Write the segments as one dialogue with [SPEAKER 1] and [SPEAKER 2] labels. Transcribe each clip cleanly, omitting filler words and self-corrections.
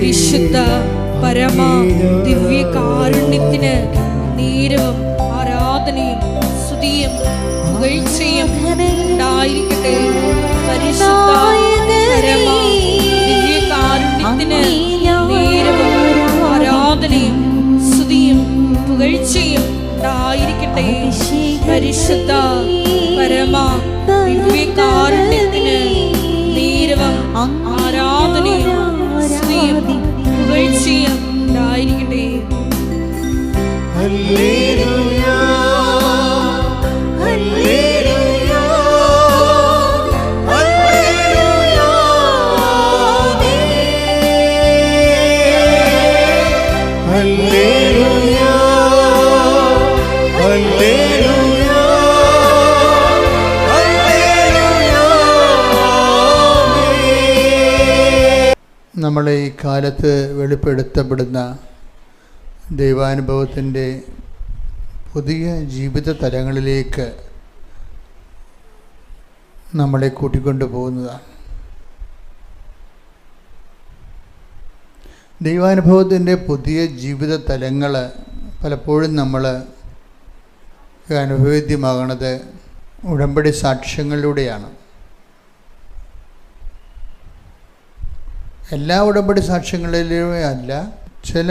[SPEAKER 1] പരിശുദ്ധ പരമ ദിവ്യ കാരുണ്യത്തിന് നീരവും ആരാധനയും സ്തുതിയും പുകഴ്ചയും ഉണ്ടായിരിക്കട്ടെ. പരിശുദ്ധ പരമ ദിവ്യ കാരുണ്യത്തിന് നീരവും ആരാധനയും സ്തുതിയും പുകഴ്ചയും ഉണ്ടായിരിക്കട്ടെ. പരിശുദ്ധ പരമ ദിവ്യ കാരുണ്യത്തിന് നീരവും ആരാധനയും സ്തുതിയും പുകഴ്ചയും ഉണ്ടായിരിക്കട്ടെ.
[SPEAKER 2] Hallelujah hallelujah hallelujah hallelujah hallelujah hallelujah.
[SPEAKER 3] നമ്മളെ ഈ കാലത്ത് വെളിപ്പെടുത്തപ്പെടുന്ന ദൈവാനുഭവത്തിൻ്റെ പുതിയ ജീവിത തലങ്ങളിലേക്ക് നമ്മളെ കൂട്ടിക്കൊണ്ടു പോകുന്നതാണ്. ദൈവാനുഭവത്തിൻ്റെ പുതിയ ജീവിത തലങ്ങൾ പലപ്പോഴും നമ്മൾ അനുഭവേദ്യമാകണത് ഉടമ്പടി സാക്ഷ്യങ്ങളിലൂടെയാണ്. എല്ലാ ഉടമ്പടി സാക്ഷ്യങ്ങളിലും അല്ല, ചില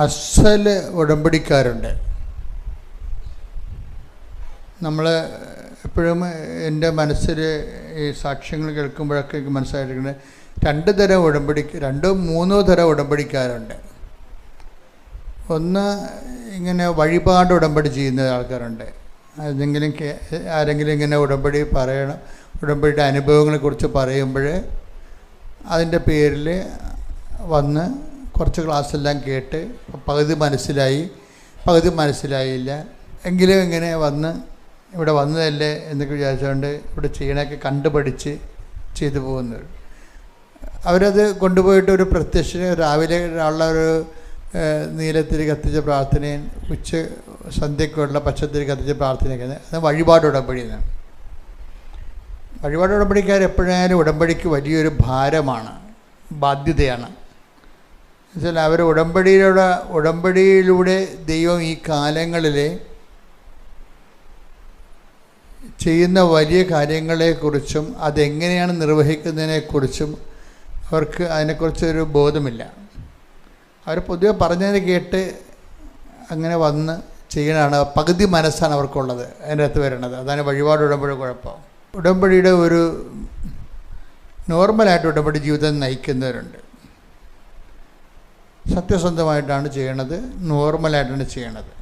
[SPEAKER 3] അസൽ ഉടമ്പടിക്കാരുണ്ട്. നമ്മൾ എപ്പോഴും എൻ്റെ മനസ്സിൽ ഈ സാക്ഷ്യങ്ങൾ കേൾക്കുമ്പോഴൊക്കെ എനിക്ക് മനസ്സിലായിരിക്കുന്നത് രണ്ടോ മൂന്നോ തരം ഉടമ്പടിക്കാരുണ്ട്. ഒന്ന് ഇങ്ങനെ വഴിപാട് ഉടമ്പടി ചെയ്യുന്ന ആൾക്കാരുണ്ട്. ആരെങ്കിലും ഇങ്ങനെ ഉടമ്പടി പറയണം, ഉടമ്പടിയുടെ അനുഭവങ്ങളെക്കുറിച്ച് പറയുമ്പോൾ അതിൻ്റെ പേരിൽ വന്ന് കുറച്ച് ക്ലാസ്സെല്ലാം കേട്ട് പകുതി മനസ്സിലായില്ല എങ്കിലും ഇങ്ങനെ വന്ന് ഇവിടെ വന്നതല്ലേ എന്നൊക്കെ വിചാരിച്ചുകൊണ്ട് ഇവിടെ ചെയ്യണമൊക്കെ കണ്ടുപഠിച്ച് ചെയ്തു പോകുന്നത്. അവരത് കൊണ്ടുപോയിട്ട് ഒരു പ്രത്യക്ഷ രാവിലെ ഉള്ള ഒരു നീലത്തിരി കത്തിച്ച പ്രാർത്ഥനയും സന്ധ്യക്കുള്ള പച്ചത്തിരി കത്തിച്ച പ്രാർത്ഥനയൊക്കെ അത് വഴിപാട് ഉടമ്പടിയാണ്. വഴിപാട് ഉടമ്പടിക്കാർ എപ്പോഴായാലും ഉടമ്പടിക്ക് വലിയൊരു ഭാരമാണ്, ബാധ്യതയാണ്. എന്നുവെച്ചാൽ അവർ ഉടമ്പടിയിലൂടെ ദൈവം ഈ കാലങ്ങളിൽ ചെയ്യുന്ന വലിയ കാര്യങ്ങളെക്കുറിച്ചും അതെങ്ങനെയാണ് നിർവഹിക്കുന്നതിനെക്കുറിച്ചും അവർക്ക് അതിനെക്കുറിച്ചൊരു ബോധമില്ല. അവർ പൊതുവെ പറഞ്ഞതിന് കേട്ട് അങ്ങനെ വന്ന് ചെയ്യണതാണ്. പകുതി മനസ്സാണ് അവർക്കുള്ളത് അതിൻ്റെ അകത്ത് വരണത്. അതാണ് വഴിപാട് ഉടമ്പടി കുഴപ്പം. ഉടമ്പടിയുടെ ഒരു നോർമലായിട്ട് ഉടമ്പടി ജീവിതം നയിക്കുന്നവരുണ്ട്. സത്യസന്ധമായിട്ടാണ് ചെയ്യണത്, നോർമലായിട്ടാണ് ചെയ്യണത്.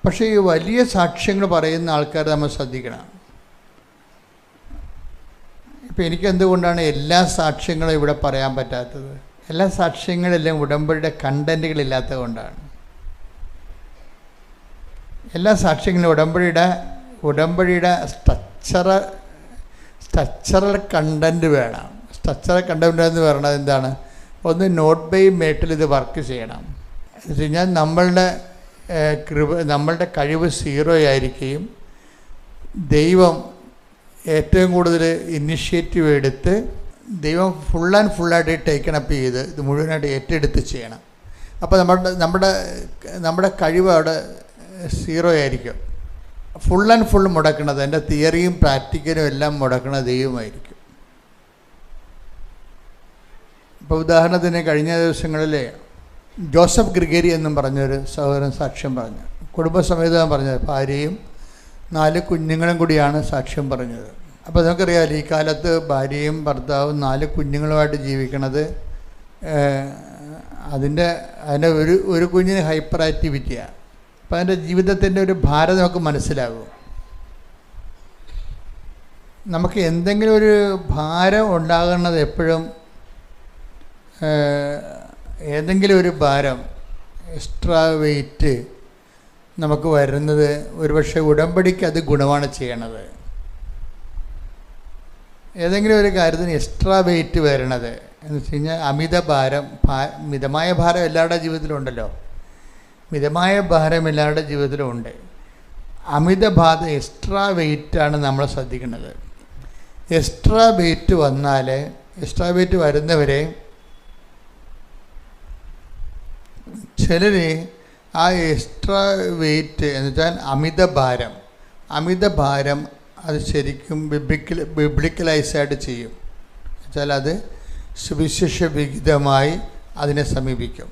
[SPEAKER 3] പക്ഷേ ഈ വലിയ സാക്ഷ്യങ്ങൾ പറയുന്ന ആൾക്കാർ നമ്മൾ ശ്രദ്ധിക്കണം. ഇപ്പം എനിക്കെന്തുകൊണ്ടാണ് എല്ലാ സാക്ഷ്യങ്ങളും ഇവിടെ പറയാൻ പറ്റാത്തത്? എല്ലാ സാക്ഷ്യങ്ങളെല്ലാം ഉടമ്പടിയുടെ കണ്ടൻറ്റുകളില്ലാത്തത് കൊണ്ടാണ്. എല്ലാ സാക്ഷ്യങ്ങളും ഉടമ്പടിയുടെ സ്ട്രക്ചറൽ കണ്ടൻറ്റ് വേണം. സ്ട്രക്ചറൽ കണ്ടൻറ്റ് എന്ന് പറയുന്നത് എന്താണ്? ഒന്ന്, നോട്ട് ബൈ മേട്ടിൽ ഇത് വർക്ക് ചെയ്യണം. എന്ന് വെച്ച് കഴിഞ്ഞാൽ നമ്മളുടെ കഴിവ് 0 ആയിരിക്കുകയും ദൈവം ഏറ്റവും കൂടുതൽ ഇനിഷ്യേറ്റീവ് എടുത്ത് ദൈവം ഫുള്ളായിട്ട് ടേക്കണപ്പ് ചെയ്ത് ഇത് മുഴുവനായിട്ട് ഏറ്റെടുത്ത് ചെയ്യണം. അപ്പോൾ നമ്മുടെ കഴിവ് അവിടെ 0 ആയിരിക്കും. ഫുൾ മുടക്കണത്, എൻ്റെ തിയറിയും പ്രാക്ടിക്കലും എല്ലാം മുടക്കണത് ദൈവമായിരിക്കും. ഇപ്പോൾ ഉദാഹരണത്തിന് കഴിഞ്ഞ ദിവസങ്ങളിൽ ജോസഫ് ഗ്രിഗരി എന്നും പറഞ്ഞൊരു സഹോദരൻ സാക്ഷ്യം പറഞ്ഞു. കുടുംബസമേതം പറഞ്ഞത്, ഭാര്യയും 4 കുഞ്ഞുങ്ങളും കൂടിയാണ് സാക്ഷ്യം പറഞ്ഞത്. അപ്പോൾ നമുക്കറിയാമല്ലോ ഈ കാലത്ത് ഭാര്യയും ഭർത്താവും 4 കുഞ്ഞുങ്ങളുമായിട്ട് ജീവിക്കണത് അതിൻ്റെ ഒരു കുഞ്ഞിന് ഹൈപ്പർ ആക്ടിവിറ്റിയാണ്. അപ്പം അതിൻ്റെ ജീവിതത്തിൻ്റെ ഒരു ഭാരം നമുക്ക് മനസ്സിലാകും. നമുക്ക് എന്തെങ്കിലും ഒരു ഭാരം ഉണ്ടാകുന്നത് എപ്പോഴും ഏതെങ്കിലും ഒരു ഭാരം, എക്സ്ട്രാ വെയിറ്റ് നമുക്ക് വരുന്നത് ഒരുപക്ഷെ ഉടമ്പടിക്ക് അത് ഗുണമാണ് ചെയ്യണത്. ഏതെങ്കിലും ഒരു കാര്യത്തിന് എക്സ്ട്രാ വെയിറ്റ് വരണത് എന്ന് വെച്ച് കഴിഞ്ഞാൽ മിതമായ ഭാരം എല്ലാവരുടെ ജീവിതത്തിലും ഉണ്ടല്ലോ. മിതമായ ഭാരം എല്ലാവരുടെ ജീവിതത്തിലും ഉണ്ട്. അമിതഭാരം, എക്സ്ട്രാ വെയിറ്റാണ് നമ്മൾ ശ്രദ്ധിക്കുന്നത്. എക്സ്ട്രാ വെയിറ്റ് വന്നാൽ എക്സ്ട്രാ വെയിറ്റ് വരുന്നവരെ ചിലർ ആ എക്സ്ട്രാ വെയിറ്റ് എന്ന് വെച്ചാൽ അമിതഭാരം അത് ശരിക്കും ബിബ്ലിക്കലൈസായിട്ട് ചെയ്യും. വെച്ചാൽ അത് സുവിശേഷ വിഹിതമായി അതിനെ സമീപിക്കും.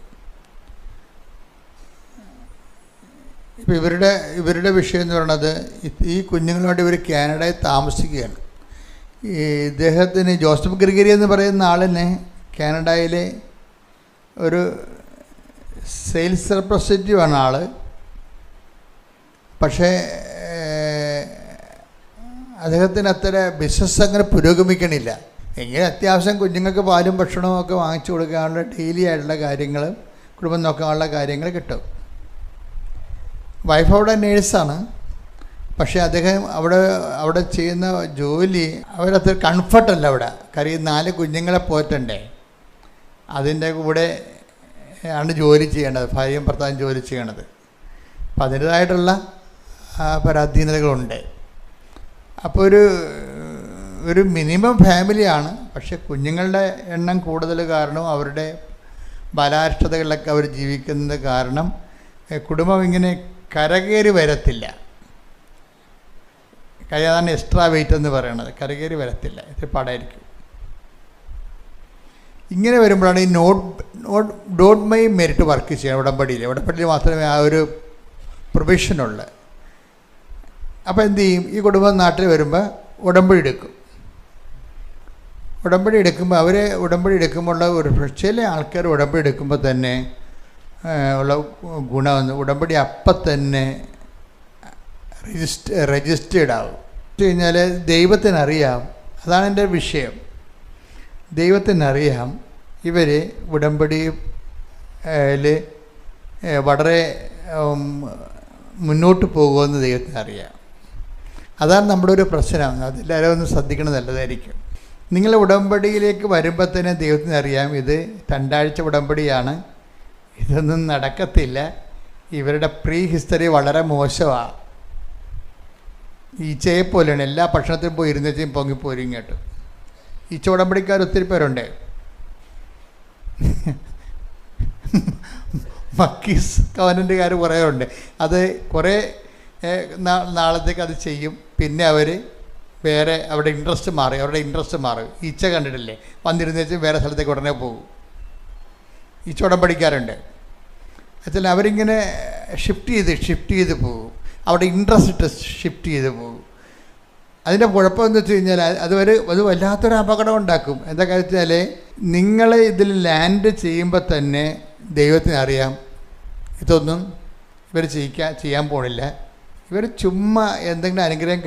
[SPEAKER 3] ഇപ്പോൾ ഇവരുടെ വിഷയം എന്ന് പറയുന്നത്, ഈ കുഞ്ഞുങ്ങളോട് ഇവർ കാനഡയിൽ താമസിക്കുകയാണ്. ഈ ഇദ്ദേഹത്തിന് ജോസഫ് ഗ്രിഗറി എന്ന് പറയുന്ന ആളിനെ കാനഡയിലെ ഒരു സെയിൽസ് റെപ്രസെൻറ്റേറ്റീവാണ് ആൾ. പക്ഷേ അദ്ദേഹത്തിന് അത്ര ബിസിനസ് അങ്ങനെ പുരോഗമിക്കണില്ല. എങ്ങനെ അത്യാവശ്യം കുഞ്ഞുങ്ങൾക്ക് പാലും ഭക്ഷണവും ഒക്കെ വാങ്ങിച്ചു കൊടുക്കാനുള്ള ഡെയിലി ആയിട്ടുള്ള കാര്യങ്ങൾ, കുടുംബം നോക്കാനുള്ള കാര്യങ്ങൾ കിട്ടും. വൈഫ് അവിടെ നേഴ്സാണ്. പക്ഷേ അദ്ദേഹം അവിടെ ചെയ്യുന്ന ജോലി അവരത്ര കംഫർട്ടല്ല. അവിടെ കാര്യം 4 കുഞ്ഞുങ്ങളെ പോറ്റണ്ടേ, അതിൻ്റെ കൂടെ ആണ് ജോലി ചെയ്യേണ്ടത്, ഭാര്യയും ഭർത്താവും ജോലി ചെയ്യണത്. അപ്പം അതിൻ്റേതായിട്ടുള്ള പരാധീനതകളുണ്ട്. അപ്പോൾ ഒരു മിനിമം ഫാമിലിയാണ്. പക്ഷേ കുഞ്ഞുങ്ങളുടെ എണ്ണം കൂടുതൽ കാരണം അവരുടെ ബാലാരിഷ്ടതകളിലൊക്കെ അവർ ജീവിക്കുന്നത് കാരണം കുടുംബം ഇങ്ങനെ കരകയറി വരത്തില്ല. അതാണ് എക്സ്ട്രാ വെയിറ്റ് എന്ന് പറയുന്നത്. കരകയറി വരത്തില്ല, ഇത് പാടായിരിക്കും. ഇങ്ങനെ വരുമ്പോഴാണ് ഈ ഡോട്ട് മൈ മെരിറ്റ് വർക്ക് ചെയ്യുക. ഉടമ്പടിയിൽ മാത്രമേ ആ ഒരു പ്രൊവിഷനുള്ളൂ. അപ്പോൾ എന്തു ചെയ്യും, ഈ കുടുംബം നാട്ടിൽ വരുമ്പോൾ ഉടമ്പടി എടുക്കും. ഉടമ്പടി എടുക്കുമ്പോൾ ഒരു ചില ആൾക്കാർ ഉടമ്പടി എടുക്കുമ്പോൾ തന്നെ ഉള്ള ഗുണമെന്ന്, ഉടമ്പടി അപ്പം തന്നെ രജിസ്റ്റേർഡ് ആവും. എന്ന് കഴിഞ്ഞാൽ ദൈവത്തിനറിയാം, അതാണ് എൻ്റെ വിഷയം. ദൈവത്തിനറിയാം ഇവർ ഉടമ്പടിയിൽ വളരെ മുന്നോട്ട് പോകുമെന്ന് ദൈവത്തിനറിയാം. അതാണ് നമ്മുടെ ഒരു പ്രശ്നം. അതെല്ലാവരും ഒന്ന് ശ്രദ്ധിക്കണം, നല്ലതായിരിക്കും. നിങ്ങൾ ഉടമ്പടിയിലേക്ക് വരുമ്പോൾ തന്നെ ദൈവത്തിനറിയാം ഇത് 2 ആഴ്ച ഉടമ്പടിയാണ്, ഇതൊന്നും നടക്കത്തില്ല, ഇവരുടെ പ്രീ ഹിസ്റ്ററി വളരെ മോശമാണ്. ഈച്ചയെ പോലെയാണ്, എല്ലാ ഭക്ഷണത്തിലും പോയി ഇരുന്നേച്ചും പൊങ്ങിപ്പോരും ഇങ്ങോട്ട്. ഈച്ച ഉടമ്പടിക്കാർ ഒത്തിരി പേരുണ്ട്. മക്കീസ് കവനൻ്റുകാർ കുറേ ഉണ്ട്. അത് കുറേ നാളത്തേക്ക് അത് ചെയ്യും. പിന്നെ അവർ വേറെ അവരുടെ ഇൻട്രസ്റ്റ് മാറും. ഈച്ച കണ്ടിട്ടില്ലേ, വന്നിരുന്നേച്ചും വേറെ സ്ഥലത്തേക്ക് ഉടനെ പോകും. ഈച്ച ഉടമ്പടിക്കാരുണ്ട്. എന്നുവെച്ചാൽ അവരിങ്ങനെ ഷിഫ്റ്റ് ചെയ്ത് പോകും. അവിടെ ഇൻട്രസ്റ്റ് ഷിഫ്റ്റ് ചെയ്ത് പോകും. അതിൻ്റെ കുഴപ്പമെന്ന് വെച്ച് കഴിഞ്ഞാൽ അത് വല്ലാത്തൊരു അപകടം ഉണ്ടാക്കും. എന്താ കാര്യം വെച്ചാൽ നിങ്ങൾ ഇതിൽ ലാൻഡ് ചെയ്യുമ്പോൾ തന്നെ ദൈവത്തിനറിയാം ഇതൊന്നും ഇവർ ചെയ്യാൻ പോണില്ല. ഇവർ ചുമ്മാ എന്തെങ്കിലും അനുഗ്രഹം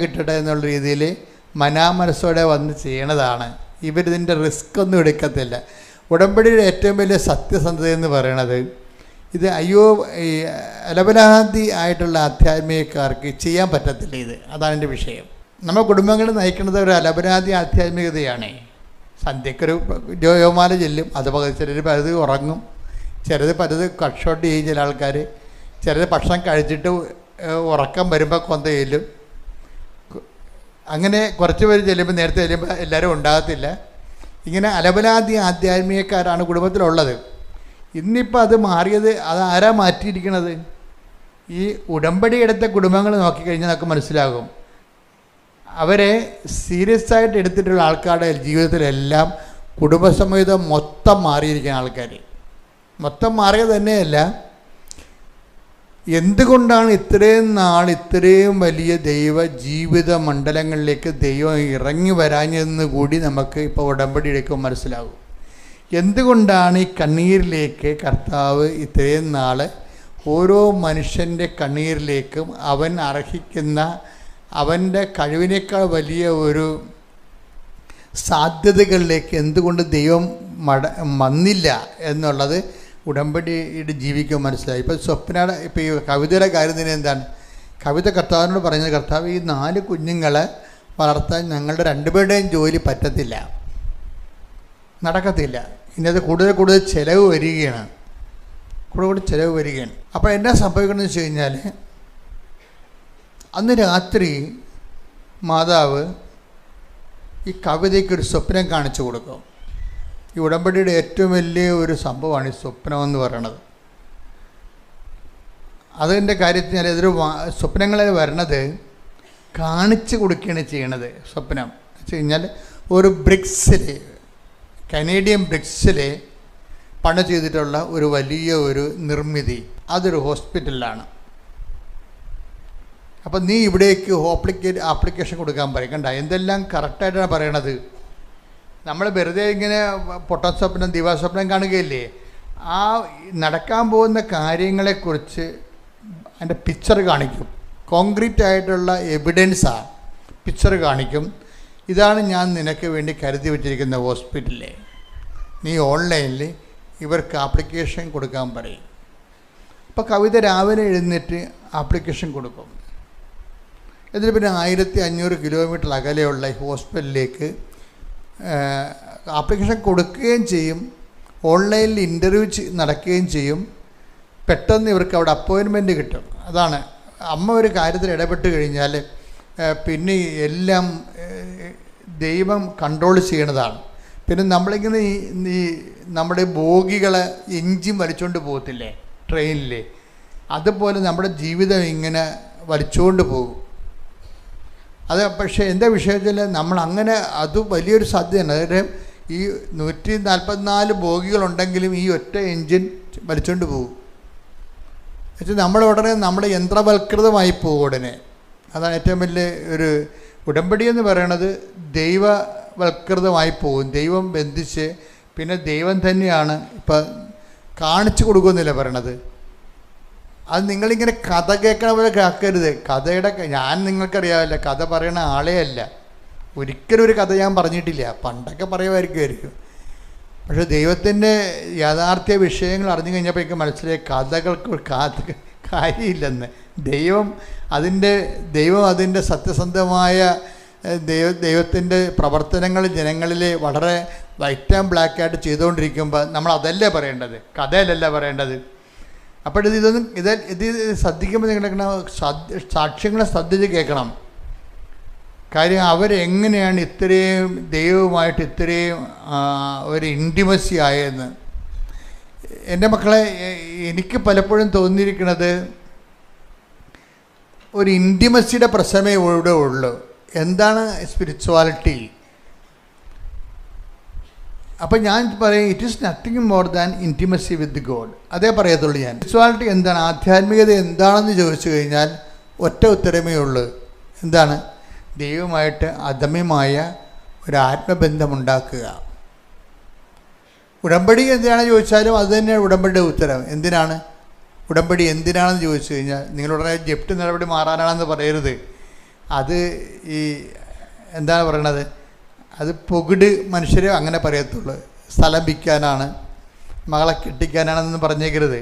[SPEAKER 3] കിട്ടട്ടെ എന്നുള്ള രീതിയിൽ മനസ്സോടെ വന്ന് ചെയ്യണതാണ്. ഇവരിതിൻ്റെ റിസ്ക് ഒന്നും എടുക്കത്തില്ല. ഉടമ്പടിയുടെ ഏറ്റവും വലിയ സത്യസന്ധത എന്ന് പറയണത് ഇത് അലപരാധി ആയിട്ടുള്ള ആധ്യാത്മികക്കാർക്ക് ചെയ്യാൻ പറ്റത്തില്ല. അതാണ് എൻ്റെ വിഷയം. നമ്മൾ കുടുംബങ്ങൾ നയിക്കുന്നത് ഒരു അലപരാധി ആധ്യാത്മികതയാണ്. സന്ധ്യക്കൊരു ജോമാല ചെല്ലും, അത് ചിലർ പലത് ഉറങ്ങും, ചിലത് കട്ട് ചെയ്യും. ചില ആൾക്കാർ ചിലത് ഭക്ഷണം കഴിച്ചിട്ട് ഉറക്കം വരുമ്പോൾ കൊന്ത ചെല്ലും. അങ്ങനെ കുറച്ച് പേര് ചെല്ലുമ്പോൾ നേരത്തെ ചെല്ലുമ്പോൾ എല്ലാവരും ഉണ്ടാകത്തില്ല. ഇങ്ങനെ അലപരാധി ആധ്യാത്മികക്കാരാണ് കുടുംബത്തിലുള്ളത്. ഇന്നിപ്പോൾ അത് മാറിയത്, അത് ആരാ മാറ്റിയിരിക്കണത്? ഈ ഉടമ്പടി എടുത്ത കുടുംബങ്ങൾ നോക്കിക്കഴിഞ്ഞാൽ നമുക്ക് മനസ്സിലാകും. അവരെ സീരിയസ് ആയിട്ട് എടുത്തിട്ടുള്ള ആൾക്കാരുടെ ജീവിതത്തിലെല്ലാം കുടുംബസമേതം മൊത്തം മാറിയിരിക്കുന്ന ആൾക്കാർ. മൊത്തം മാറിയത് തന്നെയല്ല, എന്തുകൊണ്ടാണ് ഇത്രയും വലിയ ദൈവ ജീവിത മണ്ഡലങ്ങളിലേക്ക് ദൈവം ഇറങ്ങി വരാഞ്ഞെന്ന് കൂടി നമുക്ക് ഇപ്പോൾ ഉടമ്പടി എടുക്കുമ്പോൾ മനസ്സിലാകും. എന്തുകൊണ്ടാണ് ഈ കണ്ണീരിലേക്ക് കർത്താവ് ഇത്രയും നാൾ ഓരോ മനുഷ്യൻ്റെ കണ്ണീരിലേക്കും അവൻ അർഹിക്കുന്ന അവൻ്റെ കഴിവിനേക്കാൾ വലിയ ഒരു സാധ്യതകളിലേക്ക് എന്തുകൊണ്ട് ദൈവം വന്നില്ല എന്നുള്ളത് ഉടമ്പടിയുടെ ജീവിക്കാൻ മനസ്സിലായി. ഇപ്പോൾ ഇപ്പോൾ ഈ കവിതയുടെ കാര്യം തന്നെ എന്താണ്? കവിത കർത്താവിനോട് പറയുന്നത്, കർത്താവ് ഈ 4 കുഞ്ഞുങ്ങളെ വളർത്താൻ ഞങ്ങളുടെ 2 പേരുടെയും ജോലി പറ്റത്തില്ല, നടക്കത്തില്ല. ഇനി അത് കൂടുതൽ ചിലവ് വരികയാണ്. അപ്പോൾ എന്നാ സംഭവിക്കണമെന്ന് വെച്ച് കഴിഞ്ഞാൽ, അന്ന് രാത്രി മാതാവ് ഈ കവിതയ്ക്കൊരു സ്വപ്നം കാണിച്ചു കൊടുക്കും. ഈ ഉടമ്പടിയുടെ ഏറ്റവും വലിയ ഒരു സംഭവമാണ് ഈ സ്വപ്നം എന്ന് പറയുന്നത്. അതിൻ്റെ കാര്യത്തിൽ ഇതൊരു സ്വപ്നങ്ങളിൽ വരണത് കാണിച്ചു കൊടുക്കുകയാണ് ചെയ്യണത്. സ്വപ്നം വെച്ച് കഴിഞ്ഞാൽ ഒരു ബ്രിക്സിൽ, കനേഡിയൻ ബ്രിക്സിൽ പണി ചെയ്തിട്ടുള്ള ഒരു വലിയ ഒരു നിർമ്മിതി, അതൊരു ഹോസ്പിറ്റലിലാണ്. അപ്പം നീ ഇവിടേക്ക് ആപ്ലിക്കേഷൻ കൊടുക്കാൻ പറയും. കണ്ട എന്തെല്ലാം കറക്റ്റായിട്ടാണ് പറയണത്. നമ്മൾ വെറുതെ ഇങ്ങനെ പൊട്ടൻ സ്വപ്നം ദിവാസ്വപ്നം കാണുകയില്ലേ, ആ നടക്കാൻ പോകുന്ന കാര്യങ്ങളെക്കുറിച്ച് അതിൻ്റെ പിക്ചർ കാണിക്കും. കോൺക്രീറ്റ് ആയിട്ടുള്ള എവിഡൻസാണ്, പിക്ചർ കാണിക്കും. ഇതാണ് ഞാൻ നിനക്ക് വേണ്ടി കരുതി വച്ചിരിക്കുന്ന ഹോസ്പിറ്റലിലെ, നീ ഓൺലൈനിൽ ഇവർക്ക് ആപ്ലിക്കേഷൻ കൊടുക്കാൻ പറയും. അപ്പോൾ കവിത രാവിലെ എഴുന്നേറ്റ് ആപ്ലിക്കേഷൻ കൊടുക്കും. എന്നിട്ട് പിന്നെ 1500 കിലോമീറ്റർ അകലെയുള്ള ഈ ഹോസ്പിറ്റലിലേക്ക് ആപ്ലിക്കേഷൻ കൊടുക്കുകയും ചെയ്യും. ഓൺലൈനിൽ ഇൻ്റർവ്യൂ നടക്കുകയും ചെയ്യും. പെട്ടെന്ന് ഇവർക്ക് അവിടെ അപ്പോയിൻമെൻറ്റ് കിട്ടും. അതാണ് അമ്മ ഒരു കാര്യത്തിൽ ഇടപെട്ട് കഴിഞ്ഞാൽ പിന്നെ എല്ലാം ദൈവം കൺട്രോൾ ചെയ്യണതാണ്. പിന്നെ നമ്മളിങ്ങനെ ഈ നമ്മുടെ ബോഗികളെ എഞ്ചിൻ വലിച്ചുകൊണ്ട് പോകത്തില്ലേ ട്രെയിനിൽ, അതുപോലെ നമ്മുടെ ജീവിതം ഇങ്ങനെ വലിച്ചുകൊണ്ട് പോകും. അത് പക്ഷേ എൻ്റെ വിഷയത്തിൽ നമ്മൾ അങ്ങനെ അത് വലിയൊരു സാധ്യതയാണ്. അതായത് ഈ 144 ബോഗികളുണ്ടെങ്കിലും ഈ ഒറ്റ എൻജിൻ വലിച്ചുകൊണ്ട് പോകും. എന്നുവെച്ചാൽ നമ്മൾ ഉടനെ നമ്മുടെ യന്ത്രവൽകൃതമായി പോകും ഉടനെ. അതാണ് ഏറ്റവും വലിയ ഒരു ഉടമ്പടി എന്ന് പറയണത്. ദൈവവൽകൃതമായി പോകും. ദൈവം ബന്ധിച്ച് പിന്നെ ദൈവം തന്നെയാണ് ഇപ്പം കാണിച്ചു കൊടുക്കുമെന്നില്ല പറയണത്. അത് നിങ്ങളിങ്ങനെ കഥ കേൾക്കണ പോലെ കേൾക്കരുത്. കഥയുടെ ഞാൻ നിങ്ങൾക്കറിയാമല്ല, കഥ പറയണ ആളേ അല്ല. ഒരിക്കലും ഒരു കഥ ഞാൻ പറഞ്ഞിട്ടില്ല. പണ്ടൊക്കെ പറയുമായിരിക്കും. പക്ഷേ ദൈവത്തിൻ്റെ യാഥാർത്ഥ്യ വിഷയങ്ങൾ അറിഞ്ഞു കഴിഞ്ഞപ്പോൾ എനിക്ക് മനസ്സിലായി കഥകൾക്ക് കാര്യമില്ലെന്ന്. ദൈവം അതിൻ്റെ സത്യസന്ധമായ ദൈവത്തിൻ്റെ പ്രവർത്തനങ്ങൾ ജനങ്ങളിൽ വളരെ വൈറ്റ് ആൻഡ് ബ്ലാക്കായിട്ട് ചെയ്തുകൊണ്ടിരിക്കുമ്പോൾ നമ്മൾ അതല്ലേ പറയേണ്ടത്, കഥയിലല്ല പറയേണ്ടത്. ഇത് ശ്രദ്ധിക്കുമ്പോൾ നിങ്ങൾ സാക്ഷ്യങ്ങളെ ശ്രദ്ധിച്ച് കേൾക്കണം. കാര്യം അവരെങ്ങനെയാണ് ഇത്രയും ദൈവവുമായിട്ട് ഇത്രയും ഒരു ഇൻറ്റിമസി ആയതെന്ന്. എൻ്റെ മക്കളെ, എനിക്ക് പലപ്പോഴും തോന്നിയിരിക്കുന്നത് ഒരു ഇൻറ്റിമസിയുടെ പ്രശ്നമേ ഇവിടെ ഉള്ളൂ. എന്താണ് സ്പിരിച്വാലിറ്റി? അപ്പം ഞാൻ പറയും it is nothing more than intimacy with God. അതേ പറയത്തുള്ളൂ ഞാൻ. സ്പിരിച്വാലിറ്റി എന്താണ്, ആധ്യാത്മികത എന്താണെന്ന് ചോദിച്ചു കഴിഞ്ഞാൽ ഒറ്റ ഉത്തരമേ ഉള്ളൂ. എന്താണ്? ദൈവമായിട്ട് അദമ്യമായ ഒരു ആത്മബന്ധമുണ്ടാക്കുക. ഉടമ്പടി എന്തിനാണെന്ന് ചോദിച്ചാലും അത് തന്നെയാണ് ഉടമ്പടിയുടെ ഉത്തരം. എന്തിനാണ് ഉടമ്പടി, എന്തിനാണെന്ന് ചോദിച്ചു കഴിഞ്ഞാൽ നിങ്ങളുടനെ ജപ്തി നടപടി മാറാനാണെന്ന് പറയരുത്. അത് ഈ എന്താണ് പറയണത്, അത് പൊകിട് മനുഷ്യർ അങ്ങനെ പറയത്തുള്ളൂ. സ്ഥലം വിൽക്കാനാണ്, മകളെ കെട്ടിക്കാനാണെന്ന് പറഞ്ഞേക്കരുത്.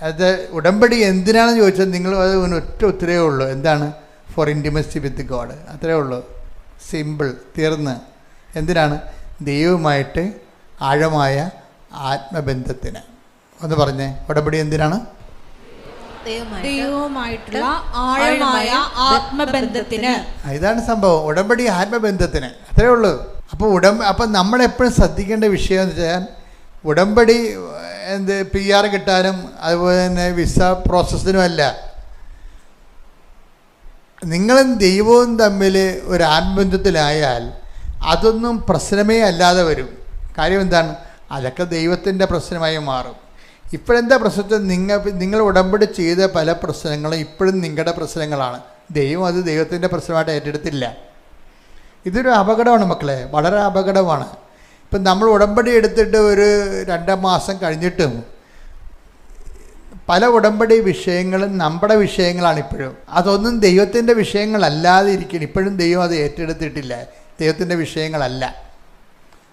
[SPEAKER 3] അത് ഉടമ്പടി എന്തിനാണെന്ന് ചോദിച്ചാൽ നിങ്ങൾ അത് ഒറ്റ ഉത്തരവേ ഉള്ളൂ. എന്താണ്? For intimacy with God. അത്രേ ഉള്ളൂ. സിമ്പിൾ, തീർന്ന്. എന്തിനാണ്? ദൈവവുമായിട്ട് ആഴമായ ആത്മബന്ധത്തിന്. ഒന്ന് പറഞ്ഞേ, ഉടമ്പടി എന്തിനാണ്?
[SPEAKER 1] ദൈവവുമായിട്ടുള്ള ആഴമായ ആത്മബന്ധത്തിന്.
[SPEAKER 3] ഇതാണ് സംഭവം. ഉടമ്പടി ആത്മബന്ധത്തിന്, അത്രേ ഉള്ളൂ. അപ്പം നമ്മളെപ്പോഴും ശ്രദ്ധിക്കേണ്ട വിഷയം എന്ന് വെച്ചാൽ ഉടമ്പടി PR കിട്ടാനും അതുപോലെ തന്നെ വിസ പ്രോസസ്സിനുമല്ല. നിങ്ങളും ദൈവവും തമ്മിൽ ഒരു ആത്മബന്ധത്തിലായാൽ അതൊന്നും പ്രശ്നമേ അല്ലാതെ വരും. കാര്യം എന്താണ്? അതൊക്കെ ദൈവത്തിൻ്റെ പ്രശ്നമായി മാറും. ഇപ്പോഴെന്താ പ്രശ്നത്തിൽ നിങ്ങൾ ഉടമ്പടി ചെയ്ത പല പ്രശ്നങ്ങളും ഇപ്പോഴും നിങ്ങളുടെ പ്രശ്നങ്ങളാണ്. ദൈവം അത് ദൈവത്തിൻ്റെ പ്രശ്നമായിട്ട് ഏറ്റെടുത്തില്ല. ഇതൊരു അപകടമാണ് മക്കളെ, വളരെ അപകടമാണ്. ഇപ്പം നമ്മൾ ഉടമ്പടി എടുത്തിട്ട് ഒരു 2 മാസം കഴിഞ്ഞിട്ടും പല ഉടമ്പടി വിഷയങ്ങളും നമ്മുടെ വിഷയങ്ങളാണ് ഇപ്പോഴും. അതൊന്നും ദൈവത്തിൻ്റെ വിഷയങ്ങളല്ലാതെ ഇരിക്കണം. ഇപ്പോഴും ദൈവം അത് ഏറ്റെടുത്തിട്ടില്ല, ദൈവത്തിൻ്റെ വിഷയങ്ങളല്ല.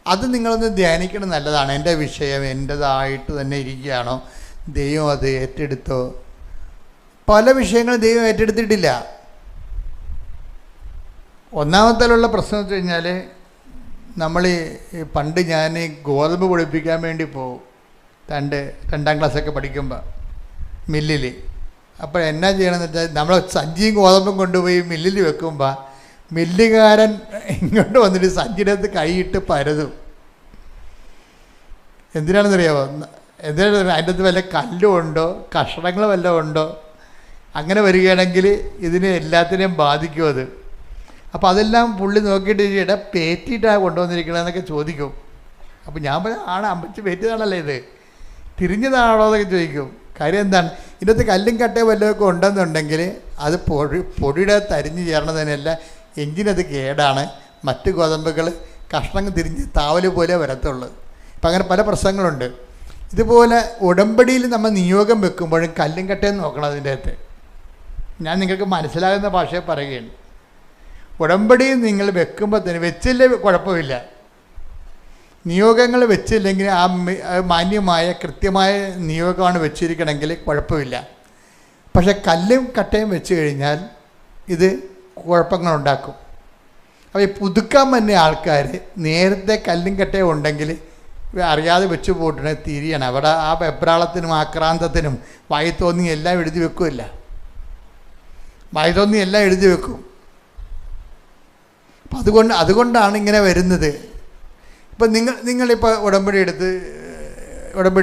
[SPEAKER 3] അത് നിങ്ങളൊന്ന് ധ്യാനിക്കണം, നല്ലതാണ്. എൻ്റെ വിഷയം എൻ്റേതായിട്ട് തന്നെ ഇരിക്കുകയാണോ, ദൈവം അത് ഏറ്റെടുത്തോ? പല വിഷയങ്ങളും ദൈവം ഏറ്റെടുത്തിട്ടില്ല. ഒന്നാമത്തേലുള്ള പ്രശ്നം എന്ന് വെച്ച് കഴിഞ്ഞാൽ നമ്മൾ പണ്ട് ഞാൻ ഗോതമ്പ് പൊടിപ്പിക്കാൻ വേണ്ടി പോകും, 2ാം ക്ലാസ്സൊക്കെ പഠിക്കുമ്പോൾ മില്ലിൽ. അപ്പോൾ എന്നാ ചെയ്യണമെന്ന് വെച്ചാൽ നമ്മൾ സഞ്ചിയും ഗോതമ്പും കൊണ്ടുപോയി മില്ലിൽ വെക്കുമ്പോൾ മില്ലുകാരൻ ഇങ്ങോട്ട് വന്നിട്ട് സഞ്ചിനകത്ത് കൈയിട്ട് പരതും. എന്തിനാണെന്നറിയാമോ? എന്തിനാണ് അതിൻ്റെ അകത്ത് വല്ല കല്ലും ഉണ്ടോ, കഷണങ്ങൾ വല്ലതും ഉണ്ടോ? അങ്ങനെ വരികയാണെങ്കിൽ ഇതിനെ എല്ലാത്തിനെയും ബാധിക്കും അത്. അപ്പോൾ അതെല്ലാം പുള്ളി നോക്കിയിട്ട് ഇട പേറ്റിയിട്ടാണ് കൊണ്ടുവന്നിരിക്കണമെന്നൊക്കെ ചോദിക്കും. അപ്പോൾ ഞാൻ പറഞ്ഞ ആണ്, അമ്പച്ച് പേറ്റിയതാണല്ലേ ഇത്, തിരിഞ്ഞതാണോ എന്നൊക്കെ ചോദിക്കും. കാര്യം എന്താണ്, ഇതിനകത്ത് കല്ലും കട്ടയും വല്ലതൊക്കെ ഉണ്ടെന്നുണ്ടെങ്കിൽ അത് പൊടിയുടെ തരിഞ്ഞ് ചേർന്നതിനല്ല, എഞ്ചിനത് കേടാണ്, മറ്റ് ഗോതമ്പുകൾ കഷ്ണങ്ങൾ തിരിഞ്ഞ് താവല് പോലെ വരത്തുള്ളൂ. ഇപ്പം അങ്ങനെ പല പ്രശ്നങ്ങളുണ്ട്. ഇതുപോലെ ഉടമ്പടിയിൽ നമ്മൾ നിയോഗം വെക്കുമ്പോഴും കല്ലും കട്ടയും നോക്കണം. അതിൻ്റെ അകത്ത് ഞാൻ നിങ്ങൾക്ക് മനസ്സിലാകുന്ന ഭാഷയെ പറയുകയാണ്. ഉടമ്പടി നിങ്ങൾ വെക്കുമ്പോൾ തന്നെ വെച്ചില്ലേ കുഴപ്പമില്ല, നിയോഗങ്ങൾ വെച്ചില്ലെങ്കിൽ ആ മാന്യമായ കൃത്യമായ നിയോഗമാണ് വെച്ചിരിക്കണമെങ്കിൽ കുഴപ്പമില്ല. പക്ഷെ കല്ലും കട്ടയും വെച്ച് കഴിഞ്ഞാൽ ഇത് കുഴപ്പങ്ങളുണ്ടാക്കും. അപ്പോൾ ഈ പുതുക്കാൻ തന്നെ ആൾക്കാർ നേരത്തെ കല്ലും കട്ടയും ഉണ്ടെങ്കിൽ അറിയാതെ വെച്ച് പോയിട്ടുണ്ടെ തിരിയണം. അവിടെ ആ വെപ്രാളത്തിനും ആക്രാന്തത്തിനും വായി തോന്നി എല്ലാം എഴുതി വെക്കുമല്ല, വായി തോന്നി എല്ലാം എഴുതി വെക്കും. അപ്പം അതുകൊണ്ടാണ് ഇങ്ങനെ വരുന്നത്. ഇപ്പം നിങ്ങളിപ്പോൾ ഉടമ്പടി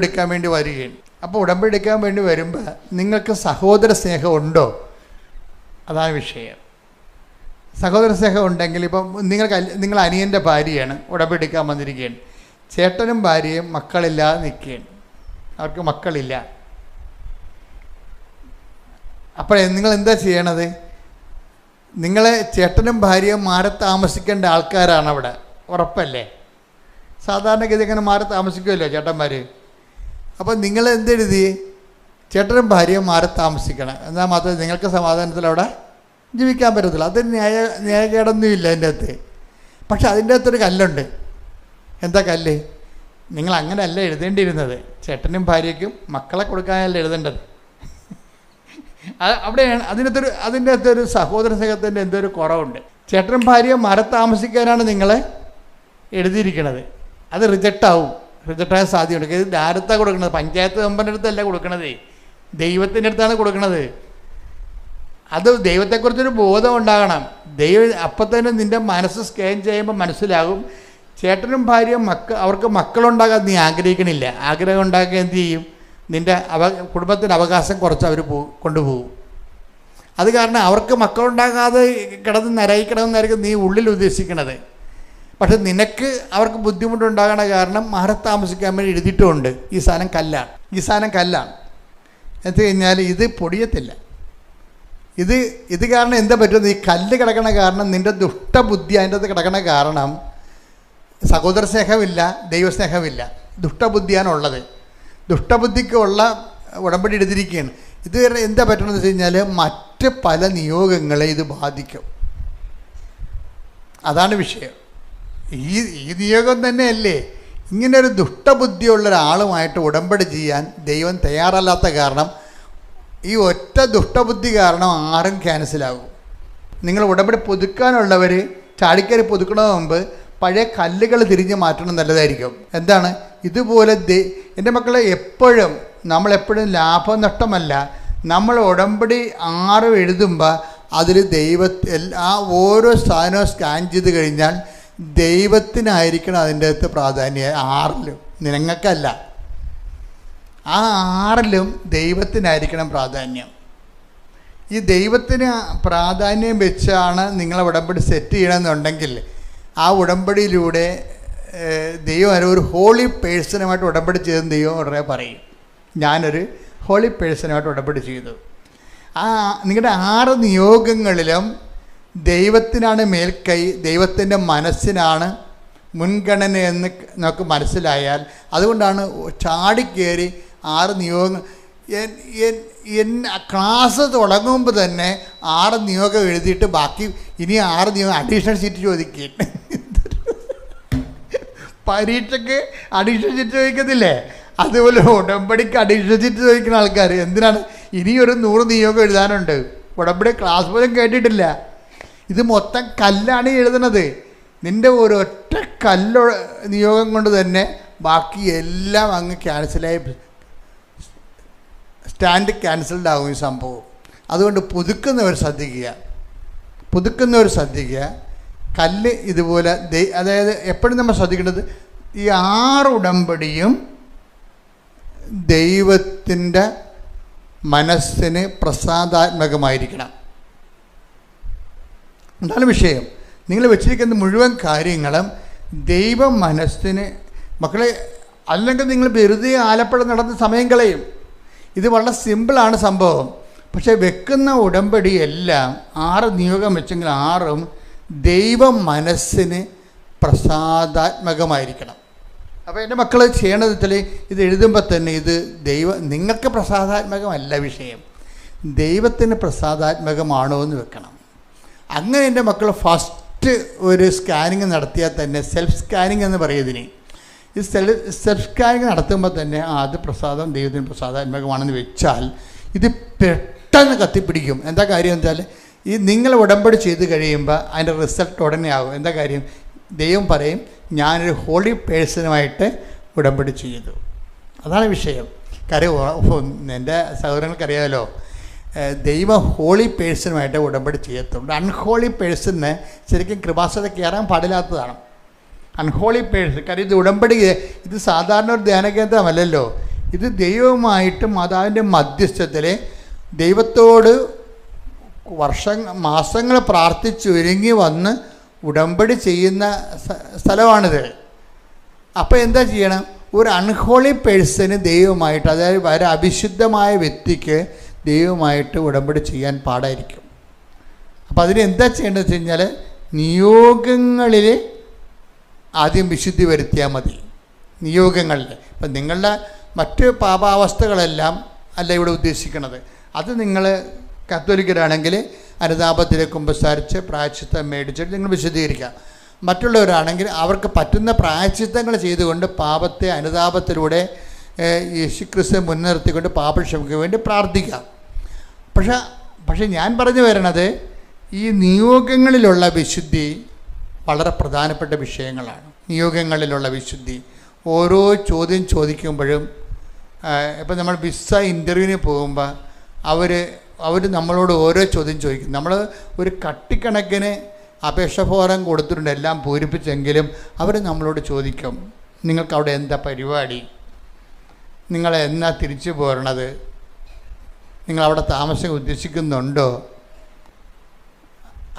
[SPEAKER 3] എടുക്കാൻ വേണ്ടി വരികയാണ്. അപ്പോൾ ഉടമ്പടി എടുക്കാൻ വേണ്ടി വരുമ്പോൾ നിങ്ങൾക്ക് സഹോദര സ്നേഹം ഉണ്ടോ? അതാണ് വിഷയം. സഹോദര സ്നേഹം ഉണ്ടെങ്കിൽ ഇപ്പം നിങ്ങൾ അനിയൻ്റെ ഭാര്യയാണ്, ഉടമ്പടി എടുക്കാൻ വന്നിരിക്കുകയാണ്. ചേട്ടനും ഭാര്യയും മക്കളില്ലാതെ നിൽക്കുകയാണ്, അവർക്ക് മക്കളില്ല. അപ്പോൾ നിങ്ങൾ എന്താ ചെയ്യണത്? നിങ്ങളെ ചേട്ടനും ഭാര്യയും മാറി താമസിക്കേണ്ട ആൾക്കാരാണ് അവിടെ, ഉറപ്പല്ലേ? സാധാരണഗതി അങ്ങനെ മാറി താമസിക്കുമല്ലോ ചേട്ടന്മാർ. അപ്പോൾ നിങ്ങൾ എന്തെഴുതി? ചേട്ടനും ഭാര്യയും മാറി താമസിക്കണം, എന്നാൽ മാത്രമേ നിങ്ങൾക്ക് സമാധാനത്തിൽ അവിടെ ജീവിക്കാൻ പറ്റത്തില്ല. അത് ന്യായകേടൊന്നുമില്ല അതിൻ്റെ അകത്ത്. പക്ഷെ അതിൻ്റെ അകത്തൊരു കല്ലുണ്ട്. എന്താ കല്ല്? നിങ്ങൾ അങ്ങനെയല്ല എഴുതേണ്ടിയിരുന്നത്. ചേട്ടനും ഭാര്യയ്ക്കും മക്കളെ കൊടുക്കാനല്ല എഴുതേണ്ടത്. അവിടെയാണ് അതിൻ്റെ അകത്തൊരു സഹോദര സ്നേഹത്തിൻ്റെ എന്തൊരു കുറവുണ്ട്. ചേട്ടനും ഭാര്യയും മാറി താമസിക്കാനാണ് നിങ്ങളെ എഴുതിയിരിക്കുന്നത്. അത് റിജക്റ്റാകാൻ സാധ്യതയുണ്ട്. ഇത് ആരത്താണ് കൊടുക്കുന്നത്? പഞ്ചായത്ത് മെമ്പറിൻ്റെ അടുത്തല്ല കൊടുക്കണത്, ദൈവത്തിൻ്റെ അടുത്താണ് കൊടുക്കുന്നത്. അത് ദൈവത്തെക്കുറിച്ചൊരു ബോധം ഉണ്ടാകണം. അപ്പം തന്നെ നിൻ്റെ മനസ്സ് സ്കാൻ ചെയ്യുമ്പോൾ മനസ്സിലാകും ചേട്ടനും ഭാര്യയും അവർക്ക് മക്കളുണ്ടാകാൻ നീ ആഗ്രഹിക്കണില്ല. ആഗ്രഹം ഉണ്ടാക്കുക എന്ത് ചെയ്യും? നിൻ്റെ കുടുംബത്തിൻ്റെ അവകാശം കുറച്ച് അവർ കൊണ്ടുപോകും. അത് കാരണം അവർക്ക് മക്കളുണ്ടാകാതെ കിടന്ന് നരയിക്കണമെന്നായിരിക്കും നീ ഉള്ളിൽ ഉദ്ദേശിക്കണത്. പക്ഷെ നിനക്ക് അവർക്ക് ബുദ്ധിമുട്ടുണ്ടാകണ കാരണം മാറി താമസിക്കാൻ വേണ്ടി എഴുതിയിട്ടുമുണ്ട്. ഈ സാധനം കല്ലാണ്. എന്ന് കഴിഞ്ഞാൽ ഇത് പൊടിയത്തില്ല. ഇത് കാരണം എന്താ പറ്റുന്നത്? ഈ കല്ല് കിടക്കണ കാരണം നിൻ്റെ ദുഷ്ടബുദ്ധി അതിൻ്റെ അകത്ത് കിടക്കണ കാരണം സഹോദര സ്നേഹമില്ല, ദൈവസ്നേഹമില്ല, ദുഷ്ടബുദ്ധിയാണുള്ളത്. ദുഷ്ടബുദ്ധിക്കുള്ള ഉടമ്പടി എടുത്തിരിക്കുകയാണ്. ഇത് എന്താ പറ്റണമെന്ന് വെച്ച് കഴിഞ്ഞാൽ മറ്റ് പല നിയോഗങ്ങളെ ഇത് ബാധിക്കും. അതാണ് വിഷയം. ഈ നിയോഗം തന്നെയല്ലേ ഇങ്ങനെ ഒരു ദുഷ്ടബുദ്ധിയുള്ള ഒരാളുമായിട്ട് ഉടമ്പടി ചെയ്യാൻ ദൈവം തയ്യാറല്ലാത്ത കാരണം ഈ ഒറ്റ ദുഷ്ടബുദ്ധി കാരണം ആരും ക്യാൻസലാകും. നിങ്ങൾ ഉടമ്പടി പുതുക്കാനുള്ളവർ ചാടിക്കറി പുതുക്കണ മുമ്പ് പഴയ കല്ലുകൾ തിരിഞ്ഞ് മാറ്റണം നല്ലതായിരിക്കും. എന്താണ് ഇതുപോലെ എൻ്റെ മക്കളെ നമ്മളെപ്പോഴും ലാഭനഷ്ടമല്ല. നമ്മൾ ഉടമ്പടി 6 എഴുതുമ്പോൾ അതിൽ ആ ഓരോ സാധനവും സ്കാൻ ചെയ്ത് കഴിഞ്ഞാൽ ദൈവത്തിനായിരിക്കണം അതിൻ്റെ അകത്ത് പ്രാധാന്യം. 6ലും നിങ്ങൾക്കല്ല, ആ 6ലും ദൈവത്തിനായിരിക്കണം പ്രാധാന്യം. ഈ ദൈവത്തിന് പ്രാധാന്യം വെച്ചാണ് നിങ്ങൾ ഉടമ്പടി സെറ്റ് ചെയ്യണമെന്നുണ്ടെങ്കിൽ ആ ഉടമ്പടിയിലൂടെ ദൈവം ഒരു ഹോളി പേഴ്സണുമായിട്ട് ഉടമ്പടി ചെയ്തെന്ന് ദൈവം ഉടനെ പറയും. ഞാനൊരു ഹോളി പേഴ്സണുമായിട്ട് ഉടമ്പടി ചെയ്തു. നിങ്ങളുടെ 6 നിയോഗങ്ങളിലും ദൈവത്തിനാണ് മേൽക്കൈ, ദൈവത്തിൻ്റെ മനസ്സിനാണ് മുൻഗണനയെന്ന് നമുക്ക് മനസ്സിലായാൽ, അതുകൊണ്ടാണ് ചാടിക്കയറി 6 നിയോഗങ്ങൾ. ക്ലാസ് തുടങ്ങുമ്പോൾ തന്നെ 6 നിയോഗം എഴുതിയിട്ട് ബാക്കി ഇനി 6 നിയോഗം അഡീഷണൽ സീറ്റ് ചോദിക്കുക. പരീക്ഷയ്ക്ക് അഡീഷണൽ സീറ്റ് ചോദിക്കത്തില്ലേ? അതുപോലെ ഉടമ്പടിക്ക് അഡീഷണൽ സീറ്റ് ചോദിക്കുന്ന ആൾക്കാർ എന്തിനാണ്? ഇനിയൊരു 100 നിയോഗം എഴുതാനുണ്ട്. ഉടമ്പടി ക്ലാസ് പോലും കേട്ടിട്ടില്ല. ഇത് മൊത്തം കല്ലാണ് എഴുതണത്. നിൻ്റെ ഒരൊറ്റ നിയോഗം കൊണ്ട് തന്നെ ബാക്കി എല്ലാം അങ്ങ് ക്യാൻസലായി, സ്റ്റാൻഡ് ക്യാൻസൽഡ് ആകും ഈ സംഭവം. അതുകൊണ്ട് പുതുക്കുന്നവർ ശ്രദ്ധിക്കുക. പുതുക്കുന്നവർ ശ്രദ്ധിക്കുക. കല്ല് ഇതുപോലെ അതായത് എപ്പോഴും നമ്മൾ ശ്രദ്ധിക്കേണ്ടത് ഈ 6 ഉടമ്പടിയും ദൈവത്തിൻ്റെ മനസ്സിന് പ്രസാദാത്മകമായിരിക്കണം. എന്താണ് വിഷയം? നിങ്ങൾ വെച്ചിരിക്കുന്ന മുഴുവൻ കാര്യങ്ങളും ദൈവ മനസ്സിന് മക്കളെ, അല്ലെങ്കിൽ നിങ്ങൾ വെറുതെ ആലപ്പുഴ നടന്ന് സമയം കളയും. ഇത് വളരെ സിമ്പിളാണ് സംഭവം. പക്ഷേ വെക്കുന്ന ഉടമ്പടി എല്ലാം 6 നിയോഗം വെച്ചെങ്കിൽ 6ഉം ദൈവ മനസ്സിന് പ്രസാദാത്മകമായിരിക്കണം. അപ്പോൾ എൻ്റെ മക്കൾ ചെയ്യേണ്ടത് വെച്ചാൽ ഇത് എഴുതുമ്പോൾ തന്നെ ഇത് നിങ്ങൾക്ക് പ്രസാദാത്മകമല്ല വിഷയം, ദൈവത്തിന് പ്രസാദാത്മകമാണോ എന്ന് വെക്കണം. അങ്ങനെ എൻ്റെ മക്കൾ ഫസ്റ്റ് ഒരു സ്കാനിങ് നടത്തിയാൽ തന്നെ, സെൽഫ് സ്കാനിങ് എന്ന് പറയുന്നതിന്, ഈ സെൽഫ് സ്കാനിങ് നടത്തുമ്പോൾ തന്നെ അത് ദൈവത്തിന് പ്രസാദാത്മകമാണെന്ന് വെച്ചാൽ ഇത് പെട്ടെന്ന് കത്തിപ്പിടിക്കും. എന്താ കാര്യം എന്ന് വെച്ചാൽ ഈ നിങ്ങൾ ഉടമ്പടി ചെയ്ത് കഴിയുമ്പോൾ അതിൻ്റെ റിസൾട്ട് ഉടനെ ആകും. എന്താ കാര്യം? ദൈവം പറയും, ഞാനൊരു ഹോളി പേഴ്സണുമായിട്ട് ഉടമ്പടി ചെയ്തു. അതാണ് വിഷയം. കാര്യം എൻ്റെ സഹോദരങ്ങൾക്കറിയാമല്ലോ, ദൈവം ഹോളി പേഴ്സണുമായിട്ട് ഉടമ്പടി ചെയ്യത്തുള്ളൂ. അൺഹോളി പേഴ്സണിന് ശരിക്കും കൃപാസന കയറാൻ പാടില്ലാത്തതാണ്. അൺഹോളി പേഴ്സൺ, കാര്യം ഇത് ഉടമ്പടി, ഇത് സാധാരണ ഒരു ധ്യാനകേന്ദ്രമല്ലല്ലോ. ഇത് ദൈവവുമായിട്ട് മാതാവിൻ്റെ മധ്യസ്ഥത്തിൽ ദൈവത്തോട് മാസങ്ങൾ പ്രാർത്ഥിച്ച് ഒരുങ്ങി വന്ന് ഉടമ്പടി ചെയ്യുന്ന സ്ഥലമാണിത്. അപ്പോൾ എന്താ ചെയ്യണം? ഒരു അൺഹോളി പേഴ്സന് ദൈവമായിട്ട്, അതായത് വളരെ അവിശുദ്ധമായ വ്യക്തിക്ക് ദൈവമായിട്ട് ഉടമ്പടി ചെയ്യാൻ പാടായിരിക്കും. അപ്പോൾ അതിന് എന്താ ചെയ്യേണ്ടത് വെച്ച് കഴിഞ്ഞാൽ, നിയോഗങ്ങളിൽ ആദ്യം വിശുദ്ധി വരുത്തിയാൽ മതി. നിയോഗങ്ങളിൽ ഇപ്പം നിങ്ങളുടെ മറ്റ് പാപാവസ്ഥകളെല്ലാം അല്ല ഇവിടെ ഉദ്ദേശിക്കുന്നത്. അത് നിങ്ങൾ കത്തോലിക്കരാണെങ്കിൽ അനുതാപത്തിൽ കുമ്പസാരിച്ച് പ്രായശ്ചിത്തം മേടിച്ചിട്ട് നിങ്ങൾ വിശദീകരിക്കുക. മറ്റുള്ളവരാണെങ്കിൽ അവർക്ക് പറ്റുന്ന പ്രായശ്ചിത്തങ്ങൾ ചെയ്തുകൊണ്ട് പാപത്തെ അനുതാപത്തിലൂടെ യേശുക്രിസ്തുവിനെ മുൻനിർത്തിക്കൊണ്ട് പാപക്ഷമയ്ക്ക് വേണ്ടി പ്രാർത്ഥിക്കാം. പക്ഷേ ഞാൻ പറഞ്ഞു വരണത്, ഈ നിയോഗങ്ങളിലുള്ള വിശുദ്ധി വളരെ പ്രധാനപ്പെട്ട വിഷയങ്ങളാണ്. നിയോഗങ്ങളിലുള്ള വിശുദ്ധി ഓരോ ചോദ്യം ചോദിക്കുമ്പോഴും, ഇപ്പം നമ്മൾ വിസ ഇൻ്റർവ്യൂവിന് പോകുമ്പോൾ അവർ നമ്മളോട് ഓരോ ചോദ്യം ചോദിക്കും. നമ്മൾ ഒരു കട്ടിക്കണക്കിന് അപേക്ഷ ഫോറം കൊടുത്തിട്ടുണ്ട്, എല്ലാം പൂരിപ്പിച്ചെങ്കിലും അവർ നമ്മളോട് ചോദിക്കും, നിങ്ങൾക്ക് അവിടെ എന്താ പരിപാടി, നിങ്ങൾ എന്നാ തിരിച്ചു പോരണത്, നിങ്ങളവിടെ താമസം ഉദ്ദേശിക്കുന്നുണ്ടോ?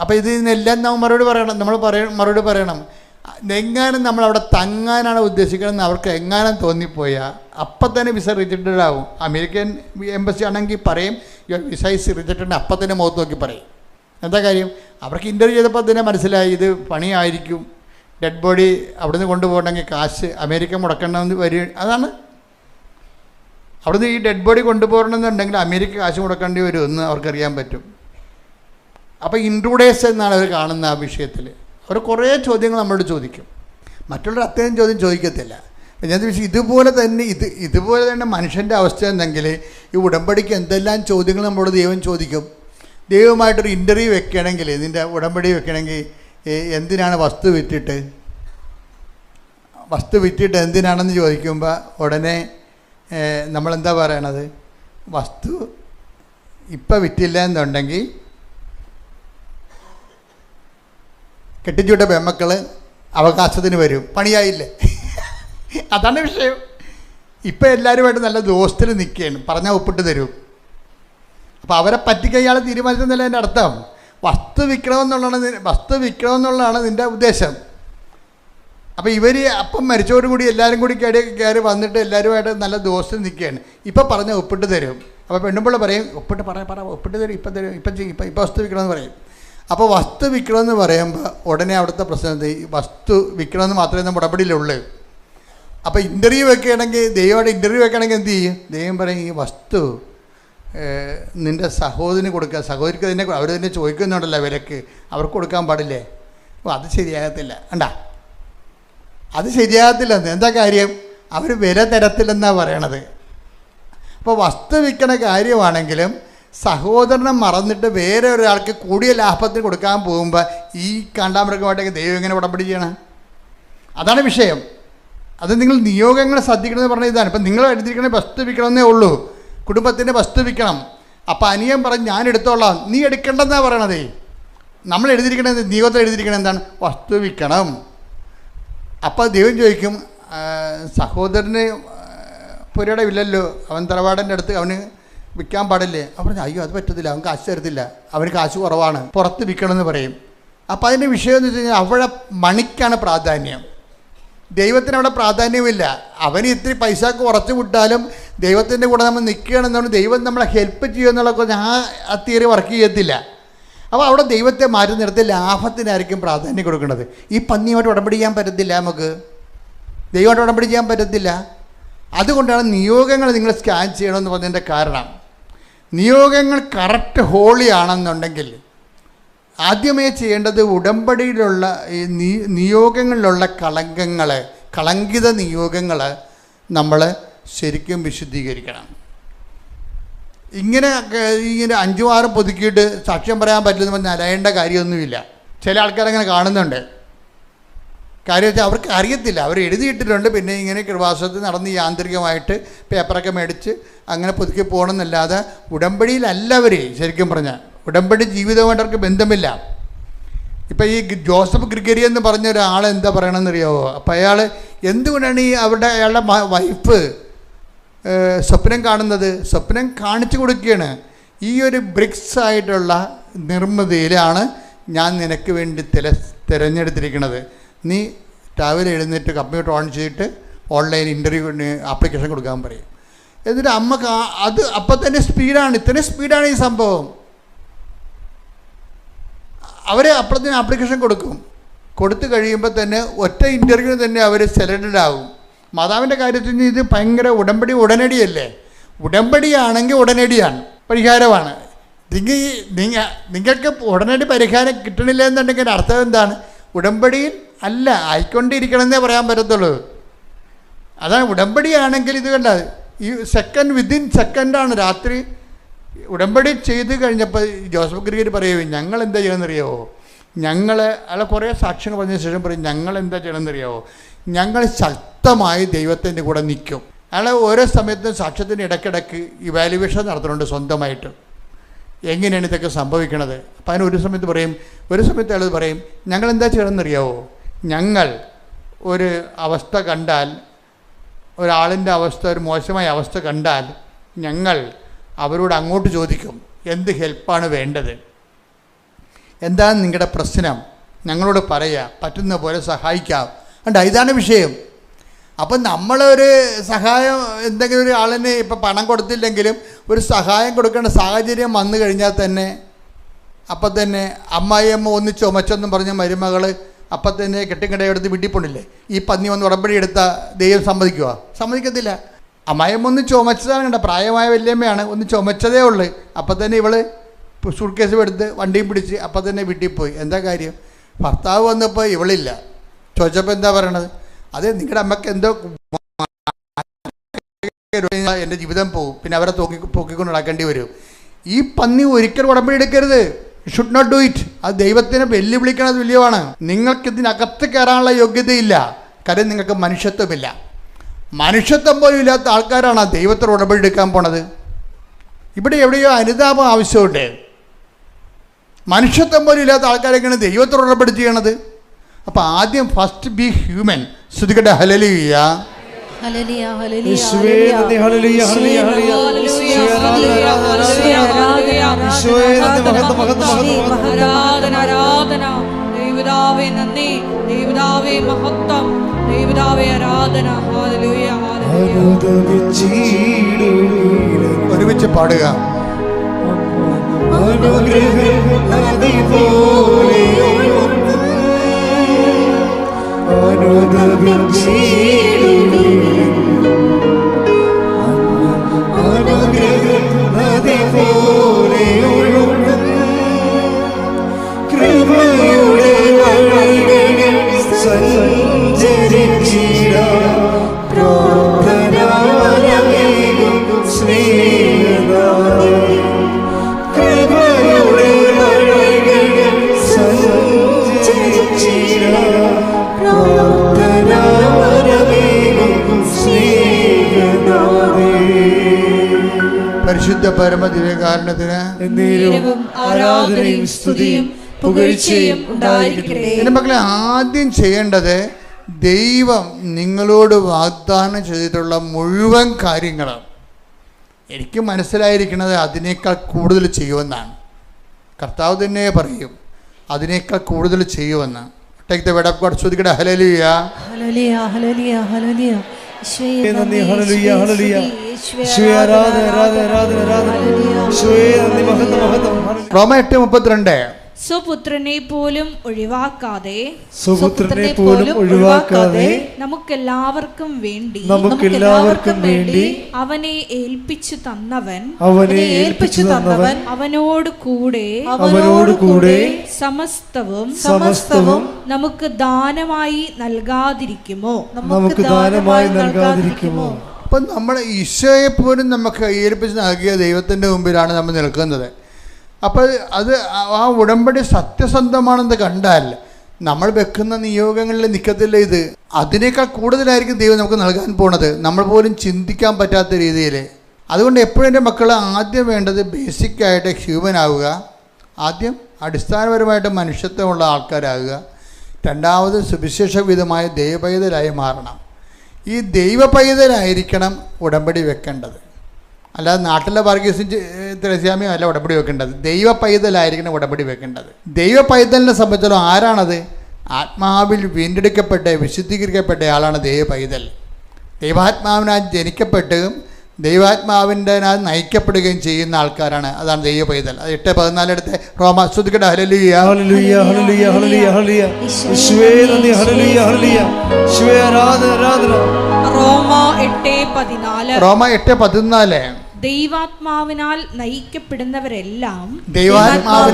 [SPEAKER 3] അപ്പോൾ ഇതിനെല്ലാം മറുപടി പറയണം. എങ്ങാനും നമ്മളവിടെ തങ്ങാനാണ് ഉദ്ദേശിക്കണമെന്ന് അവർക്ക് എങ്ങാനും തോന്നിപ്പോയാൽ അപ്പം തന്നെ വിസ റിജക്റ്റഡ് ആവും. അമേരിക്കൻ എംബസി ആണെങ്കിൽ പറയും വിസ ഈസ് റിജക്റ്റഡ്, അപ്പം തന്നെ മുഖത്ത് നോക്കി പറയും. എന്താ കാര്യം? അവർക്ക് ഇൻ്റർവ്യൂ ചെയ്തപ്പോൾ തന്നെ മനസ്സിലായി ഇത് പണിയായിരിക്കും. ഡെഡ് ബോഡി അവിടുന്ന് കൊണ്ടുപോകണമെങ്കിൽ കാശ് അമേരിക്ക മുടക്കണമെന്ന് വരും. അതാണ് അവിടുന്ന് ഈ ഡെഡ് ബോഡി കൊണ്ടുപോകണമെന്നുണ്ടെങ്കിൽ അമേരിക്ക കാശ് മുടക്കേണ്ടി വരുമെന്ന് അവർക്കറിയാൻ പറ്റും. അപ്പോൾ ഇൻട്രൂഡേഴ്സ് എന്നാണ് അവർ കാണുന്ന ആ വിഷയത്തിൽ. അവർ കുറേ ചോദ്യങ്ങൾ നമ്മളോട് ചോദിക്കും, മറ്റുള്ളവർ അത്രയും ചോദ്യം ചോദിക്കത്തില്ല. ഞാൻ വിഷയം ഇതുപോലെ തന്നെ മനുഷ്യൻ്റെ അവസ്ഥ എന്നെങ്കിൽ ഈ ഉടമ്പടിക്ക് എന്തെല്ലാം ചോദ്യങ്ങൾ നമ്മളോട് ദൈവം ചോദിക്കും. ദൈവമായിട്ടൊരു ഇൻ്റർവ്യൂ വെക്കണമെങ്കിൽ, ഇതിൻ്റെ ഉടമ്പടി വെക്കണമെങ്കിൽ എന്തിനാണ് വസ്തു വിറ്റിട്ട് എന്തിനാണെന്ന് ചോദിക്കുമ്പോൾ ഉടനെ നമ്മളെന്താ പറയണത്? വസ്തു ഇപ്പം വിറ്റില്ല എന്നുണ്ടെങ്കിൽ കെട്ടിച്ചുവിട്ട പെമ്മക്കൾ അവകാശത്തിന് വരും, പണിയായില്ലേ? അതാണ് വിഷയം. ഇപ്പം എല്ലാവരുമായിട്ട് നല്ല ദോസ്തിൽ നിൽക്കുകയാണ്, പറഞ്ഞാൽ ഒപ്പിട്ട് തരും. അപ്പോൾ അവരെ പറ്റിക്കാൻ ഇയാൾ തീരുമാനിച്ചെന്നല്ല എൻ്റെ അർത്ഥം. വസ്തു വിൽക്കണമെന്നുള്ളതാണ് നിൻ്റെ ഉദ്ദേശം. അപ്പോൾ അപ്പം മരിച്ചവരോടുകൂടി എല്ലാവരും കൂടി കയറി വന്നിട്ട് എല്ലാവരുമായിട്ട് നല്ല ദോസ്തിൽ നിൽക്കുകയാണ്. ഇപ്പം പറഞ്ഞാൽ ഒപ്പിട്ട് തരും. അപ്പോൾ പെണ്ണുമ്പോൾ പറയും ഒപ്പിട്ട് ഒപ്പിട്ട് തരും, ഇപ്പം തരും, ഇപ്പം വസ്തു വിൽക്കണമെന്ന് പറയും. അപ്പോൾ വസ്തു വിൽക്കണമെന്ന് പറയുമ്പോൾ ഉടനെ അവിടുത്തെ പ്രശ്നം വസ്തു വിൽക്കണമെന്ന് മാത്രമേ നമ്മൾ ഉടമ്പടിയിലുള്ളൂ. അപ്പോൾ ഇൻ്റർവ്യൂ വെക്കുകയാണെങ്കിൽ, ദൈവമായിട്ട് ഇൻ്റർവ്യൂ വെക്കുകയാണെങ്കിൽ എന്ത് ചെയ്യും? ദൈവം പറയും ഈ വസ്തു നിൻ്റെ സഹോദരന് കൊടുക്കുക, സഹോദരിക്ക് തന്നെ അവർ തന്നെ ചോദിക്കുന്നുണ്ടല്ലോ വിലക്ക്, അവർക്ക് കൊടുക്കാൻ പാടില്ലേ? അപ്പോൾ അത് ശരിയാകത്തില്ല. അത് ശരിയാകത്തില്ലെന്ന്. എന്താ കാര്യം? അവർ വില തരത്തില്ലെന്നാണ് പറയണത്. അപ്പോൾ വസ്തു വിൽക്കണ കാര്യമാണെങ്കിലും സഹോദരനെ മറന്നിട്ട് വേറെ ഒരാൾക്ക് കൂടിയ ലാഭത്തിന് കൊടുക്കാൻ പോകുമ്പോൾ ഈ കാണ്ടാമൃഗമായിട്ടൊക്കെ ദൈവം എങ്ങനെ ഉടമ്പടി ചെയ്യണം? അതാണ് വിഷയം. അത് നിങ്ങൾ നിയോഗങ്ങൾ ശ്രദ്ധിക്കണമെന്ന് പറഞ്ഞാൽ ഇതാണ്. ഇപ്പം നിങ്ങൾ എടുത്തിരിക്കണേ വസ്തു വിൽക്കണമെന്നേ ഉള്ളൂ, കുടുംബത്തിൻ്റെ വസ്തു വിൽക്കണം. അപ്പം അനിയൻ പറഞ്ഞ് ഞാൻ എടുത്തോളാം, നീ എടുക്കേണ്ടെന്നാണ് പറയണതേ. നമ്മൾ എഴുതിയിരിക്കണത്, നിയോഗത്തിൽ എഴുതിയിരിക്കണത് എന്താണ്? വസ്തു വിൽക്കണം. അപ്പോൾ ദൈവം ചോദിക്കും, സഹോദരന് പുരയിടമില്ലല്ലോ, അവൻ തറവാടിൻ്റെ അടുത്ത് അവന് വിൽക്കാൻ പാടില്ലേ? അവർ അയ്യോ അത് പറ്റത്തില്ല, അവൻ കാശ് തരത്തില്ല, അവന് കാശ് കുറവാണ്, പുറത്ത് വിൽക്കണമെന്ന് പറയും. അപ്പോൾ അതിൻ്റെ വിഷയം എന്ന് വെച്ച് കഴിഞ്ഞാൽ അവിടെ മണിക്കാണ് പ്രാധാന്യം, ദൈവത്തിന് അവിടെ പ്രാധാന്യമില്ല. അവന് ഇത്തിരി പൈസ കുറച്ച് വിട്ടാലും ദൈവത്തിൻ്റെ കൂടെ നമ്മൾ നിൽക്കുകയാണെന്നുകൊണ്ട് ദൈവം നമ്മളെ ഹെൽപ്പ് ചെയ്യുമെന്നുള്ള ആ തിയറി വർക്ക് ചെയ്യത്തില്ല. അപ്പോൾ അവിടെ ദൈവത്തെ മാറ്റി നിർത്തി ലാഭത്തിനായിരിക്കും പ്രാധാന്യം കൊടുക്കുന്നത്. ഈ പന്നിയുമായിട്ട് ഉടമ്പടി ചെയ്യാൻ പറ്റത്തില്ല, നമുക്ക് ദൈവമായിട്ട് ഉടമ്പടി ചെയ്യാൻ പറ്റത്തില്ല. അതുകൊണ്ടാണ് നിയോഗങ്ങൾ നിങ്ങൾ സ്കാൻ ചെയ്യണമെന്ന് പറഞ്ഞതിൻ്റെ കാരണം. നിയോഗങ്ങൾ കറക്റ്റ് ഹോളി ആണെന്നുണ്ടെങ്കിൽ ആദ്യമേ ചെയ്യേണ്ടത് ഉടമ്പടിയിലുള്ള ഈ നിയോഗങ്ങളിലുള്ള കളങ്കിത നിയോഗങ്ങൾ നമ്മൾ ശരിക്കും വിശുദ്ധീകരിക്കണം. ഇങ്ങനെ 5-6 പുതുക്കിയിട്ട് സാക്ഷ്യം പറയാൻ പറ്റില്ലെന്ന് പറഞ്ഞാൽ അലയേണ്ട കാര്യമൊന്നുമില്ല. ചില ആൾക്കാരങ്ങനെ കാണുന്നുണ്ട്. കാര്യം വെച്ചാൽ അവർക്ക് അറിയത്തില്ല, അവർ എഴുതിയിട്ടിട്ടുണ്ട്, പിന്നെ ഇങ്ങനെ കൃപാസനത്തിൽ നടന്ന് യാന്ത്രികമായിട്ട് പേപ്പറൊക്കെ മേടിച്ച് അങ്ങനെ പുതുക്കി പോകണമെന്നല്ലാതെ ഉടമ്പടിയിലല്ല അവർ. ശരിക്കും പറഞ്ഞാൽ ഉടമ്പടി ജീവിതമായിട്ട് അവർക്ക് ബന്ധമില്ല. ഇപ്പം ഈ ജോസഫ് ഗ്രിഗറി എന്ന് പറഞ്ഞ ഒരാൾ എന്താ പറയണമെന്നറിയാമോ? അപ്പം അയാൾ എന്തുകൊണ്ടാണ് അയാളുടെ വൈഫ് സ്വപ്നം കാണുന്നത്? സ്വപ്നം കാണിച്ചു കൊടുക്കുകയാണ്, ഈ ഒരു ബ്രിക്സ് ആയിട്ടുള്ള നിർമ്മിതിയിലാണ് ഞാൻ നിനക്ക് വേണ്ടി തിരഞ്ഞെടുത്തിരിക്കുന്നത്. നീ രാവിലെ എഴുന്നേറ്റ് കമ്പ്യൂട്ടർ ഓൺ ചെയ്തിട്ട് ഓൺലൈൻ ഇൻ്റർവ്യൂവിന് ആപ്ലിക്കേഷൻ കൊടുക്കാൻ പറയും. എന്നിട്ട് അമ്മ അത് അപ്പം തന്നെ സ്പീഡാണ്, ഇത്രയും സ്പീഡാണ് ഈ സംഭവം. അവർ അപ്പോഴത്തേന് ആപ്ലിക്കേഷൻ കൊടുത്തു കഴിയുമ്പോൾ തന്നെ ഒറ്റ ഇൻ്റർവ്യൂവിന് തന്നെ അവർ സെലക്റ്റഡ് ആകും. മാതാവിൻ്റെ കാര്യത്തിൽ ഇത് ഭയങ്കര ഉടനടിയല്ലേ? ഉടമ്പടിയാണെങ്കിൽ ഉടനടിയാണ്, പരിഹാരമാണ്. നിങ്ങൾക്ക് ഉടനടി പരിഹാരം കിട്ടണില്ല എന്നുണ്ടെങ്കിൽ അർത്ഥം എന്താണ്? ഉടമ്പടിയിൽ അല്ല, ആയിക്കൊണ്ടിരിക്കണമെന്നേ പറയാൻ പറ്റത്തുള്ളൂ. അതാണ് ഉടമ്പടിയാണെങ്കിൽ. ഇത് കണ്ട, ഈ വിതിൻ സെക്കൻഡാണ്. രാത്രി ഉടമ്പടി ചെയ്ത് കഴിഞ്ഞപ്പോൾ ജോസഫ് ഗ്രിഗറി പറയുമോ, ഞങ്ങൾ എന്താ ചെയ്യണമെന്നറിയാവോ? അയാളെ കുറേ സാക്ഷ്യങ്ങൾ പറഞ്ഞ ശേഷം പറയും, ഞങ്ങൾ എന്താ ചെയ്യണമെന്നറിയാവോ? ഞങ്ങൾ ശക്തമായി ദൈവത്തിൻ്റെ കൂടെ നിൽക്കും. അയാൾ ഓരോ സമയത്തും സാക്ഷ്യത്തിന് ഇടയ്ക്കിടയ്ക്ക് ഇവാലുവേഷൻ നടത്തുന്നുണ്ട് സ്വന്തമായിട്ട്, എങ്ങനെയാണ് ഇതൊക്കെ സംഭവിക്കണത്. അപ്പം അതിന് ഒരു സമയത്ത് അയാൾ പറയും, ഞങ്ങൾ എന്താ ചെയ്യണമെന്നറിയാവോ? ഞങ്ങൾ ഒരു അവസ്ഥ കണ്ടാൽ, ഒരാളിൻ്റെ അവസ്ഥ, ഒരു മോശമായ അവസ്ഥ കണ്ടാൽ ഞങ്ങൾ അവരോട് അങ്ങോട്ട് ചോദിക്കും, എന്ത് ഹെൽപ്പാണ് വേണ്ടത്, എന്താണ് നിങ്ങളുടെ പ്രശ്നം, ഞങ്ങളോട് പറയുക, പറ്റുന്ന പോലെ സഹായിക്കാം. കണ്ടോ, ഇതാണ് വിഷയം. അപ്പം നമ്മളൊരു സഹായം, എന്തെങ്കിലും ഒരു ആളിന് ഇപ്പം പണം കൊടുത്തില്ലെങ്കിലും ഒരു സഹായം കൊടുക്കേണ്ട സാഹചര്യം വന്നു കഴിഞ്ഞാൽ തന്നെ അപ്പം തന്നെ അമ്മായിയമ്മ ഒന്ന് ചുമച്ചെന്നും പറഞ്ഞ മരുമകൾ അപ്പം തന്നെ കെട്ടിക്കടയെടുത്ത് വീട്ടിൽ പോണില്ലേ? ഈ പന്നി വന്ന് ഉടമ്പടി എടുത്ത ദൈവം സമ്മതിക്കത്തില്ല. അമ്മായിയമ്മ ഒന്ന് ചുമച്ചതാണ്, കണ്ട പ്രായമായ വല്യമ്മയാണ്, ഒന്ന് ചുമച്ചതേ ഉള്ളൂ. അപ്പം തന്നെ ഇവള് സൂട്ട്കേസ് എടുത്ത് വണ്ടിയും പിടിച്ച് അപ്പം തന്നെ വീട്ടിൽ പോയി. എന്താ കാര്യം? ഭർത്താവ് വന്നപ്പോൾ ഇവളില്ല. ചോദിച്ചപ്പോൾ എന്താ പറയണത്? അതെ, നിങ്ങളുടെ അമ്മയ്ക്ക് എന്തോ എൻ്റെ ജീവിതം പോകും, പിന്നെ അവരെ പൊക്കിക്കൊണ്ട് നടക്കേണ്ടി വരും. ഈ പന്നി ഒരിക്കലും ഉടമ്പടി എടുക്കരുത്. Should not do it. അത് ദൈവത്തിനെ വെല്ലുവിളിക്കണത് വലിയതാണ്. നിങ്ങൾക്ക് ഇതിനകത്ത് കയറാനുള്ള യോഗ്യതയില്ല. കാര്യം നിങ്ങൾക്ക് മനുഷ്യത്വമില്ല. മനുഷ്യത്വം പോലും ഇല്ലാത്ത ആൾക്കാരാണ് ദൈവത്തോട് ഉടമ്പടി എടുക്കാൻ പോണത്. ഇവിടെ എവിടെയോ അനുതാപം ആവശ്യമുണ്ട്. മനുഷ്യത്വം പോലും ഇല്ലാത്ത ആൾക്കാരൊക്കെയാണ് ദൈവത്തോട് ഉടമ്പടി ചെയ്യണത്. അപ്പം ആദ്യം ഫസ്റ്റ് ബി ഹ്യൂമൻ. ശ്രുതികട്ടെ ഹല്ലേലൂയ. ഒരുമിച്ച് പാടുക. പരിശുദ്ധ പരമദിവ്യകാരുണ്യത്തിന്
[SPEAKER 1] ആരാധനയും സ്തുതിയും പുകഴ്ചയും ഉണ്ടായിരിക്കട്ടെ.
[SPEAKER 3] എൻ്റെ മക്കളെ, ആദ്യം ചെയ്യേണ്ടത് ദൈവം നിങ്ങളോട് വാഗ്ദാനം ചെയ്തിട്ടുള്ള മുഴുവൻ കാര്യങ്ങളും എനിക്ക് മനസ്സിലായിരിക്കുന്നത് അതിനേക്കാൾ കൂടുതൽ ചെയ്യുമെന്നാണ്. കർത്താവ് തന്നെ പറയും അതിനേക്കാൾ കൂടുതൽ ചെയ്യുമെന്ന്. Take the word of God. ശ്രദ്ധിക്കട്ടെ. Hallelujah,
[SPEAKER 2] hallelujah, hallelujah, hallelujah. യേശുവേ നന്ദി, ഹല്ലേലൂയ, ഹല്ലേലൂയ. യേശുവേ ആരാധന, ആരാധന, ആരാധന, ആരാധന. യേശുവേ നന്ദി, മഹത്വം, മഹത്വം.
[SPEAKER 3] റോമ 8:32.
[SPEAKER 1] സ്വപുത്രനെ പോലും ഒഴിവാക്കാതെ നമുക്കെല്ലാവർക്കും വേണ്ടി അവനെ ഏൽപ്പിച്ചു തന്നവൻ അവനോട് കൂടെ സമസ്തവും നമുക്ക് ദാനമായി നൽകാതിരിക്കുമോ?
[SPEAKER 3] അപ്പം നമ്മൾ ഈശോയെ പോലും നമുക്ക് ഏൽപ്പിച്ച് നൽകിയ ദൈവത്തിൻ്റെ മുമ്പിലാണ് നമ്മൾ നിൽക്കുന്നത്. അപ്പോൾ അത് ആ ഉടമ്പടി സത്യസന്ധമാണെന്ന് കണ്ടാൽ നമ്മൾ വെക്കുന്ന നിയോഗങ്ങളിൽ നിൽക്കത്തില്ല. ഇത് അതിനേക്കാൾ കൂടുതലായിരിക്കും ദൈവം നമുക്ക് നൽകാൻ പോണത്, നമ്മൾ പോലും ചിന്തിക്കാൻ പറ്റാത്ത രീതിയിൽ. അതുകൊണ്ട് എപ്പോഴും എൻ്റെ മക്കൾ ആദ്യം വേണ്ടത് ബേസിക്കായിട്ട് ഹ്യൂമൻ ആവുക, ആദ്യം അടിസ്ഥാനപരമായിട്ട് മനുഷ്യത്വമുള്ള ആൾക്കാരാകുക. രണ്ടാമത് സുവിശേഷവിധമായ ദൈവപൈതലായി മാറണം. ഈ ദൈവപൈതലായിരിക്കണം ഉടമ്പടി വെക്കേണ്ടത്, അല്ലാതെ നാട്ടിലെ വർഗീസും തെരേസ്യാമയും അല്ല ഉടമ്പടി വെക്കേണ്ടത്. ദൈവ പൈതലായിരിക്കണം ഉടമ്പടി വെക്കേണ്ടത്. ദൈവ പൈതലിനെ സംബന്ധിച്ചിടത്തോളം ആരാണത്? ആത്മാവിൽ വീണ്ടെടുക്കപ്പെട്ട വിശുദ്ധീകരിക്കപ്പെട്ട ആളാണ് ദൈവ പൈതൽ. ദൈവാത്മാവിനാൽ ജനിക്കപ്പെടുകയും ദൈവാത്മാവിൻ്റെ നയിക്കപ്പെടുകയും ചെയ്യുന്ന ആൾക്കാരാണ്, അതാണ് ദൈവ പൈതൽ. അത് 8:14 എടുത്ത് റോമ. ശ്രദ്ധിക്കട്ടെ. Hallelujah, hallelujah, hallelujah, hallelujah, hallelujah. യേശുവേ നന്ദി, ഹല്ലേലൂയ, ഹല്ലേലൂയ. യേശുവേ ആരാധന, ആരാധന.
[SPEAKER 1] റോമ 8:14. ദൈവാത്മാവിനാൽ നയിക്കപ്പെടുന്നവരെല്ലാം ദൈവത്തിന്റെ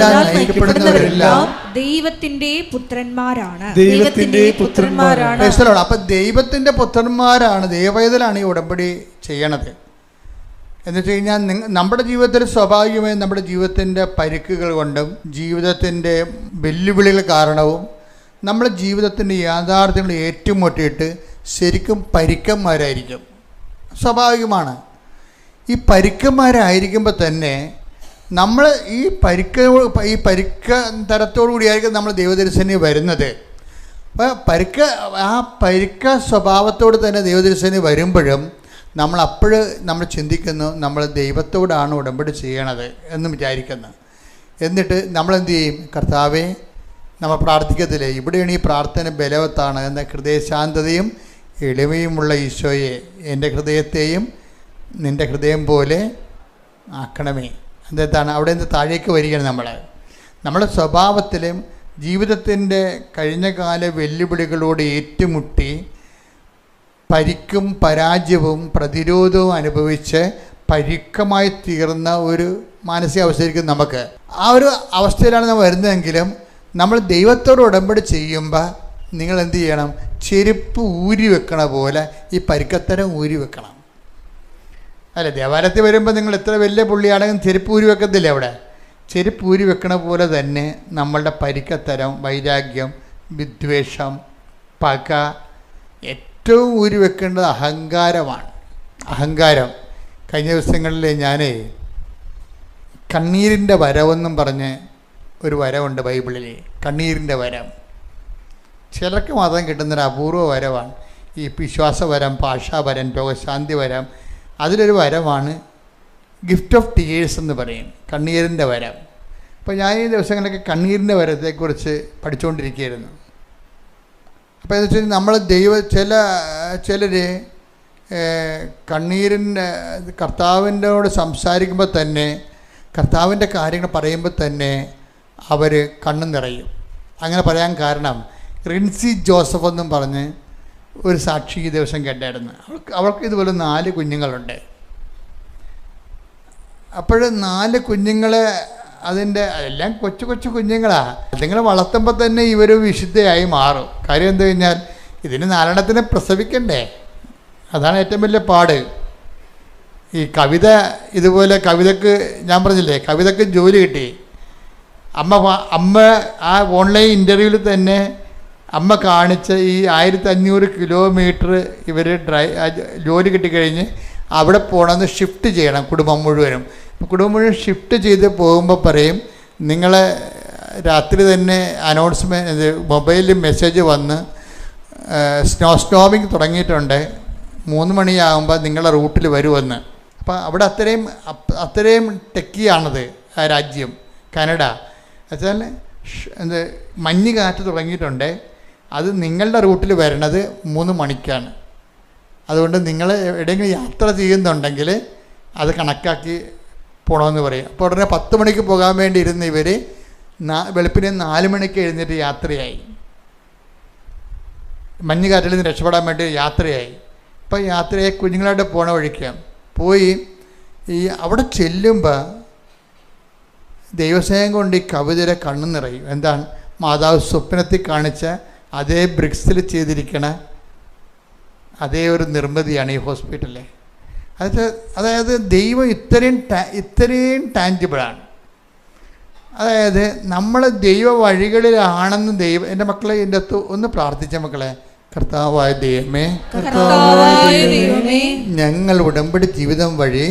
[SPEAKER 1] പുത്രന്മാരാണ്.
[SPEAKER 3] അപ്പൊ ദൈവത്തിന്റെ പുത്രന്മാരാണ്, ദൈവപൈതലാണ് ഈ ഉടമ്പടി ചെയ്യണത്. എന്ന് വെച്ച് കഴിഞ്ഞാൽ നമ്മുടെ ജീവിതത്തിൽ സ്വാഭാവികമായും നമ്മുടെ ജീവിതത്തിൻ്റെ പരിക്കുകൾ കൊണ്ടും ജീവിതത്തിൻ്റെ വെല്ലുവിളികൾ കാരണവും നമ്മുടെ ജീവിതത്തിൻ്റെ യാഥാർത്ഥ്യങ്ങൾ ഏറ്റുമുട്ടിയിട്ട് ശരിക്കും പരിക്കന്മാരായിരിക്കും. സ്വാഭാവികമാണ്. ഈ പരിക്കന്മാരായിരിക്കുമ്പോൾ തന്നെ നമ്മൾ ഈ പരിക്ക തരത്തോടു കൂടിയായിരിക്കും നമ്മൾ ദൈവദർശനി വരുന്നത്. അപ്പോൾ ആ പരിക്ക സ്വഭാവത്തോട് തന്നെ ദൈവദർശനി വരുമ്പോഴും നമ്മൾ ചിന്തിക്കുന്നു നമ്മൾ ദൈവത്തോടാണ് ഉടമ്പടി ചെയ്യണത് എന്ന് വിചാരിക്കുന്നു. എന്നിട്ട് നമ്മളെന്ത് ചെയ്യും? കർത്താവേ, നമ്മൾ പ്രാർത്ഥിക്കത്തില്ലേ, ഇവിടെയാണ് ഈ പ്രാർത്ഥന ബലവത്താണ് എന്ന ഹൃദയശാന്തതയും എളിമയുമുള്ള ഈശോയെ എൻ്റെ ഹൃദയത്തെയും നിൻ്റെ ഹൃദയം പോലെ ആക്കണമേ. എന്താണ് അവിടെ നിന്ന് താഴേക്ക് വരികയാണ്. നമ്മുടെ സ്വഭാവത്തിലും ജീവിതത്തിൻ്റെ കഴിഞ്ഞകാല വെല്ലുവിളികളോട് ഏറ്റുമുട്ടി പരിക്കും പരാജയവും പ്രതിരോധവും അനുഭവിച്ച് പരുക്കമായി തീർന്ന ഒരു മാനസികാവസ്ഥയായിരിക്കും നമുക്ക്. ആ ഒരു അവസ്ഥയിലാണ് നമ്മൾ വരുന്നതെങ്കിലും നമ്മൾ ദൈവത്തോട് ഉടമ്പടി ചെയ്യുമ്പോൾ നിങ്ങൾ എന്ത് ചെയ്യണം? ചെരുപ്പ് ഊരി വെക്കണ പോലെ ഈ പരിക്കത്തരം ഊരി വെക്കണം. അല്ല, ദേവാലയത്തിൽ വരുമ്പോൾ നിങ്ങൾ എത്ര വലിയ പുള്ളിയാണെങ്കിലും ചെരുപ്പ് ഊരി വെക്കത്തില്ല. അവിടെ ചെരുപ്പ് ഊരി വെക്കണ പോലെ തന്നെ നമ്മളുടെ പരിക്കത്തരം, വൈരാഗ്യം, വിദ്വേഷം, പക, ഏറ്റവും ഊരി വെക്കേണ്ടത് അഹങ്കാരമാണ്. അഹങ്കാരം. കഴിഞ്ഞ ദിവസങ്ങളിൽ ഞാൻ കണ്ണീരിൻ്റെ വരവെന്നും പറഞ്ഞ് ഒരു വരവുണ്ട് ബൈബിളിൽ. കണ്ണീരിൻ്റെ വരം ചിലർക്ക് മാത്രം കിട്ടുന്നൊരു അപൂർവ വരവാണ്. ഈ വിശ്വാസവരം, ഭാഷാവരം, രോഗശാന്തി വരം, അതിലൊരു വരമാണ് ഗിഫ്റ്റ് ഓഫ് ടീയേഴ്സ് എന്ന് പറയും, കണ്ണീരിൻ്റെ വരം. അപ്പോൾ ഞാൻ ഈ ദിവസങ്ങളിലൊക്കെ കണ്ണീരിൻ്റെ വരത്തെക്കുറിച്ച് പഠിച്ചുകൊണ്ടിരിക്കുകയായിരുന്നു. അപ്പോൾ എന്ന് വെച്ചാൽ നമ്മൾ ചിലർ കണ്ണീരിൻ്റെ കർത്താവിൻ്റെയോട് സംസാരിക്കുമ്പോൾ തന്നെ, കർത്താവിൻ്റെ കാര്യങ്ങൾ പറയുമ്പോൾ തന്നെ അവർ കണ്ണു നിറയും. അങ്ങനെ പറയാൻ കാരണം റിൻസി ജോസഫ് എന്നും പറഞ്ഞ് ഒരു സാക്ഷി ഈ ദിവസം കേട്ടായിരുന്നു. അവൾക്ക് ഇതുപോലെ 4 കുഞ്ഞുങ്ങളുണ്ട്. അപ്പോൾ 4 കുഞ്ഞുങ്ങളെ അതിൻ്റെ എല്ലാം കൊച്ചു കൊച്ചു കുഞ്ഞുങ്ങളാണ്. അതുങ്ങളെ വളർത്തുമ്പോൾ തന്നെ ഇവർ വിശുദ്ധയായി മാറും. കാര്യം എന്താ കഴിഞ്ഞാൽ ഇതിന് 4 പ്രസവിക്കണ്ടേ, അതാണ് ഏറ്റവും വലിയ പാട്. ഈ കവിത ഇതുപോലെ കവിതക്ക് ഞാൻ പറഞ്ഞില്ലേ, കവിതക്ക് ജോലി കിട്ടി. അമ്മ ആ ഓൺലൈൻ ഇൻ്റർവ്യൂവിൽ തന്നെ അമ്മ കാണിച്ച ഈ 1500 കിലോമീറ്റർ ഇവർ ജോലി കിട്ടിക്കഴിഞ്ഞ് അവിടെ പോകണമെന്ന് ഷിഫ്റ്റ് ചെയ്യണം കുടുംബം മുഴുവനും. ഷിഫ്റ്റ് ചെയ്ത് പോകുമ്പോൾ പറയും, നിങ്ങളെ രാത്രി തന്നെ അനൗൺസ്മെൻറ്റ് മൊബൈലിൽ മെസ്സേജ് വന്ന് സ്നോമിങ് തുടങ്ങിയിട്ടുണ്ട്, 3 മണിയാകുമ്പോൾ നിങ്ങളുടെ റൂട്ടിൽ വരുമെന്ന്. അപ്പോൾ അവിടെ അത്രയും ടെക്കിയാണത് ആ രാജ്യം കാനഡ. വെച്ചാൽ മഞ്ഞ് കാറ്റ് തുടങ്ങിയിട്ടുണ്ട്, അത് നിങ്ങളുടെ റൂട്ടിൽ വരണത് 3 മണിക്കാണ്. അതുകൊണ്ട് നിങ്ങൾ എവിടെയെങ്കിലും യാത്ര ചെയ്യുന്നുണ്ടെങ്കിൽ അത് കണക്കാക്കി പോകണമെന്ന് പറയും. അപ്പോൾ ഉടനെ 10 മണിക്ക് പോകാൻ വേണ്ടി ഇരുന്ന് ഇവർ വെളുപ്പിനെ 4 മണിക്ക് എഴുന്നേറ്റ് യാത്രയായി, മഞ്ഞ് കാറ്റിൽ നിന്ന് രക്ഷപ്പെടാൻ വേണ്ടി യാത്രയായി. ഇപ്പോൾ യാത്രയായി കുഞ്ഞുങ്ങളായിട്ട് പോണ വഴിക്ക് പോയി അവിടെ ചെല്ലുമ്പോൾ ദൈവസ്നേഹം കൊണ്ട് ഈ കവിതയുടെ കണ്ണു നിറയും. എന്താണ്? മാതാവ് സ്വപ്നത്തിൽ കാണിച്ച അതേ ബ്രിക്സിൽ ചെയ്തിരിക്കണ അതേ ഒരു നിർമ്മിതിയാണ് ഈ ഹോസ്പിറ്റലിൽ. അതായത് ദൈവം ഇത്രയും ടാഞ്ചിബിളാണ്. അതായത് നമ്മൾ ദൈവ വഴികളിലാണെന്ന് എൻ്റെ മക്കളെ എൻ്റെ അടുത്ത് ഒന്ന് പ്രാർത്ഥിച്ച മക്കളെ, കർത്താവായ ദൈവമേ, ഞങ്ങൾ ഉടമ്പടി ജീവിതം വഴി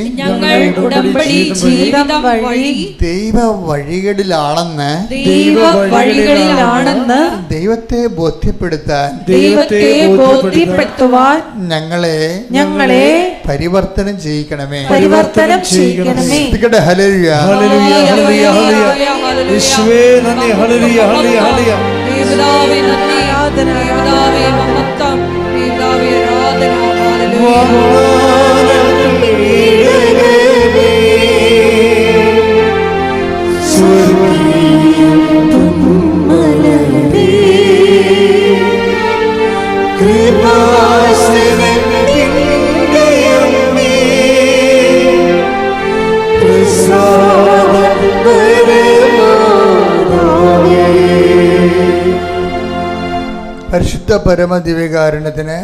[SPEAKER 3] ദൈവ വഴികളിലാണെന്ന് ദൈവത്തെ ബോധ്യപ്പെടുത്താൻ ഞങ്ങളെ പരിവർത്തനം ചെയ്യിക്കണമേ. Hallelujah, hallelujah, hallelujah. യേശുവേ നന്ദി, ഹല്ലേലൂയ, ഹല്ലേലൂയ, ഹല്ലേലൂയ. പരിശുദ്ധ പരമ ദിവ്യകാരുണ്യത്തിന്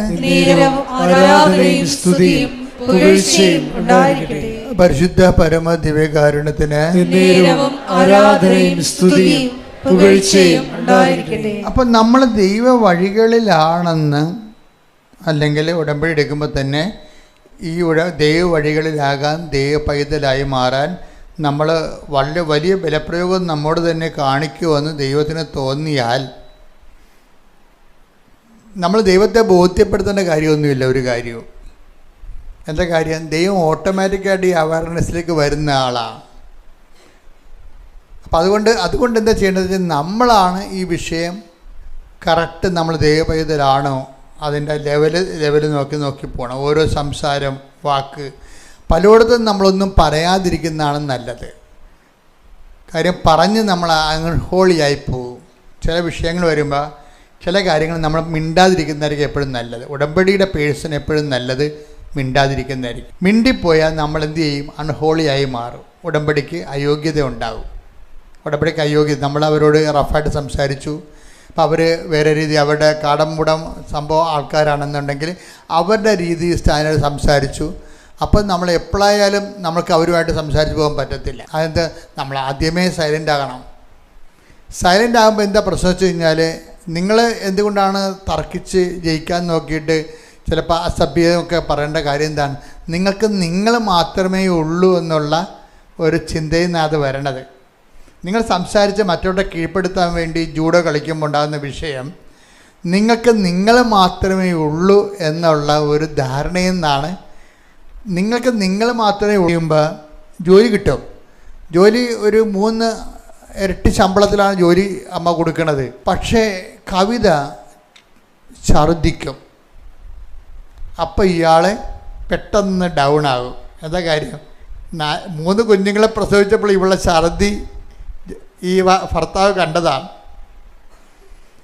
[SPEAKER 3] പരിശുദ്ധ പരമ ദിവ്യകാരുണ്യത്തിന് അപ്പം നമ്മൾ ദൈവ വഴികളിലാണെന്ന് അല്ലെങ്കിൽ ഉടമ്പടി എടുക്കുമ്പോൾ തന്നെ ഈ ദൈവ വഴികളിലാകാൻ ദൈവ പൈതലായി മാറാൻ നമ്മൾ വലിയ ബലപ്രയോഗം നമ്മോട് തന്നെ കാണിക്കുമെന്ന് ദൈവത്തിന് തോന്നിയാൽ നമ്മൾ ദൈവത്തെ ബോധ്യപ്പെടുത്തേണ്ട കാര്യമൊന്നുമില്ല. ഒരു കാര്യവും എന്താ കാര്യം? ദൈവം ഓട്ടോമാറ്റിക്കായിട്ട് ഈ അവയർനെസ്സിലേക്ക് വരുന്ന ആളാണ്. അപ്പം അതുകൊണ്ട് എന്താ ചെയ്യേണ്ടത്? നമ്മളാണ് ഈ വിഷയം കറക്റ്റ് നമ്മൾ ദൈവപൈതലാണോ അതിൻ്റെ ലെവൽ നോക്കി പോകണം. ഓരോ സംസാരം, വാക്ക് പലയിടത്തും നമ്മളൊന്നും പറയാതിരിക്കുന്നതാണ് നല്ലത്. കാര്യം പറഞ്ഞ് നമ്മൾ അൺഹോളിയായി പോകും. ചില വിഷയങ്ങൾ വരുമ്പോൾ ചില കാര്യങ്ങൾ നമ്മൾ മിണ്ടാതിരിക്കുന്നതായിരിക്കും എപ്പോഴും നല്ലത്. ഉടമ്പടിയുടെ പേഴ്സൺ എപ്പോഴും നല്ലത് മിണ്ടാതിരിക്കുന്നതായിരിക്കും. മിണ്ടിപ്പോയാൽ നമ്മൾ എന്ത് ചെയ്യും? അൺഹോളിയായി മാറും. ഉടമ്പടിക്ക് അയോഗ്യത ഉണ്ടാകും. ഉടമ്പടിക്ക് അയോഗ്യത, നമ്മൾ അവരോട് റഫായിട്ട് സംസാരിച്ചു, അപ്പോൾ അവർ വേറെ രീതി, അവരുടെ കാടംമുടം സംഭവം ആൾക്കാരാണെന്നുണ്ടെങ്കിൽ അവരുടെ രീതി സ്റ്റാൻഡേർഡ് സംസാരിച്ചു. അപ്പം നമ്മൾ എപ്പോഴായാലും നമുക്ക് അവരുമായിട്ട് സംസാരിച്ച് പോകാൻ പറ്റത്തില്ല. അതെന്താ? നമ്മൾ ആദ്യമേ സൈലൻ്റ് ആകണം. സൈലൻ്റ് ആകുമ്പോൾ എന്താ പ്രശ്നം വെച്ച് കഴിഞ്ഞാൽ, നിങ്ങൾ എന്തുകൊണ്ടാണ് തർക്കിച്ച് ജയിക്കാൻ നോക്കിയിട്ട് ചിലപ്പോൾ അസഭ്യമൊക്കെ പറയേണ്ട കാര്യം എന്താണ്? നിങ്ങൾക്ക് നിങ്ങൾ മാത്രമേ ഉള്ളൂ എന്നുള്ള ഒരു ചിന്തയിൽ നിന്നാണ് അത് വരണത്. നിങ്ങൾ സംസാരിച്ച് മറ്റവരുടെ കീഴ്പ്പെടുത്താൻ വേണ്ടി ജൂഡോ കളിക്കുമ്പോൾ ഉണ്ടാകുന്ന വിഷയം നിങ്ങൾക്ക് നിങ്ങൾ മാത്രമേ ഉള്ളൂ എന്നുള്ള ഒരു ധാരണയിൽ നിന്നാണ്. നിങ്ങൾക്ക് നിങ്ങൾ മാത്രമേ ഉള്ളുമ്പോൾ ജോലി കിട്ടും. ജോലി ഒരു 3 ഇരട്ടി ശമ്പളത്തിലാണ് ജോലി അമ്മ കൊടുക്കുന്നത്. പക്ഷേ കവിത ഛർദ്ദിക്കും. അപ്പം ഇയാൾ പെട്ടെന്ന് ഡൗൺ ആകും. എന്താ കാര്യം? 3 കുഞ്ഞുങ്ങളെ പ്രസവിച്ചപ്പോൾ ഇവളുടെ ഛർദി ഈ ഭർത്താവ് കണ്ടതാണ്.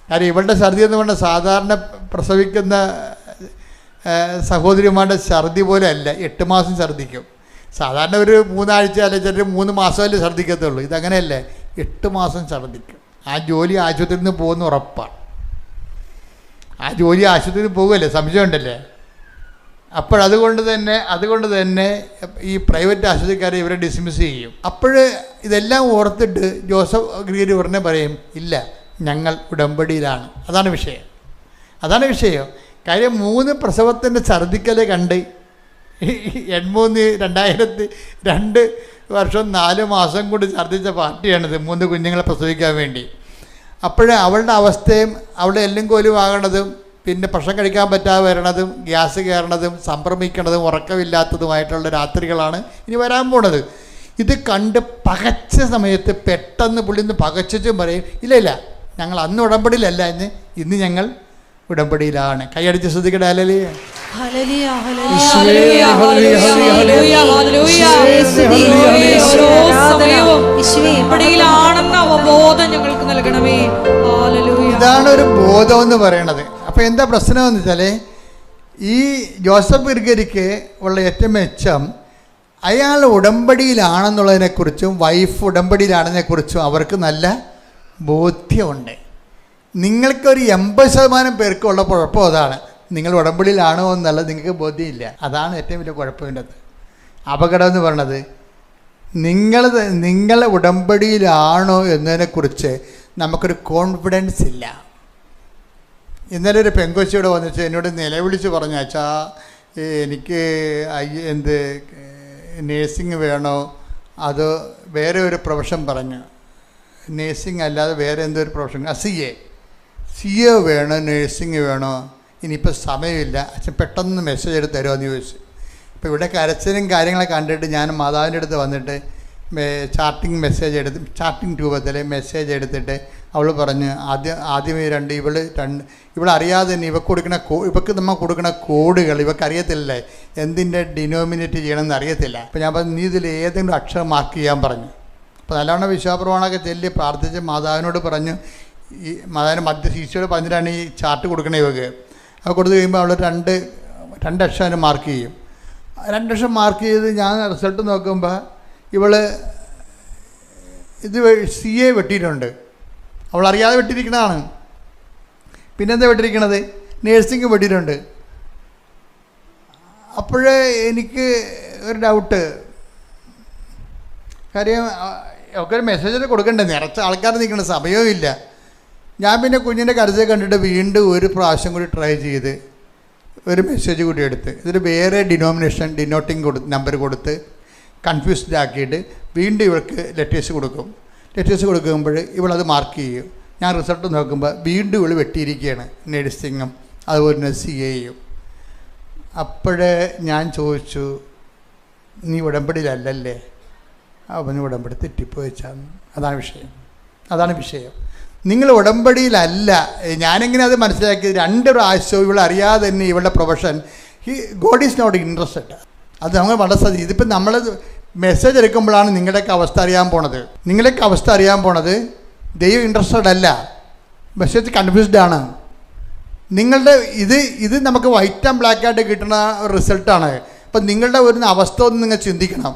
[SPEAKER 3] കാര്യം ഇവളുടെ ഛർദി എന്ന് പറഞ്ഞാൽ സാധാരണ പ്രസവിക്കുന്ന സഹോദരിമാരുടെ ഛർദി പോലെ അല്ല. 8 മാസം ഛർദ്ദിക്കും. സാധാരണ ഒരു 3 ആഴ്ച അല്ലെങ്കിൽ ചിലർ 3 മാസമല്ലേ ഛർദ്ദിക്കത്തുള്ളൂ. ഇതങ്ങനെയല്ലേ, 8 മാസം ഛർദ്ദിക്കും. ആ ജോലി ആശുപത്രിയിൽ നിന്ന് പോകുന്ന ഉറപ്പാണ്. ആ ജോലി ആശുപത്രിയിൽ നിന്ന് പോകുമല്ലേ, സംശയമുണ്ടല്ലേ. അതുകൊണ്ട് തന്നെ ഈ പ്രൈവറ്റ് ആശുപത്രിക്കാരെ ഇവരെ ഡിസ്മിസ് ചെയ്യും. ഇതെല്ലാം ഓർത്തിട്ട് ജോസഫ് ഗ്രീരി ഉടനെ പറയും, ഇല്ല ഞങ്ങൾ ഉടമ്പടിയിലാണ്. അതാണ് വിഷയം. കാര്യം 3 പ്രസവത്തിൻ്റെ ഛർദ്ദിക്കൽ കണ്ട് 2002 വർഷം 4 മാസം കൊണ്ട് ഛർദ്ദിച്ച പാർട്ടിയാണിത് 3 കുഞ്ഞുങ്ങളെ പ്രസവിക്കാൻ വേണ്ടി. അപ്പോഴേ അവളുടെ അവസ്ഥയും അവളുടെ എല്ലും കോലും ആകണതും പിന്നെ ഭക്ഷണം കഴിക്കാൻ പറ്റാതെ വരണതും ഗ്യാസ് കയറണതും സംഭ്രമിക്കണതും ഉറക്കമില്ലാത്തതുമായിട്ടുള്ള രാത്രികളാണ് ഇനി വരാൻ പോണത്. ഇത് കണ്ട് പകച്ച സമയത്ത് പെട്ടെന്ന് പുള്ളിന്ന് പകച്ചും പറയും, ഇല്ല ഞങ്ങൾ അന്ന് ഉടമ്പടിയിലല്ല, ഇന്ന് ഞങ്ങൾ ഉടമ്പടിയിലാണ്. കൈയടിച്ച് ശ്രദ്ധിക്കട്ടെ. ഹല്ലേലൂയ. ഇതാണ് ഒരു ബോധം എന്ന് പറയണത്. അപ്പോൾ എന്താ പ്രശ്നം എന്ന് വെച്ചാൽ, ഈ ജോസഫ് ഗിർഗരിക്ക് ഉള്ള ഏറ്റവും മെച്ചം അയാൾ ഉടമ്പടിയിലാണെന്നുള്ളതിനെക്കുറിച്ചും വൈഫ് ഉടമ്പടിയിലാണെന്നതിനെക്കുറിച്ചും അവർക്ക് നല്ല ബോധ്യമുണ്ട്. നിങ്ങൾക്കൊരു 80% പേർക്കുള്ള കുഴപ്പം അതാണ്. നിങ്ങൾ ഉടമ്പടിയിലാണോ എന്നല്ല, നിങ്ങൾക്ക് ബോധ്യമില്ല. അതാണ് ഏറ്റവും വലിയ കുഴപ്പമില്ലത്, അപകടം എന്ന് പറയണത്. നിങ്ങൾ ഉടമ്പടിയിലാണോ എന്നതിനെക്കുറിച്ച് നമുക്കൊരു കോൺഫിഡൻസ് ഇല്ല. ഇന്നലെ ഒരു പെങ്കൊച്ചിയോടെ വന്നിട്ട് എന്നോട് നിലവിളിച്ച് പറഞ്ഞു, അച്ഛാ എനിക്ക് നേഴ്സിംഗ് വേണോ അതോ വേറെ ഒരു പ്രൊഫഷൻ പറഞ്ഞു. നേഴ്സിംഗ് അല്ലാതെ വേറെ എന്തൊരു പ്രൊഫഷൻ, സി എ വേണോ നേഴ്സിംഗ് വേണോ, ഇനിയിപ്പോൾ സമയമില്ല, അച്ഛൻ പെട്ടെന്ന് മെസ്സേജ് എടുത്ത് തരുമോ എന്ന് ചോദിച്ചു. ഇപ്പോൾ ഇവിടെ കരച്ചിലും കാര്യങ്ങളൊക്കെ കണ്ടിട്ട് ഞാൻ മാതാവിൻ്റെ അടുത്ത് വന്നിട്ട് ചാറ്റിംഗ് രൂപത്തിൽ മെസ്സേജ് എടുത്തിട്ട് അവൾ പറഞ്ഞ് ആദ്യമേ ഇവൾ അറിയാതെ തന്നെ ഇവക്ക് നമ്മൾ കൊടുക്കുന്ന കോഡുകൾ ഇവക്കറിയത്തില്ലേ, എന്തിൻ്റെ ഡിനോമിനേറ്റ് ചെയ്യണമെന്ന് അറിയത്തില്ല. അപ്പോൾ ഞാൻ പറഞ്ഞു, നീ ഇതിൽ ഏതെങ്കിലും അക്ഷരം മാർക്ക് ചെയ്യാൻ പറഞ്ഞു. അപ്പോൾ നല്ലവണ്ണം വിശ്വാസപ്രമാണമൊക്കെ ചെല്ലി പ്രാർത്ഥിച്ച് മാതാവിനോട് പറഞ്ഞു, ഈ മാതാവിൻ്റെ ഈശോയോട് പറഞ്ഞിട്ടാണ് ഈ ചാർട്ട് കൊടുക്കണേ ഇവക്ക്. അത് കൊടുത്തു കഴിയുമ്പോൾ അവൾ രണ്ട് അക്ഷരം മാർക്ക് ചെയ്യും. 2 അക്ഷരം മാർക്ക് ചെയ്ത് ഞാൻ റിസൾട്ട് നോക്കുമ്പോൾ ഇത് CA വെട്ടിയിട്ടുണ്ട്. അവൾ അറിയാതെ വെട്ടിയിരിക്കണതാണ്. പിന്നെന്താ വെട്ടിയിരിക്കണത്, നേഴ്സിംഗ് വെട്ടിയിട്ടുണ്ട്. അപ്പോഴേ എനിക്ക് ഒരു ഡൗട്ട്, കാര്യം ഒക്കെ ഒരു മെസ്സേജ് കൊടുക്കണ്ടേ, നിറച്ച ആൾക്കാർ നിൽക്കേണ്ട സമയവും ഇല്ല. ഞാൻ പിന്നെ കുഞ്ഞിൻ്റെ കരുതൽ കണ്ടിട്ട് വീണ്ടും ഒരു പ്രാവശ്യം കൂടി ട്രൈ ചെയ്ത് ഒരു മെസ്സേജ് കൂടി എടുത്ത് ഇതിൽ വേറെ ഡിനോട്ടിങ് നമ്പർ കൊടുത്ത് കൺഫ്യൂസ്ഡ് ആക്കിയിട്ട് വീണ്ടും ഇവൾക്ക് ലെറ്റേഴ്സ് കൊടുക്കും. ലെറ്റേഴ്സ് കൊടുക്കുമ്പോൾ ഇവളത് മാർക്ക് ചെയ്യും. ഞാൻ റിസൾട്ട് നോക്കുമ്പോൾ വീണ്ടും ഇവൾ വെട്ടിയിരിക്കുകയാണ്, നേഴ്സിങ്ങും അതുപോലെ തന്നെ CAയും. അപ്പോഴേ ഞാൻ ചോദിച്ചു, നീ ഉടമ്പടിയിലല്ലേ? അവന് ഉടമ്പടി തെറ്റിപ്പോയിച്ചാന്ന്. അതാണ് വിഷയം. നിങ്ങൾ ഉടമ്പടിയിലല്ല. ഞാനെങ്ങനെ അത് മനസ്സിലാക്കിയത്, 2 പ്രാവശ്യവും ഇവൾ അറിയാതെ തന്നെ ഇവളുടെ profession God is not interested. അത് നമ്മൾ വളരെ ശ്രദ്ധിക്കും. ഇതിപ്പോൾ നമ്മൾ മെസ്സേജ് എടുക്കുമ്പോഴാണ് നിങ്ങളുടെയൊക്കെ അവസ്ഥ അറിയാൻ പോണത്. ദൈവം ഇൻട്രസ്റ്റഡ് അല്ല, മെസ്സേജ് കൺഫ്യൂസ്ഡ് ആണ്. നിങ്ങളുടെ ഇത് നമുക്ക് വൈറ്റ് ആൻഡ് ബ്ലാക്ക് ആയിട്ട് കിട്ടുന്ന റിസൾട്ടാണ്. അപ്പം നിങ്ങളുടെ ഒരു അവസ്ഥ ഒന്ന് നിങ്ങൾ ചിന്തിക്കണം.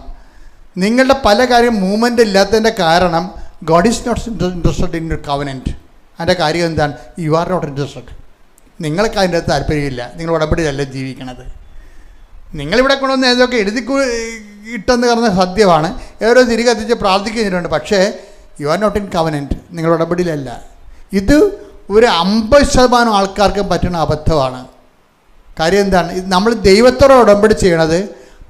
[SPEAKER 3] നിങ്ങളുടെ പല കാര്യം മൂവ്മെൻ്റ് ഇല്ലാത്തതിൻ്റെ കാരണം God is not interested in your covenant. അതിൻ്റെ കാര്യം എന്താണ്? You are not interested. നിങ്ങൾക്ക് അതിൻ്റെ താല്പര്യമില്ല. നിങ്ങൾ ഉടമ്പടിയല്ല ജീവിക്കണത്. നിങ്ങളിവിടെ കൊണ്ടുവന്ന് ഏതൊക്കെ ഇട്ടെന്ന് പറഞ്ഞ സത്യമാണ്. ഓരോ തിരി കത്തിച്ച് പ്രാർത്ഥിക്കുന്നുണ്ട്. പക്ഷേ you are not in covenant. നിങ്ങൾ ഉടമ്പടിയിലല്ല. ഇത് ഒരു 50% ആൾക്കാർക്കും പറ്റുന്ന അബദ്ധമാണ്. കാര്യം എന്താണ്? ഇത് നമ്മൾ ദൈവത്തോടെ ഉടമ്പടി ചെയ്യണത്,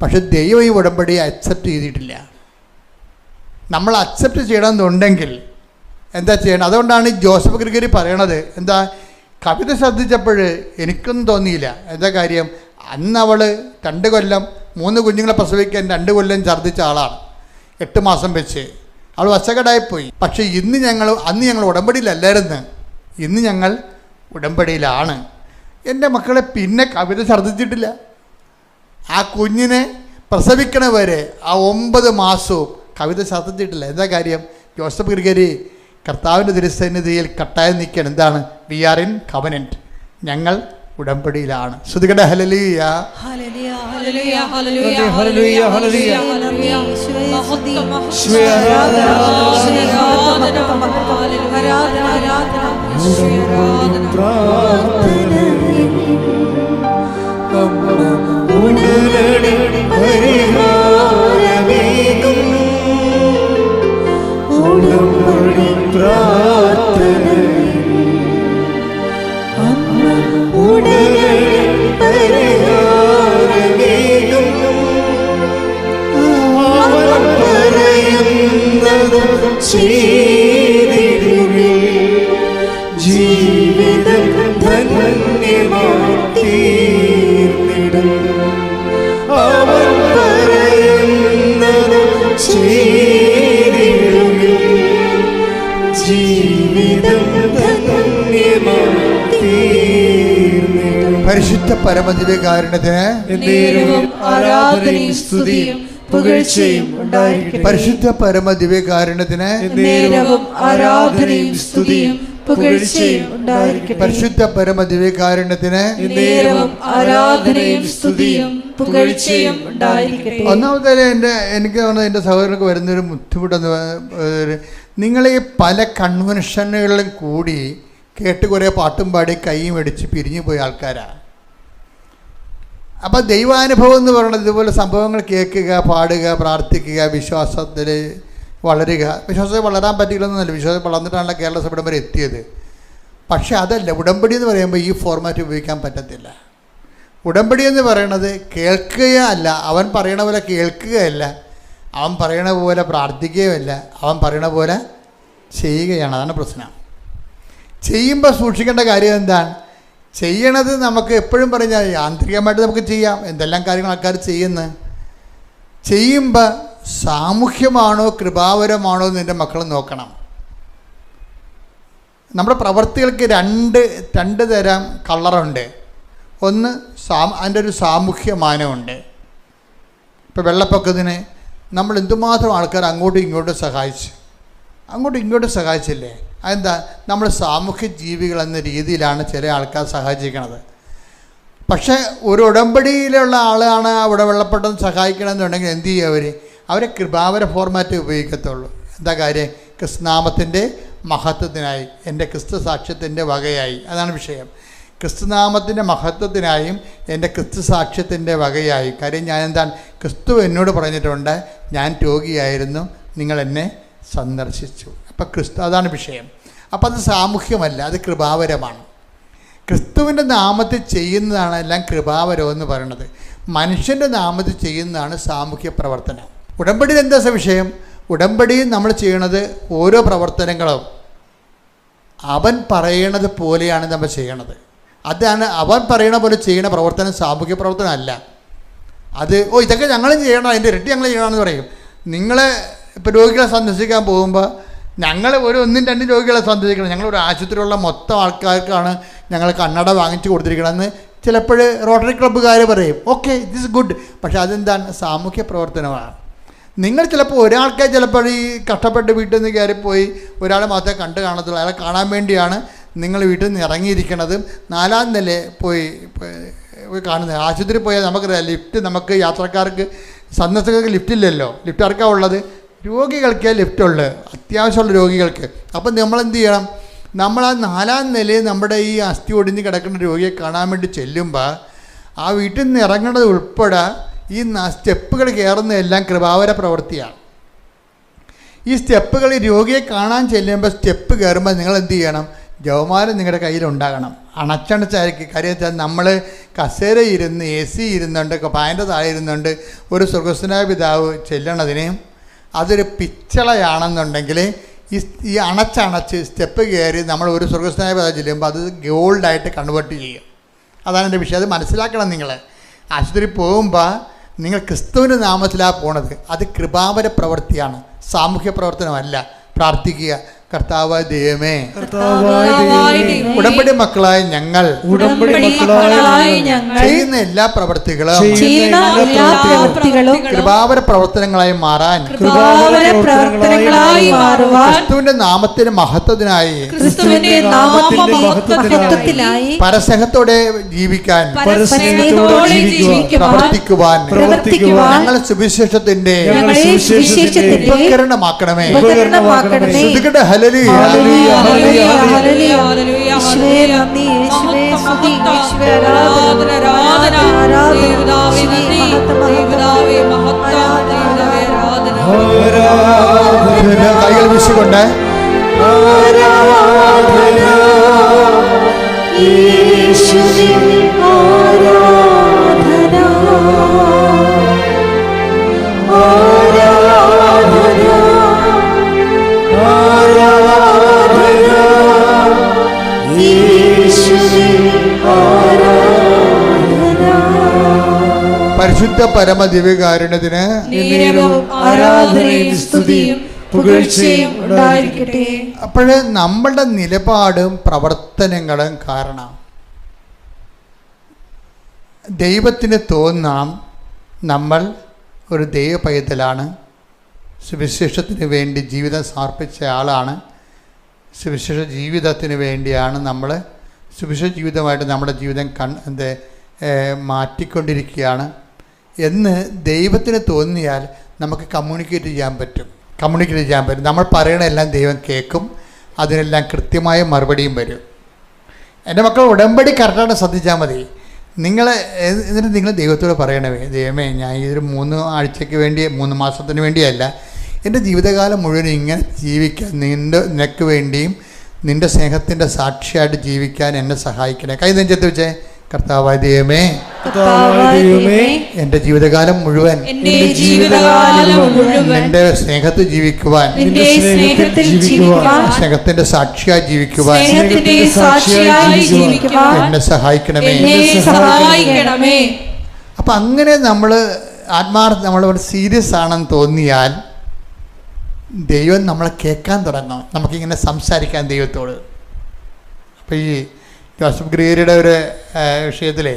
[SPEAKER 3] പക്ഷെ ദൈവം ഈ ഉടമ്പടി അക്സെപ്റ്റ് ചെയ്തിട്ടില്ല. നമ്മൾ അക്സെപ്റ്റ് ചെയ്യണമെന്നുണ്ടെങ്കിൽ എന്താ ചെയ്യണം? അതുകൊണ്ടാണ് ജോസഫ് ഗ്രിഗറി പറയണത്. എന്താ, കവിത ശ്രദ്ധിച്ചപ്പോൾ എനിക്കൊന്നും തോന്നിയില്ല. എന്താ കാര്യം? അന്ന് അവൾ 2 കൊല്ലം 3 കുഞ്ഞുങ്ങളെ പ്രസവിക്കാൻ 2 കൊല്ലം ഛർദ്ദിച്ച ആളാണ്. 8 മാസം വെച്ച് അവൾ വശകടായിപ്പോയി. പക്ഷേ അന്ന് ഞങ്ങൾ ഉടമ്പടിയിലല്ലായിരുന്നു, ഇന്ന് ഞങ്ങൾ ഉടമ്പടിയിലാണ്. എൻ്റെ മക്കളെ പിന്നെ കവിത ഛർദ്ദിച്ചിട്ടില്ല. ആ കുഞ്ഞിനെ പ്രസവിക്കണവരെ ആ 9 മാസവും കവിത ഛർദ്ദിച്ചിട്ടില്ല. എന്താ കാര്യം? ജോസഫ് ഗ്രിഗറി കർത്താവിൻ്റെ തിരുസന്നിധിയിൽ കട്ടായം നിൽക്കുകയാണ്. എന്താണ്? We are in covenant. ഞങ്ങൾ ഉടമ്പടിയിലാണ്. ശ്രുതികട hallelujah.
[SPEAKER 1] Hallelujah hallelujah hallelujah hallelujah hallelujah
[SPEAKER 2] ഉടനെ പരിഹാരമേകും തീർന്നിടും. അവൻ പറയുന്നതും ചെയ്തിടുകിൽ ജീവിതം ധന്യമായി തീർന്നിടും.
[SPEAKER 3] പരിശുദ്ധ പരമദിവ്യകാരുണ്യത്തിന്
[SPEAKER 1] നേരവും ആരാധനയും സ്തുതിയും പുകഴ്ചയും ഉണ്ടായിരിക്കട്ടെ.
[SPEAKER 3] പരിശുദ്ധ പരമദിവ്യകാരുണ്യത്തിന്
[SPEAKER 1] നേരവും ആരാധനയും സ്തുതിയും പുകഴ്ചയും ഉണ്ടായിരിക്കട്ടെ.
[SPEAKER 3] പരിശുദ്ധ പരമദിവ്യകാരുണ്യത്തിന്
[SPEAKER 1] നേരവും ആരാധനയും സ്തുതിയും പുകഴ്ചയും ഉണ്ടായിരിക്കട്ടെ.
[SPEAKER 3] ഒന്നാമത്തെ എനിക്ക് തോന്നുന്നത് എൻ്റെ സഹോദരങ്ങൾക്ക് വരുന്നൊരു ബുദ്ധിമുട്ടെന്ന് നിങ്ങൾ ഈ പല കൺവെൻഷനുകളിലും കൂടി കേട്ട് കുറേ പാട്ടും പാടി കൈയും അടിച്ച് പിരിഞ്ഞു പോയ ആൾക്കാരാണ്. അപ്പോൾ ദൈവാനുഭവം എന്ന് പറയുന്നത് ഇതുപോലെ സംഭവങ്ങൾ കേൾക്കുക, പാടുക, പ്രാർത്ഥിക്കുക, വിശ്വാസത്തിൽ വളരുക. വിശ്വാസത്തിൽ വളരാൻ പറ്റില്ലെന്നല്ല, വിശ്വാസം വളർന്നിട്ടാണല്ലോ കേരള സഭ വരെ എത്തിയത്. പക്ഷെ അതല്ല, ഉടമ്പടി എന്ന് പറയുമ്പോൾ ഈ ഫോർമാറ്റ് ഉപയോഗിക്കാൻ പറ്റത്തില്ല. ഉടമ്പടി എന്ന് പറയണത് കേൾക്കുകയല്ല, അവൻ പറയണ പോലെ കേൾക്കുകയല്ല, അവൻ പറയണ പോലെ പ്രാർത്ഥിക്കുകയുമല്ല, അവൻ പറയണ പോലെ ചെയ്യുകയാണ്. അതാണ് പ്രശ്നം. ചെയ്യുമ്പോൾ സൂക്ഷിക്കേണ്ട കാര്യം എന്താണ്? ചെയ്യണത് നമുക്ക് എപ്പോഴും പറഞ്ഞാൽ യാന്ത്രികമായിട്ട് നമുക്ക് ചെയ്യാം, എന്തെല്ലാം കാര്യങ്ങൾ ആൾക്കാർ ചെയ്യുമ്പോൾ സാമൂഹ്യമാണോ കൃപാവരമാണോ എന്ന് എൻ്റെ മക്കൾ നോക്കണം. നമ്മുടെ പ്രവൃത്തികൾക്ക് രണ്ട് തരം കളറുണ്ട്. ഒന്ന് അതിൻ്റെ ഒരു സാമൂഹ്യ മാനമുണ്ട്. ഇപ്പോൾ വെള്ളപ്പൊക്കത്തിന് നമ്മൾ എന്തുമാത്രം ആൾക്കാർ അങ്ങോട്ടും ഇങ്ങോട്ടും സഹായിച്ചില്ലേ? അതെന്താ? നമ്മൾ സാമൂഹ്യ ജീവികൾ എന്ന രീതിയിലാണ് ചില ആൾക്കാർ സഹായിച്ചിരിക്കുന്നത്. പക്ഷേ ഒരു ഉടമ്പടിയിലുള്ള ആളാണ് അവിടെ വെള്ളപ്പെട്ടെന്ന് സഹായിക്കണമെന്നുണ്ടെങ്കിൽ എന്ത് ചെയ്യും? അവരെ കൃപാവര ഫോർമാറ്റ് ഉപയോഗിക്കത്തുള്ളൂ. എന്താ കാര്യം? ക്രിസ്തുനാമത്തിൻ്റെ മഹത്വത്തിനായി, എൻ്റെ ക്രിസ്തു സാക്ഷ്യത്തിൻ്റെ വകയായി. അതാണ് വിഷയം. ക്രിസ്തുനാമത്തിൻ്റെ മഹത്വത്തിനായും എൻ്റെ ക്രിസ്തു സാക്ഷ്യത്തിൻ്റെ വകയായി. കാര്യം ഞാൻ എന്താണ്? ക്രിസ്തു എന്നോട് പറഞ്ഞിട്ടുണ്ട്, ഞാൻ രോഗിയായിരുന്നു, നിങ്ങൾ എന്നെ സന്ദർശിച്ചു. അപ്പം അതാണ് വിഷയം. അപ്പം അത് സാമൂഹ്യമല്ല, അത് കൃപാവരമാണ്. ക്രിസ്തുവിൻ്റെ നാമത്തിൽ ചെയ്യുന്നതാണ് എല്ലാം കൃപാവരം എന്ന് പറയുന്നത്. മനുഷ്യൻ്റെ നാമത്തിൽ ചെയ്യുന്നതാണ് സാമൂഹ്യ പ്രവർത്തനം. ഉടമ്പടിയിൽ എന്താ വിഷയം? ഉടമ്പടിയിൽ നമ്മൾ ചെയ്യണത് ഓരോ പ്രവർത്തനങ്ങളും അവൻ പറയണത് പോലെയാണ് നമ്മൾ ചെയ്യണത്. അതാണ് അവൻ പറയണ പോലെ ചെയ്യുന്ന പ്രവർത്തനം സാമൂഹ്യ പ്രവർത്തനം അല്ല. അത് ഇതൊക്കെ ഞങ്ങളും ചെയ്യണം, അതിൻ്റെ ഇരട്ടി ഞങ്ങൾ ചെയ്യണമെന്ന് പറയും. നിങ്ങൾ ഇപ്പോൾ രോഗികളെ സന്ദർശിക്കാൻ പോകുമ്പോൾ ഞങ്ങൾ ഒന്നും രണ്ടും രോഗികളെ സന്ദർശിക്കണം, ഞങ്ങളൊരു ആശുപത്രിയിലുള്ള മൊത്തം ആൾക്കാർക്കാണ് ഞങ്ങൾ കണ്ണട വാങ്ങിച്ചു കൊടുത്തിരിക്കണമെന്ന് ചിലപ്പോൾ റോട്ടറി ക്ലബ്ബുകാർ പറയും. Okay, this good. പക്ഷേ അതെന്താണ്? സാമൂഹ്യ പ്രവർത്തനമാണ്. നിങ്ങൾ ചിലപ്പോൾ ഒരാൾക്കെ ചിലപ്പോൾ ഈ കഷ്ടപ്പെട്ട് വീട്ടിൽ നിന്ന് കയറിപ്പോയി ഒരാളെ മാത്രമേ കണ്ടു കാണത്തുള്ളൂ. അയാളെ കാണാൻ വേണ്ടിയാണ് നിങ്ങൾ വീട്ടിൽ നിന്ന് ഇറങ്ങിയിരിക്കണതും 4ാം നില പോയി കാണുന്നത്. ആശുപത്രി പോയാൽ നമുക്കറിയാം, ലിഫ്റ്റ് നമുക്ക് യാത്രക്കാർക്ക് സന്ദർശകർക്ക് ലിഫ്റ്റില്ലല്ലോ. ലിഫ്റ്റ് ആർക്കാണ് ഉള്ളത്? രോഗികൾക്കേ ലിഫ്റ്റുള്ളൂ, അത്യാവശ്യമുള്ള രോഗികൾക്ക്. അപ്പം നമ്മളെന്ത് ചെയ്യണം? നമ്മൾ ആ 4ാം നിലയിൽ നമ്മുടെ ഈ അസ്ഥി ഒടിഞ്ഞ് കിടക്കുന്ന രോഗിയെ കാണാൻ വേണ്ടി ചെല്ലുമ്പോൾ ആ വീട്ടിൽ നിന്ന് ഇറങ്ങുന്നത് ഉൾപ്പെടെ ഈ സ്റ്റെപ്പുകൾ കയറുന്നതെല്ലാം കൃപാവര പ്രവൃത്തിയാണ്. ഈ സ്റ്റെപ്പുകൾ രോഗിയെ കാണാൻ ചെല്ലുമ്പോൾ സ്റ്റെപ്പ് കയറുമ്പോൾ നിങ്ങൾ എന്ത് ചെയ്യണം? ജവമാല നിങ്ങളുടെ കയ്യിലുണ്ടാകണം. അണച്ചണച്ചായിരിക്കും. കാര്യം വെച്ചാൽ നമ്മൾ കസേര ഇരുന്ന് AC ഇരുന്നുണ്ട്, പായൻ്റെ താഴെ ഇരുന്നുണ്ട് ഒരു സ്വർഗസ്വനായ പിതാവ് ചെല്ലണതിന് അതൊരു പിച്ചളയാണെന്നുണ്ടെങ്കിൽ ഈ അണച്ചണച്ച് സ്റ്റെപ്പ് കയറി നമ്മൾ ഒരു സ്വർഗസ്വനായ പിതാവ് ചെല്ലുമ്പോൾ അത് ഗോൾഡായിട്ട് കൺവേർട്ട് ചെയ്യും. അതാണ് എൻ്റെ വിഷയം. അത് മനസ്സിലാക്കണം. നിങ്ങൾ ആശുപത്രി പോകുമ്പോൾ നിങ്ങൾ ക്രിസ്തുവിൻ്റെ നാമത്തിലാണ് പോണത്. അത് കൃപാവര പ്രവൃത്തിയാണ്, സാമൂഹ്യ പ്രവർത്തനമല്ല. പ്രാർത്ഥിക്കുക, കർത്താവായ ദൈവമേ, ഉടമ്പടി മക്കളായ ഞങ്ങൾ ചെയ്യുന്ന എല്ലാ പ്രവൃത്തികളും കൃപാവര പ്രവർത്തനങ്ങളായി മാറാൻ ക്രിസ്തുവിന്റെ നാമത്തിന്റെ മഹത്വത്തിനായി പരസ്നേഹത്തോടെ ജീവിക്കാൻ പ്രവർത്തിക്കുവാൻ ഞങ്ങളെ സുവിശേഷത്തിന്റെ ഉപകരണമാക്കണമേ.
[SPEAKER 1] ഹല്ലേലൂയ ഹല്ലേലൂയ ഹല്ലേലൂയ ഹല്ലേലൂയ യേശുവേ നന്ദി, യേശുവേ സ്തുതി, യേശുവേ ആരാധന ആരാധന ദൈവദാവേ നന്ദി, ദൈവദാവേ മഹത്വം, ദൈവദാവേ ആരാധന
[SPEAKER 3] ആരാധന. കൈകൾ വീശിക്കൊണ്ട്
[SPEAKER 2] ആരാധന യേശുവേ ആരാധന ആരാധന ആരാധന യേശുവേ ആരാധന
[SPEAKER 3] പരിശുദ്ധ പരമ ദിവ്യകാരുണ്യത്തിന്
[SPEAKER 1] നേരവും ആരാധനയും സ്തുതിയും പുകഴ്ചയും ഉണ്ടായിരിക്കട്ടെ.
[SPEAKER 3] അപ്പോൾ നമ്മളുടെ നിലപാടും പ്രവർത്തനങ്ങളും കാരണം ദൈവത്തിന് തോന്നാം നമ്മൾ ഒരു ദൈവ പൈതലാണ്, സുവിശേഷത്തിന് വേണ്ടി ജീവിതം സമർപ്പിച്ച ആളാണ്, സുവിശേഷ ജീവിതത്തിന് വേണ്ടിയാണ് നമ്മൾ സുവിശേഷ ജീവിതമായിട്ട് നമ്മുടെ ജീവിതം മാറ്റിക്കൊണ്ടിരിക്കുകയാണ് എന്ന് ദൈവത്തിന് തോന്നിയാൽ നമുക്ക് കമ്മ്യൂണിക്കേറ്റ് ചെയ്യാൻ പറ്റും. നമ്മൾ പറയണതെല്ലാം ദൈവം കേൾക്കും, അതിനെല്ലാം കൃത്യമായ മറുപടിയും വരും. എൻ്റെ മക്കൾ ഉടമ്പടി കറക്റ്റായിട്ട് ശ്രദ്ധിച്ചാൽ മതി. എന്നിട്ട് നിങ്ങൾ ദൈവത്തോട് പറയണമേ, ദൈവമേ ഞാൻ ഇതൊരു 3 ആഴ്ചയ്ക്ക് വേണ്ടി 3 മാസത്തിന് വേണ്ടിയല്ല, എൻ്റെ ജീവിതകാലം മുഴുവൻ ഇങ്ങനെ ജീവിക്കാൻ നിനക്ക് വേണ്ടിയും നിൻ്റെ സ്നേഹത്തിൻ്റെ സാക്ഷിയായിട്ട് ജീവിക്കാൻ എന്നെ സഹായിക്കണേ. കൈ നെഞ്ചത്ത് വെച്ചേ, കർത്താവായ ദൈവമേ എൻ്റെ ജീവിതകാലം മുഴുവൻ നിന്റെ സ്നേഹത്തിൽ ജീവിക്കുവാൻ, സ്നേഹത്തിന്റെ സാക്ഷിയായി ജീവിക്കുവാൻ എന്നെ സഹായിക്കണമേ. അപ്പം അങ്ങനെ നമ്മൾ നമ്മളിവിടെ സീരിയസ് ആണെന്ന് തോന്നിയാൽ ദൈവം നമ്മളെ കേൾക്കാൻ തുടങ്ങും, നമുക്കിങ്ങനെ സംസാരിക്കാൻ ദൈവത്തോട്. അപ്പോൾ ഈ ജോസഫ് ഗ്രേരിയുടെ ഒരു വിഷയത്തിലെ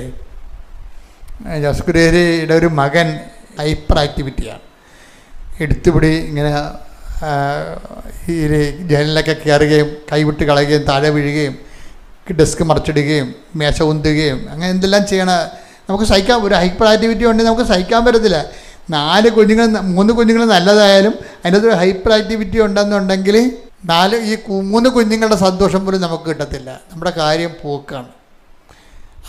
[SPEAKER 3] ജോസഫ് ഗ്രേരിയുടെ ഒരു മകൻ ഹൈപ്പർ ആക്ടിവിറ്റിയാണ്. എടുത്തുപിടി ഇങ്ങനെ ഈ ജനലിലൊക്കെ കയറുകയും കൈവിട്ട് കളയുകയും താഴെ വീഴുകയും ഡെസ്ക് മറിച്ചിടുകയും മേശ ഉന്തുകയും അങ്ങനെ എന്തെല്ലാം ചെയ്യണം. നമുക്ക് സഹിക്കാൻ, ഒരു ഹൈപ്പർ ആക്ടിവിറ്റി ഉണ്ടെങ്കിൽ നമുക്ക് സഹിക്കാൻ പറ്റത്തില്ല. 3 കുഞ്ഞുങ്ങൾ നല്ലതായാലും അതിനകത്ത് ഒരു ഹൈപ്പർ ആക്ടിവിറ്റി ഉണ്ടെന്നുണ്ടെങ്കിൽ 3 കുഞ്ഞുങ്ങളുടെ സന്തോഷം പോലും നമുക്ക് കിട്ടത്തില്ല, നമ്മുടെ കാര്യം പോക്കാണ്.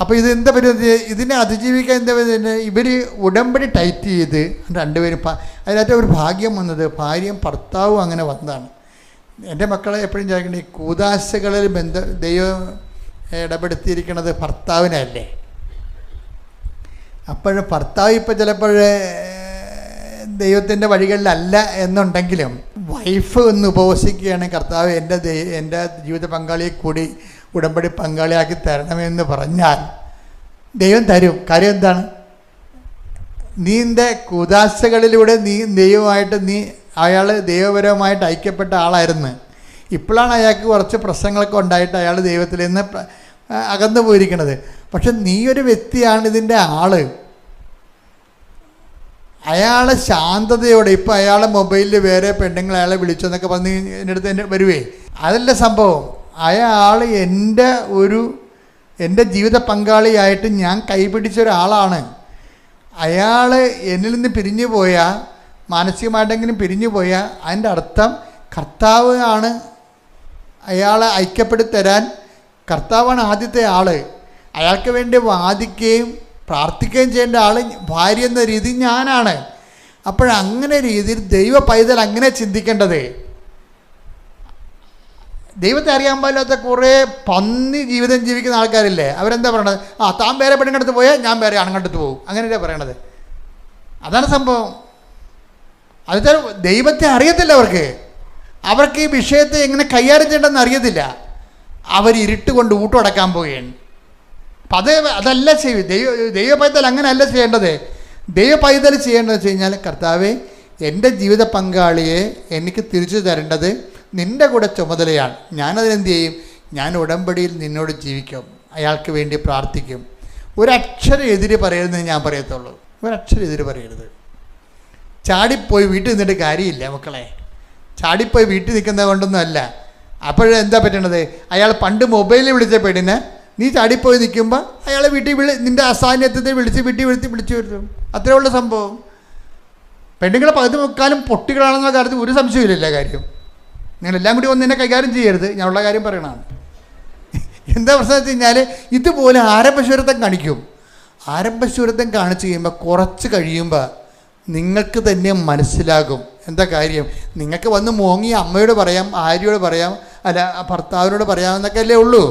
[SPEAKER 3] അപ്പോൾ ഇത് എന്താ പറ്റുന്നത്, ഇതിനെ അതിജീവിക്കാൻ എന്താ പറ്റുന്നത്, ഇവർ ഉടമ്പടി ടൈറ്റ് ചെയ്ത് 2 പേരും അതിനകത്ത് ഒരു ഭാഗ്യം വന്നത് ഭാര്യയും ഭർത്താവും അങ്ങനെ വന്നതാണ്. എൻ്റെ മക്കളെ എപ്പോഴും ചോദിക്കേണ്ടത്, ഈ കൂദാശകളിൽ ദൈവം ഇടപെടുത്തിയിരിക്കുന്നത് ഭർത്താവിനല്ലേ. അപ്പോഴും ഭർത്താവ് ഇപ്പോൾ ചിലപ്പോൾ ദൈവത്തിൻ്റെ വഴികളിലല്ല എന്നുണ്ടെങ്കിലും വൈഫ് ഒന്ന് ഉപവസിക്കുകയാണെങ്കിൽ കർത്താവ് എൻ്റെ ജീവിത പങ്കാളിയെ കൂടി ഉടമ്പടി പങ്കാളിയാക്കി തരണമെന്ന് പറഞ്ഞാൽ ദൈവം തരും. കാര്യം എന്താണ്, നിൻ്റെ കൂദാശകളിലൂടെ ദൈവമായിട്ട് അയാൾ ദൈവപരമായിട്ട് ഐക്യപ്പെട്ട ആളായിരുന്നു. ഇപ്പോഴാണ് അയാൾക്ക് കുറച്ച് പ്രശ്നങ്ങളൊക്കെ ഉണ്ടായിട്ട് അയാൾ ദൈവത്തിൽ നിന്ന് അകന്നു പോയിരിക്കുന്നത്. പക്ഷെ നീ ഒരു വ്യക്തിയാണ് ഇതിൻ്റെ ആള്. അയാൾ ശാന്തതയോടെ, ഇപ്പോൾ അയാളെ മൊബൈലിൽ വേറെ പെണ്ണുങ്ങൾ അയാളെ വിളിച്ചെന്നൊക്കെ പറഞ്ഞ് എൻ്റെ അടുത്ത് വരുവേ, അതല്ല സംഭവം. അയാൾ എൻ്റെ ജീവിത പങ്കാളിയായിട്ട് ഞാൻ കൈപിടിച്ച ഒരാളാണ്. അയാൾ എന്നിൽ നിന്ന് പിരിഞ്ഞു പോയാൽ, മാനസികമായിട്ടെങ്കിലും പിരിഞ്ഞു പോയാൽ അതിൻ്റെ അർത്ഥം കർത്താവ് ആണ് അയാളെ ഐക്യപ്പെടുത്തി തരാൻ. കർത്താവാണ് ആദ്യത്തെ ആൾ. അയാൾക്ക് വേണ്ടി വാദിക്കുകയും പ്രാർത്ഥിക്കുകയും ചെയ്യേണ്ട ആൾ ഭാര്യ എന്ന രീതി ഞാനാണ്. അപ്പോഴങ്ങനെ രീതിയിൽ ദൈവ പൈതൽ അങ്ങനെ ചിന്തിക്കേണ്ടത്. ദൈവത്തെ അറിയാൻ പാടില്ലാത്ത കുറേ പന്നി ജീവിതം ജീവിക്കുന്ന ആൾക്കാരില്ലേ, അവരെന്താ പറയണത്, താൻ വേറെ പെണ്ണുങ്ങടുത്ത് പോയാൽ ഞാൻ വേറെ ആണുങ്ങടുത്ത് പോകും, അങ്ങനെയല്ലേ പറയണത്. അതാണ് സംഭവം. അത് ദൈവത്തെ അറിയത്തില്ല അവർക്ക് ഈ വിഷയത്തെ എങ്ങനെ കൈകാര്യം ചെയ്യേണ്ടെന്ന് അറിയത്തില്ല. അവർ ഇരുട്ട് കൊണ്ട് ഊട്ടടക്കാൻ പോവുകയാണ്. അപ്പം അതല്ല ചെയ്യും ദൈവ പൈതൽ, അങ്ങനെയല്ല ചെയ്യേണ്ടത്. ദൈവ പൈതൽ ചെയ്യേണ്ടതെന്ന് വെച്ച് കഴിഞ്ഞാൽ, കർത്താവേ എൻ്റെ ജീവിത പങ്കാളിയെ എനിക്ക് തിരിച്ചു തരേണ്ടത് നിൻ്റെ കൂടെ ചുമതലയാണ്. ഞാനതിനെന്ത് ചെയ്യും, ഞാൻ ഉടമ്പടിയിൽ നിന്നോട് ജീവിക്കും, അയാൾക്ക് വേണ്ടി പ്രാർത്ഥിക്കും. ഒരക്ഷരം എതിര് പറയരുതെന്ന് ഞാൻ പറയത്തുള്ളൂ. ഒരക്ഷരം എതിര് പറയരുത്. ചാടിപ്പോയി വീട്ടിൽ നിന്നിട്ട് കാര്യമില്ല മക്കളെ. ചാടിപ്പോയി വീട്ടിൽ നിൽക്കുന്നത് കൊണ്ടൊന്നും അല്ല. അപ്പോഴെന്താ പറ്റണത്, അയാൾ പണ്ട് മൊബൈലിൽ വിളിച്ച പെണ്ണിനെ നീ ചാടിപ്പോയി നിൽക്കുമ്പോൾ അയാളെ വീട്ടിൽ നിൻ്റെ അസാന്നിധ്യത്തിൽ വീട്ടിൽ വിളിച്ചു വരുത്തും. അത്രേ ഉള്ള സംഭവം. പെണ്ണുങ്ങളെ 10 പൊട്ടികളാണെന്ന കാര്യത്തിൽ ഒരു സംശയമില്ല. കാര്യം നിങ്ങളെല്ലാം കൂടി ഒന്നിനെ കൈകാര്യം ചെയ്യരുത്, ഞാനുള്ള കാര്യം പറയണതാണ്. എന്താ പ്രശ്നം വെച്ച് കഴിഞ്ഞാൽ, ഇതുപോലെ ആരംഭശൂരത്വം കാണിക്കും. ആരംഭശൂരത്വം കാണിച്ചു കഴിയുമ്പോൾ കുറച്ച് കഴിയുമ്പോൾ നിങ്ങൾക്ക് തന്നെ മനസ്സിലാകും എന്താ കാര്യം. നിങ്ങൾക്ക് വന്ന് മോങ്ങി അമ്മയോട് പറയാം, ആര്യയോട് പറയാം, അല്ല ഭർത്താവിനോട് പറയാമെന്നൊക്കെ അല്ലേ ഉള്ളൂ.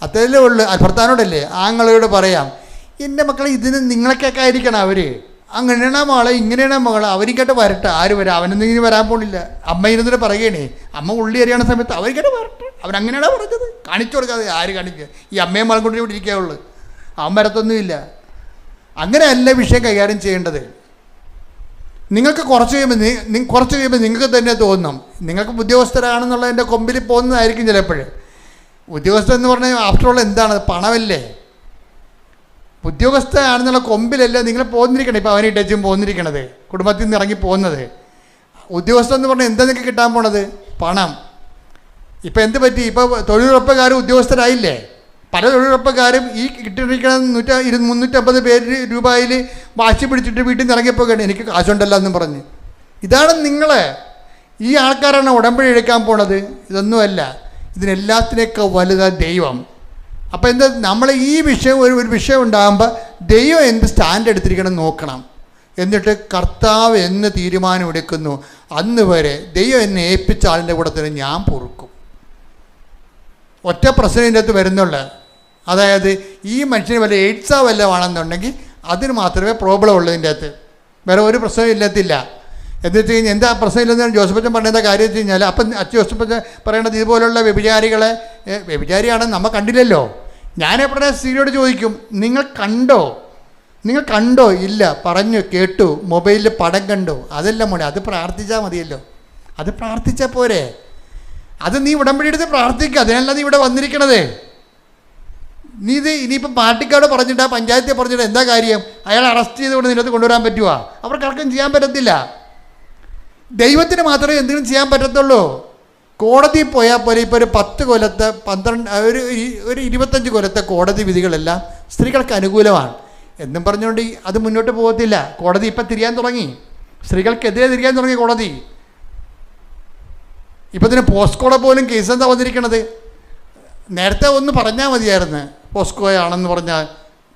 [SPEAKER 3] അത്രയല്ലേ ഉള്ളൂ. ഭർത്താവിനോടല്ലേ, ആങ്ങളോട് പറയാം. എൻ്റെ മക്കളെ ഇതിന് നിങ്ങളൊക്കെ ആയിരിക്കണം അവർ. അങ്ങനെയാണ് മകളെ, ഇങ്ങനെയാണ് മകളെ, അവരിക്കട്ടെ വരട്ടെ. ആര് വരാം, അവനൊന്നും ഇനി വരാൻ പോണില്ല. അമ്മ ഇരുന്നിട്ട് പറയുകയാണേ, അമ്മ ഉള്ളി അറിയണ സമയത്ത് അവരിക്കട്ടെ വരട്ടെ. അവനങ്ങനെയാണ് പറഞ്ഞത്. കാണിച്ചു കൊടുക്കാതെ ആര് കാണിക്കുക. ഈ അമ്മയും മകളും കൊണ്ട് ഇവിടെ ഇരിക്കാവുള്ളൂ. അവൻ വരത്തൊന്നുമില്ല. അങ്ങനെയല്ല വിഷയം കൈകാര്യം ചെയ്യേണ്ടത്. നിങ്ങൾക്ക് കുറച്ച് കഴിയുമ്പോൾ നിങ്ങൾക്ക് തന്നെ തോന്നും നിങ്ങൾക്ക് ഉദ്യോഗസ്ഥരാണെന്നുള്ളതിൻ്റെ കൊമ്പിൽ പോകുന്നതായിരിക്കും ചിലപ്പോൾ. ഉദ്യോഗസ്ഥൻ എന്ന് പറഞ്ഞാൽ ആഫ്റ്റർ ഓൾ എന്താണ്? പണമല്ലേ. ഉദ്യോഗസ്ഥനാണെന്നുള്ള കൊമ്പിലല്ല നിങ്ങൾ പോന്നിരിക്കണേ. ഇപ്പോൾ അവനെ ടച്ചും പോന്നിരിക്കണത്, കുടുംബത്തിൽ നിന്ന് ഇറങ്ങി പോകുന്നത്. ഉദ്യോഗസ്ഥൻ എന്ന് പറഞ്ഞാൽ എന്താ നിങ്ങൾക്ക് കിട്ടാൻ പോണത്? പണം. ഇപ്പം എന്ത് പറ്റി? ഇപ്പോൾ തൊഴിലുറപ്പുകാർ ഉദ്യോഗസ്ഥരായില്ലേ? പല തൊഴിലുറപ്പുകാരും ഈ കിട്ടിയിരിക്കുന്ന 350 രൂപയിൽ വാശി പിടിച്ചിട്ട് വീട്ടിൽ നിന്ന് ഇറങ്ങിയപ്പോൾ എനിക്ക് കാശുണ്ടല്ലോ എന്നും പറഞ്ഞ്. ഇതാണ് നിങ്ങൾ. ഈ ആൾക്കാരാണ് ഉടമ്പടി എടുക്കാൻ പോണത്. ഇതൊന്നുമല്ല. ഇതിനെല്ലാത്തിനേക്കാൾ വലുതാ ദൈവം. അപ്പോൾ എന്താ, നമ്മൾ ഈ വിഷയം ഒരു വിഷയം ഉണ്ടാകുമ്പോൾ ദൈവം എന്ത് സ്റ്റാൻഡ് എടുത്തിരിക്കണം നോക്കണം. എന്നിട്ട് കർത്താവ് എന്ന് തീരുമാനം എടുക്കുന്നു അന്ന് വരെ ദൈവം എന്നെ ഏൽപ്പിച്ച ആളിൻ്റെ കൂടെ തന്നെ ഞാൻ പൊറുക്കും. ഒറ്റ പ്രശ്നം ഇതിൻ്റെ അകത്ത് വരുന്നുള്ളൂ. അതായത് ഈ മനുഷ്യന് വല്ല എയ്ഡ്സോ വല്ലതും ആണെന്നുണ്ടെങ്കിൽ അതിന് മാത്രമേ പ്രോബ്ലം ഉള്ളൂ. ഇതിൻ്റെ അകത്ത് വേറെ ഒരു പ്രശ്നവും ഇല്ലത്തില്ല. എന്ന് വെച്ച് കഴിഞ്ഞാൽ എന്താ പ്രശ്നം ഇല്ലെന്ന് ജോസഫച്ചൻ പറഞ്ഞ കാര്യം വെച്ച് കഴിഞ്ഞാൽ, അപ്പം ജോസഫച്ചൻ പറയണത് ഇതുപോലുള്ള വ്യഭിചാരികളെ, വ്യഭിചാരിയാണെന്ന് നമ്മൾ കണ്ടില്ലല്ലോ. ഞാനെപ്പോഴേ സ്ത്രീയോട് ചോദിക്കും, നിങ്ങൾ കണ്ടോ? ഇല്ല, പറഞ്ഞു കേട്ടു, മൊബൈലിൽ പടം കണ്ടു. അതെല്ലാം മോനെ, അത് പ്രാർത്ഥിച്ചാൽ മതിയല്ലോ. അത് പ്രാർത്ഥിച്ചാൽ പോരെ? അത് നീ ഉടമ്പടി എടുത്ത് പ്രാർത്ഥിക്കുക. അതിനല്ല നീ ഇവിടെ വന്നിരിക്കണത്. നീ ഇത് ഇനിയിപ്പം പാർട്ടിക്കാരോട് പറഞ്ഞിട്ട് പഞ്ചായത്തെ പറഞ്ഞിട്ട് എന്താ കാര്യം? അയാൾ അറസ്റ്റ് ചെയ്തുകൊണ്ട് നിന്നത് കൊണ്ടുവരാൻ പറ്റുമോ? അവർക്കാർക്കും ചെയ്യാൻ പറ്റത്തില്ല. ദൈവത്തിന് മാത്രമേ എന്തെങ്കിലും ചെയ്യാൻ പറ്റത്തുള്ളൂ. കോടതിയിൽ പോയാൽ പോലെ ഇപ്പോൾ ഒരു 10 കൊല്ലത്തെ 25 കൊല്ലത്തെ കോടതി വിധികളെല്ലാം സ്ത്രീകൾക്ക് അനുകൂലമാണ് എന്നും പറഞ്ഞുകൊണ്ട് അത് മുന്നോട്ട് പോകത്തില്ല. കോടതി ഇപ്പം തിരിയാൻ തുടങ്ങി, സ്ത്രീകൾക്കെതിരെ തിരിയാൻ തുടങ്ങി കോടതി. ഇപ്പം ഇതിന് പോസ്കോടെ പോലും കേസ് എന്താ വന്നിരിക്കണത്? നേരത്തെ ഒന്ന് പറഞ്ഞാൽ മതിയായിരുന്നു, പോസ്കോയാണെന്ന് പറഞ്ഞാൽ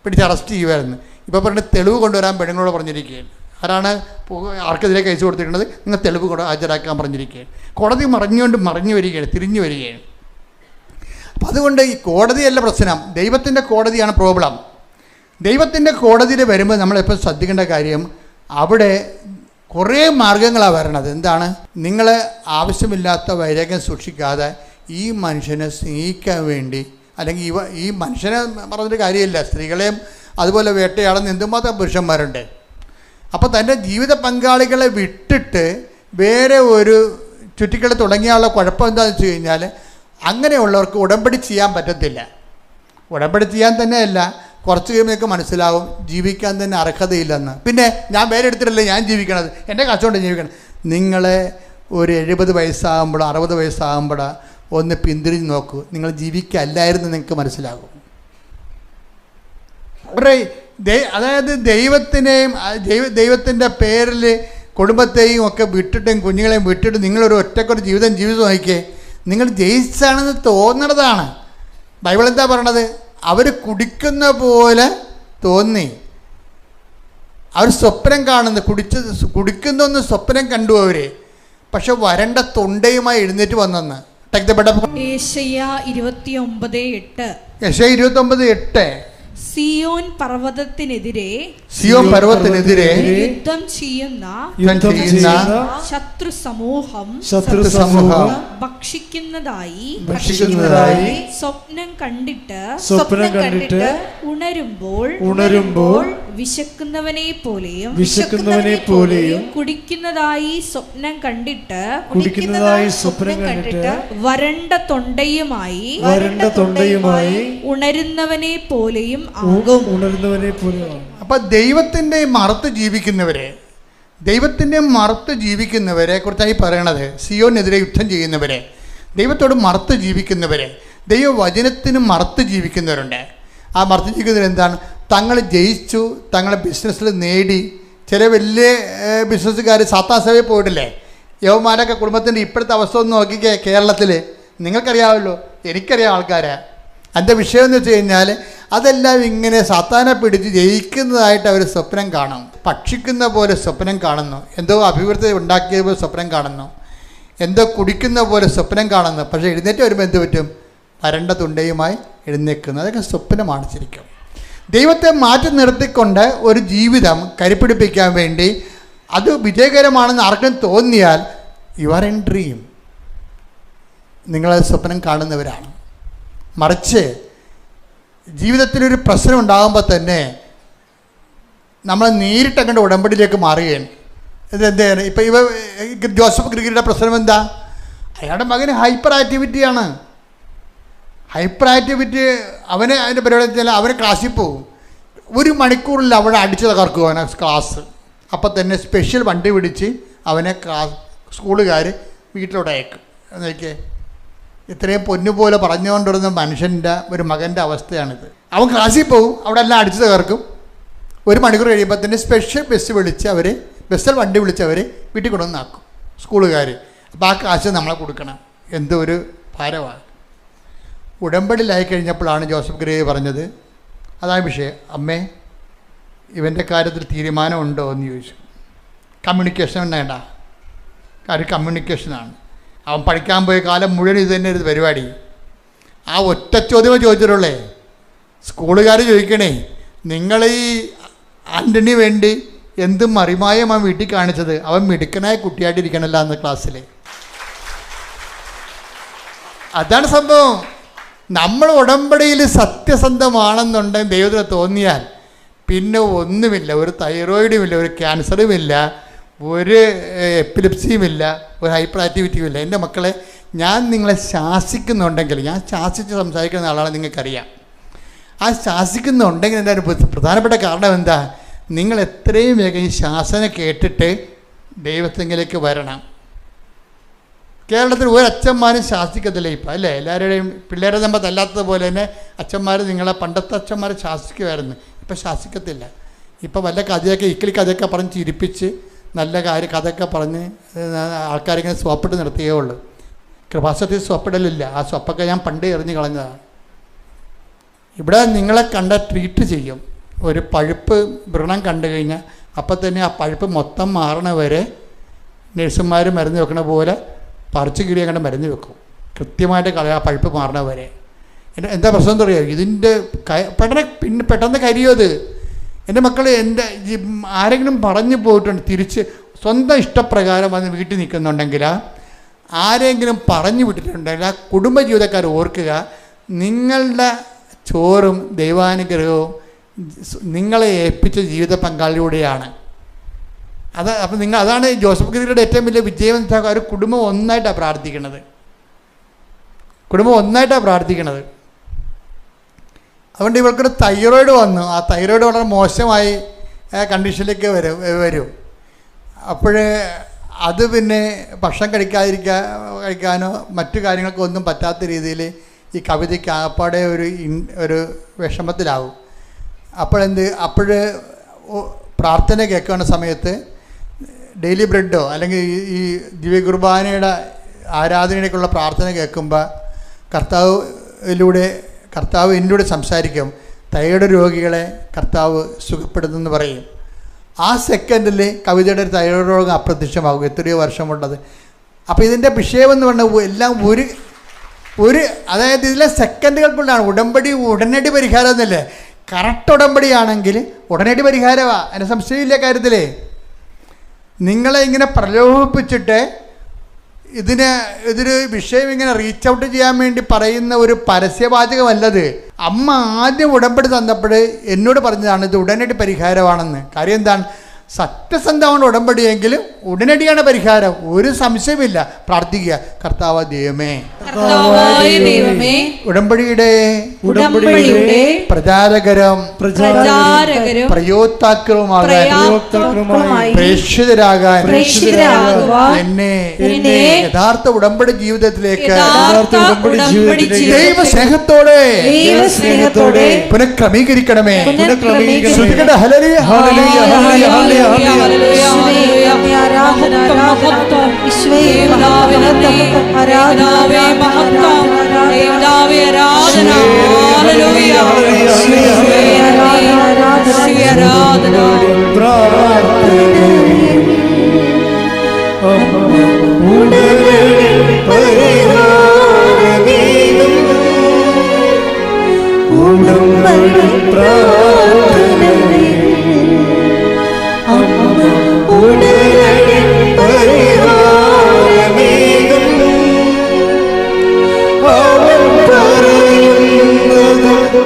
[SPEAKER 3] പിടിച്ച് അറസ്റ്റ് ചെയ്യുമായിരുന്നു. ഇപ്പോൾ പറഞ്ഞ് തെളിവ് കൊണ്ടുവരാൻ പെണ്ണുങ്ങളോട് പറഞ്ഞിരിക്കുകയാണ്. ആരാണ് ആർക്കെതിരെ കേസ് കൊടുത്തിരിക്കുന്നത്? നിങ്ങൾ തെളിവ് ഹാജരാക്കാൻ പറഞ്ഞിരിക്കുകയാണ്. കോടതി മറിഞ്ഞു വരികയാണ്, തിരിഞ്ഞു വരികയാണ്. അപ്പം അതുകൊണ്ട് ഈ കോടതിയല്ല പ്രശ്നം, ദൈവത്തിൻ്റെ കോടതിയാണ് പ്രോബ്ലം. ദൈവത്തിൻ്റെ കോടതിയിൽ വരുമ്പോൾ നമ്മളെപ്പോൾ ശ്രദ്ധിക്കേണ്ട കാര്യം, അവിടെ കുറേ മാർഗങ്ങളാണ് വരണത്. എന്താണ്? നിങ്ങൾ ആവശ്യമില്ലാത്ത വൈരാഗ്യം സൂക്ഷിക്കാതെ ഈ മനുഷ്യനെ സ്നേഹിക്കാൻ വേണ്ടി, അല്ലെങ്കിൽ ഈ മനുഷ്യനെ പറഞ്ഞൊരു കാര്യമില്ല, സ്ത്രീകളെയും അതുപോലെ വേട്ടയാടുന്ന എന്തുമാത്രം പുരുഷന്മാരുണ്ട്. അപ്പോൾ തൻ്റെ ജീവിത പങ്കാളികളെ വിട്ടിട്ട് വേറെ ഒരു ചുറ്റിക്കളി തുടങ്ങിയുള്ള കുഴപ്പം എന്താണെന്ന് വെച്ച് കഴിഞ്ഞാൽ, അങ്ങനെയുള്ളവർക്ക് ഉടമ്പടി ചെയ്യാൻ പറ്റത്തില്ല. ഉടമ്പടി ചെയ്യാൻ തന്നെയല്ല, കുറച്ച് കഴിയുമ്പോഴേക്ക് മനസ്സിലാവും ജീവിക്കാൻ തന്നെ അർഹതയില്ലെന്ന്. പിന്നെ ഞാൻ വേറെ എടുത്തിട്ടല്ലേ ഞാൻ ജീവിക്കണത്, എൻ്റെ കച്ചവടം ജീവിക്കണം. നിങ്ങളെ ഒരു 70 വയസ്സാകുമ്പോഴോ 60 വയസ്സാകുമ്പോഴോ ഒന്ന് പിന്തിരിഞ്ഞ് നോക്കൂ, നിങ്ങൾ ജീവിക്കല്ലായിരുന്നു നിങ്ങൾക്ക് മനസ്സിലാകും. അതായത് ദൈവത്തിൻ്റെ പേരിൽ കുടുംബത്തെയും ഒക്കെ വിട്ടിട്ടും കുഞ്ഞുങ്ങളെയും വിട്ടിട്ട് നിങ്ങളൊരു ഒറ്റക്കൊരു ജീവിതം ജീവിച്ചു നോക്കിയേ, നിങ്ങൾ ജയിച്ചാണെന്ന് തോന്നണതാണ്. ബൈബിൾ എന്താ പറയണത്? അവർ കുടിക്കുന്ന പോലെ തോന്നി, അവർ സ്വപ്നം കാണുന്നു, കുടിക്കുന്നൊന്ന് സ്വപ്നം കണ്ടു അവർ. പക്ഷെ വരണ്ട തൊണ്ടയുമായി എഴുന്നേറ്റ് വന്നെന്ന്.
[SPEAKER 1] യെശയ്യാ 29:8
[SPEAKER 2] സിയോൻ പർവ്വതത്തിനെതിരെ
[SPEAKER 1] യുദ്ധം ചെയ്യുന്ന ശത്രു സമൂഹം ഭക്ഷിക്കുന്നതായി സ്വപ്നം കണ്ടിട്ട് ഉണരുമ്പോൾ വിശക്കുന്നവനെ പോലെയും കുടിക്കുന്നതായി സ്വപ്നം കണ്ടിട്ട് വരണ്ട തൊണ്ടയുമായി ഉണരുന്നവനെ പോലെയും ആകും.
[SPEAKER 3] അപ്പൊ ദൈവത്തിൻ്റെ മറുത്ത് ജീവിക്കുന്നവരെ കുറിച്ചായി പറയണത്. സിയോനെതിരെ യുദ്ധം ചെയ്യുന്നവരെ, ദൈവത്തോട് മറുത്ത് ജീവിക്കുന്നവരെ, ദൈവവചനത്തിന് മറുത്ത് ജീവിക്കുന്നവരുണ്ട്. ആ മറുത്ത് ജീവിക്കുന്നവർ എന്താണ്? തങ്ങൾ ജയിച്ചു, തങ്ങളെ ബിസിനസ്സിൽ നേടി. ചില വലിയ ബിസിനസ്സുകാർ സാത്താൻ സഭയിൽ പോയിട്ടില്ലേ? യവന്മാരൊക്കെ കുടുംബത്തിൻ്റെ ഇപ്പോഴത്തെ അവസ്ഥ ഒന്ന് നോക്കിക്കേ. കേരളത്തിൽ നിങ്ങൾക്കറിയാമല്ലോ, എനിക്കറിയാം ആൾക്കാരെ. അതിൻ്റെ വിഷയം എന്ന് വെച്ച് കഴിഞ്ഞാൽ അതെല്ലാം ഇങ്ങനെ സാത്താനെ പിടിച്ച് ജയിക്കുന്നതായിട്ട് അവർ സ്വപ്നം കാണും. ഭക്ഷിക്കുന്ന പോലെ സ്വപ്നം കാണുന്നു, എന്തോ അഭിവൃദ്ധി ഉണ്ടാക്കിയ പോലെ സ്വപ്നം കാണുന്നു, എന്തോ കുടിക്കുന്ന പോലെ സ്വപ്നം കാണുന്നു. പക്ഷേ എഴുന്നേറ്റ് വരുമ്പോൾ എന്ത് പറ്റും? വരണ്ട തുണ്ടയുമായി എഴുന്നേൽക്കുന്നത്. അതൊക്കെ സ്വപ്നമാണ് ശരിക്കും. ദൈവത്തെ മാറ്റി നിർത്തിക്കൊണ്ട് ഒരു ജീവിതം കരുപ്പിടിപ്പിക്കാൻ വേണ്ടി അത് വിജയകരമാണെന്ന് ആർക്കും തോന്നിയാൽ യു ആർ ഇൻ ഡ്രീം, നിങ്ങളെ സ്വപ്നം കാണുന്നവരാണ്. മറിച്ച് ജീവിതത്തിലൊരു പ്രശ്നം ഉണ്ടാകുമ്പോൾ തന്നെ നമ്മൾ നേരിട്ടങ്ങോട്ട് ഉടമ്പടിയിലേക്ക് മാറുകയാണ്. ഇതെന്താണ് ഇപ്പോൾ ജോസഫ് ഗ്രിഗറിയുടെ പ്രശ്നം എന്താ? അയാളുടെ മകന് ഹൈപ്പർ ആക്ടിവിറ്റിയാണ്. ഹൈപ്പർ ആക്ടിവിറ്റി അതിൻ്റെ പരിപാടി വെച്ചാൽ അവന് ക്ലാസ്സിൽ പോകും, 1 മണിക്കൂറിൽ അവിടെ അടിച്ചു തകർക്കും അവനെ ക്ലാസ്. അപ്പം തന്നെ സ്പെഷ്യൽ വണ്ടി പിടിച്ച് അവനെ സ്കൂളുകാർ വീട്ടിലോട്ട് അയക്കും. എന്നൊക്കെ ഇത്രയും പൊന്നുപോലെ പറഞ്ഞുകൊണ്ടിരുന്ന മനുഷ്യൻ്റെ ഒരു മകൻ്റെ അവസ്ഥയാണിത്. അവൻ ക്ലാസ്സിൽ പോകും, അവിടെ എല്ലാം അടിച്ചു തകർക്കും. 1 മണിക്കൂർ കഴിയുമ്പോൾ തന്നെ സ്പെഷ്യൽ ബസ്സിൽ വണ്ടി വിളിച്ച് അവർ വീട്ടിൽ കൊണ്ടുവന്നാക്കും സ്കൂളുകാർ. അപ്പോൾ ആ കാശ് നമ്മളെ കൊടുക്കണം. എന്തൊരു ഭാരമാണ്. ഉടമ്പടിയിലായി കഴിഞ്ഞപ്പോഴാണ് ജോസഫ് ഗ്രേ പറഞ്ഞത്, അതാണ് വിഷയം. അമ്മേ, ഇവൻ്റെ കാര്യത്തിൽ തീരുമാനമുണ്ടോ എന്ന് ചോദിച്ചു. കമ്മ്യൂണിക്കേഷൻ വേണ്ട, കാര്യം കമ്മ്യൂണിക്കേഷനാണ്. അവൻ പഠിക്കാൻ പോയ കാലം മുഴുവൻ ഇത് തന്നെ ഒരു പരിപാടി. ആ ഒറ്റ ചോദ്യമേ ചോദിച്ചിട്ടുള്ളേ. സ്കൂളുകാർ ചോദിക്കണേ, നിങ്ങൾ ഈ ആൻ്റണി വേണ്ടി എന്തും മറിമായമാണ് വീട്ടിൽ കാണിച്ചത്, അവൻ മിടുക്കനായ കുട്ടിയായിട്ടിരിക്കണമല്ല അന്ന് ക്ലാസ്സിൽ. അതാണ് സംഭവം. നമ്മൾ ഉടമ്പടിയിൽ സത്യസന്ധമാണെന്നുണ്ടെങ്കിൽ ദൈവത്തിന് തോന്നിയാൽ പിന്നെ ഒന്നുമില്ല. ഒരു തൈറോയിഡുമില്ല, ഒരു ക്യാൻസറുമില്ല, ഒരു എപ്പിലിപ്സിയുമില്ല, ഒരു ഹൈപ്പർ ആക്ടിവിറ്റിയും ഇല്ല. എൻ്റെ മക്കളെ, ഞാൻ നിങ്ങളെ ശാസിക്കുന്നുണ്ടെങ്കിൽ, ഞാൻ ശാസിച്ച് സംസാരിക്കുന്ന ആളാണ്, നിങ്ങൾക്കറിയാം. ആ ശാസിക്കുന്നുണ്ടെങ്കിൽ എൻ്റെ ഒരു പ്രധാനപ്പെട്ട കാരണം എന്താ? നിങ്ങൾ എത്രയും വേഗം ഈ ശാസന കേട്ടിട്ട് ദൈവത്തെങ്കിലേക്ക് വരണം. കേരളത്തിൽ ഒരു അച്ഛന്മാരും ശാസിക്കത്തില്ല ഇപ്പം, അല്ലേ? എല്ലാവരുടെയും പിള്ളേരെ നമ്മൾ തല്ലാത്തതുപോലെ തന്നെ അച്ഛന്മാർ, നിങ്ങളെ പണ്ടത്തെ അച്ഛന്മാർ ശാസിക്കുമായിരുന്നു. ഇപ്പം ശാസിക്കത്തില്ല. ഇപ്പം വല്ല കഥയൊക്കെ ഇക്കിളി കഥയൊക്കെ പറഞ്ഞ് ചിരിപ്പിച്ച് നല്ല കഥയൊക്കെ പറഞ്ഞ് ആൾക്കാരിങ്ങനെ സ്വപ്പിട്ട് നിർത്തിയേ ഉള്ളൂ. കൃപാസത്തിൽ സ്വപ്പിടലില്ല. ആ സ്വപ്പൊക്കെ ഞാൻ പണ്ട് എറിഞ്ഞ് കളഞ്ഞതാണ്. ഇവിടെ നിങ്ങളെ കണ്ട ട്രീറ്റ് ചെയ്യും. ഒരു പഴുപ്പ് വ്രണം കണ്ടു കഴിഞ്ഞാൽ അപ്പം തന്നെ ആ പഴുപ്പ് മൊത്തം മാറണ വരെ നഴ്സുമാർ മരുന്ന് വെക്കണ പോലെ പറിച്ച് കീഴി അങ്ങോട്ട് മരുന്ന് വെക്കും. കൃത്യമായിട്ട് ആ പഴുപ്പ് മാറണ വരെ. എന്താ പ്രശ്നം എന്താ പറയുക? ഇതിൻ്റെ പെട്ടെന്ന് കരിയോ അത്. എൻ്റെ മക്കൾ ആരെങ്കിലും പറഞ്ഞു പോയിട്ടുണ്ട്, തിരിച്ച് സ്വന്തം ഇഷ്ടപ്രകാരം വന്ന് വീട്ടിൽ നിൽക്കുന്നുണ്ടെങ്കിൽ, ആരെങ്കിലും പറഞ്ഞു വിട്ടിട്ടുണ്ടെങ്കിൽ ആ കുടുംബജീവിതക്കാർ ഓർക്കുക, നിങ്ങളുടെ ചോറും ദൈവാനുഗ്രഹവും നിങ്ങളെ ഏൽപ്പിച്ച ജീവിത പങ്കാളിലൂടെയാണ്. അപ്പം അതാണ് ജോസഫ് ഗ്രിഗറിയുടെ ഏറ്റവും വലിയ വിജയം. ഒരു കുടുംബം ഒന്നായിട്ടാണ് പ്രാർത്ഥിക്കണത്. അതുകൊണ്ട് ഇവർക്കൊരു തൈറോയിഡ് വന്നു. ആ തൈറോയിഡ് വളരെ മോശമായി കണ്ടീഷനിലേക്ക് വരും. അപ്പോഴേ അത് പിന്നെ ഭക്ഷണം കഴിക്കാനോ മറ്റു കാര്യങ്ങൾക്കോ ഒന്നും പറ്റാത്ത രീതിയിൽ ഈ കവിതയ്ക്ക് ആകപ്പാടെ ഒരു വിഷമത്തിലാവും. അപ്പോഴ് പ്രാർത്ഥന കേൾക്കുന്ന സമയത്ത് ഡെയിലി ബ്രെഡോ അല്ലെങ്കിൽ ഈ ദിവ്യകുർബാനയുടെ ആരാധനയിലേക്കുള്ള പ്രാർത്ഥന കേൾക്കുമ്പോൾ കർത്താവ് എന്നിലൂടെ സംസാരിക്കും. തൈറോയ്ഡ് രോഗികളെ കർത്താവ് സുഖപ്പെടുത്തുമെന്ന് പറയും. ആ സെക്കൻഡിൽ കവിതയുടെ തൈറോയ്ഡ് രോഗം അപ്രത്യക്ഷമാകും. എത്രയോ വർഷമുള്ളത്. അപ്പോൾ ഇതിൻ്റെ വിഷയമെന്ന് പറഞ്ഞാൽ എല്ലാം അതായത് ഇതിലെ സെക്കൻഡുകൾക്കുള്ളതാണ്. ഉടമ്പടി ഉടനടി പരിഹാരം എന്നല്ലേ? കറക്റ്റ് ഉടമ്പടിയാണെങ്കിൽ ഉടനടി പരിഹാരമാണ്. അതിന് സംശയമില്ല കാര്യത്തിൽ. നിങ്ങളെ ഇങ്ങനെ പ്രലോഭിപ്പിച്ചിട്ട് ഇതൊരു വിഷയം ഇങ്ങനെ റീച്ച് ഔട്ട് ചെയ്യാൻ വേണ്ടി പറയുന്ന ഒരു പരസ്യവാചകമല്ലത്. അമ്മ ആദ്യം ഉടമ്പടി തന്നപ്പോൾ എന്നോട് പറഞ്ഞതാണ് ഇത് ഉടനടി പരിഹാരമാണെന്ന്. കാര്യം എന്താണ്? സത്യസന്ധമാണ് ഉടമ്പടിയെങ്കിലും ഉടനടിയാണ് പരിഹാരം, ഒരു സംശയമില്ല. പ്രാർത്ഥിക്കുക, കർത്താവ് ദൈവമേ, ഉടമ്പടിയുടെ പ്രചാരകരും പ്രയോക്താക്കളുമാകാൻ പ്രേക്ഷിതരാകാൻ എന്നെ യഥാർത്ഥ ഉടമ്പടി ജീവിതത്തിലേക്ക് ദൈവസ്നേഹത്തോടെ പുനഃക്രമീകരിക്കണമേ.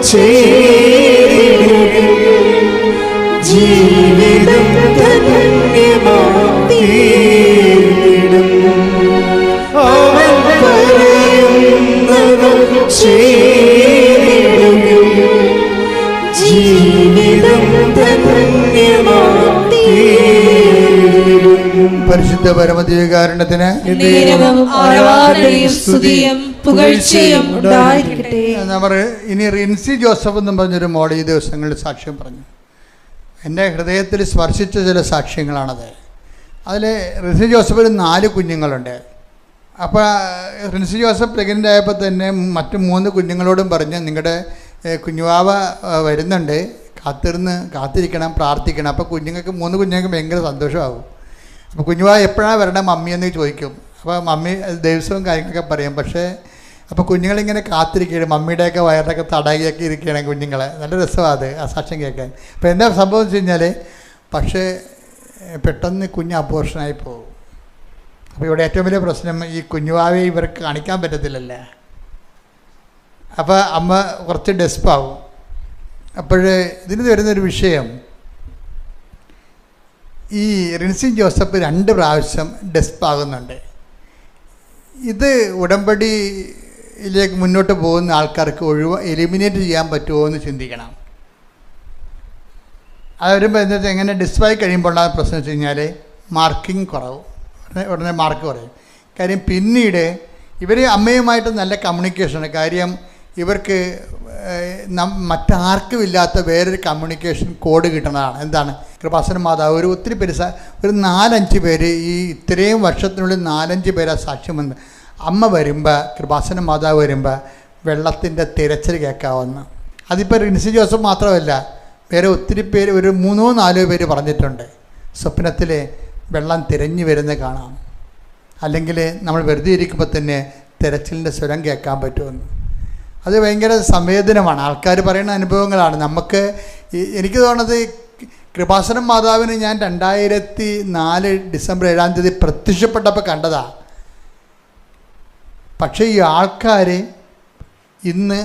[SPEAKER 2] ചേരിടും ജീവിതം ധന്യമായിടും. അവൻ പറയുന്നതും ചെയ്തിടും. ജീവിതം ധന്യമായിടും.
[SPEAKER 3] പരിശുദ്ധ പരമദിവ്യകാരുണ്യത്തിന്
[SPEAKER 1] നേരവും ആരാധനയും സ്തുതിയും പുകഴ്ചയും ഉണ്ടായിരിക്കട്ടെ.
[SPEAKER 3] നമ്മൾ ഇനി റിൻസി ജോസഫ് എന്നും പറഞ്ഞൊരു മോൾ ഈ ദിവസങ്ങളിൽ സാക്ഷ്യം പറഞ്ഞു. എൻ്റെ ഹൃദയത്തിൽ സ്പർശിച്ച ചില സാക്ഷ്യങ്ങളാണത്. അതിൽ റിൻസി ജോസഫിന് 4 കുഞ്ഞുങ്ങളുണ്ട്. അപ്പോൾ റിൻസി ജോസഫ് പ്രഗ്നൻ്റ് ആയപ്പോൾ തന്നെ മറ്റു 3 കുഞ്ഞുങ്ങളോടും പറഞ്ഞ് നിങ്ങളുടെ കുഞ്ഞുവാവ വരുന്നുണ്ട്, കാത്തിരിക്കണം, പ്രാർത്ഥിക്കണം. അപ്പോൾ 3 കുഞ്ഞുങ്ങൾക്ക് ഭയങ്കര സന്തോഷമാകും. അപ്പോൾ കുഞ്ഞുവാവ എപ്പോഴാണ് വരണം മമ്മിയെന്ന് ചോദിക്കും. അപ്പോൾ മമ്മി ദിവസവും കാര്യങ്ങളൊക്കെ പറയും. പക്ഷേ അപ്പോൾ കുഞ്ഞുങ്ങളിങ്ങനെ കാത്തിരിക്കുകയാണ്, മമ്മിയുടെയൊക്കെ വയറിലൊക്കെ തടകിയൊക്കെ ഇരിക്കുകയാണ് കുഞ്ഞുങ്ങളെ. നല്ല രസമാണ് അത്, ആ സാക്ഷ്യം കേൾക്കാൻ. അപ്പോൾ എന്താ സംഭവം എന്ന് വെച്ച് കഴിഞ്ഞാൽ, പക്ഷേ പെട്ടെന്ന് കുഞ്ഞ് അബോർഷനായി പോകും. അപ്പോൾ ഇവിടെ ഏറ്റവും വലിയ പ്രശ്നം ഈ കുഞ്ഞുവാവയെ ഇവർക്ക് കാണിക്കാൻ പറ്റത്തില്ലല്ലേ. അപ്പോൾ അമ്മ കുറച്ച് ഡെസ്പാവും. അപ്പോൾ ഇതിന് വരുന്നൊരു വിഷയം, ഈ റിൻസി ജോസഫ് 2 പ്രാവശ്യം ഡെസ്പാകുന്നുണ്ട്. ഇത് ഉടമ്പടിയിലേക്ക് മുന്നോട്ട് പോകുന്ന ആൾക്കാർക്ക് എലിമിനേറ്റ് ചെയ്യാൻ പറ്റുമോ എന്ന് ചിന്തിക്കണം. അത് വരുമ്പോൾ എന്താ വെച്ചാൽ എങ്ങനെ ഡിസ്പായി കഴിയുമ്പോൾ പ്രശ്നം വെച്ച് കഴിഞ്ഞാൽ മാർക്കിങ് കുറവും, ഉടനെ മാർക്ക് കുറയും. കാര്യം പിന്നീട് ഇവർ അമ്മയുമായിട്ട് നല്ല കമ്മ്യൂണിക്കേഷനാണ്. കാര്യം ഇവർക്ക് മറ്റാർക്കും ഇല്ലാത്ത വേറൊരു കമ്മ്യൂണിക്കേഷൻ കോഡ് കിട്ടുന്നതാണ്. എന്താണ്? കൃപാസന മാതാവ് ഒത്തിരി പേര്, ഒരു 4-5 പേര് ഈ ഇത്രയും വർഷത്തിനുള്ളിൽ 4-5 പേരാ സാക്ഷ്യം വന്ന് അമ്മ വരുമ്പോൾ, കൃപാസന മാതാവ് വരുമ്പോൾ വെള്ളത്തിൻ്റെ തിരച്ചിൽ കേൾക്കാവുന്ന. അതിപ്പോൾ റിൻസി ജോസഫ് മാത്രമല്ല, വേറെ ഒത്തിരി പേര്, ഒരു 3-4 പേര് പറഞ്ഞിട്ടുണ്ട് സ്വപ്നത്തിൽ വെള്ളം തിരഞ്ഞു വരുന്നത് കാണാം, അല്ലെങ്കിൽ നമ്മൾ വെറുതെ ഇരിക്കുമ്പോൾ തന്നെ തിരച്ചിലിൻ്റെ സ്വരം കേൾക്കാൻ പറ്റുമെന്ന്. അത് ഭയങ്കര സംവേദനമാണ്. ആൾക്കാർ പറയുന്ന അനുഭവങ്ങളാണ്. എനിക്ക് തോന്നുന്നത് കൃപാസനം മാതാവിന് ഞാൻ 2004 ഡിസംബർ 7-ാം തീയതി പ്രത്യക്ഷപ്പെട്ടപ്പോൾ കണ്ടതാണ്. പക്ഷേ ഈ ആൾക്കാർ ഇന്ന്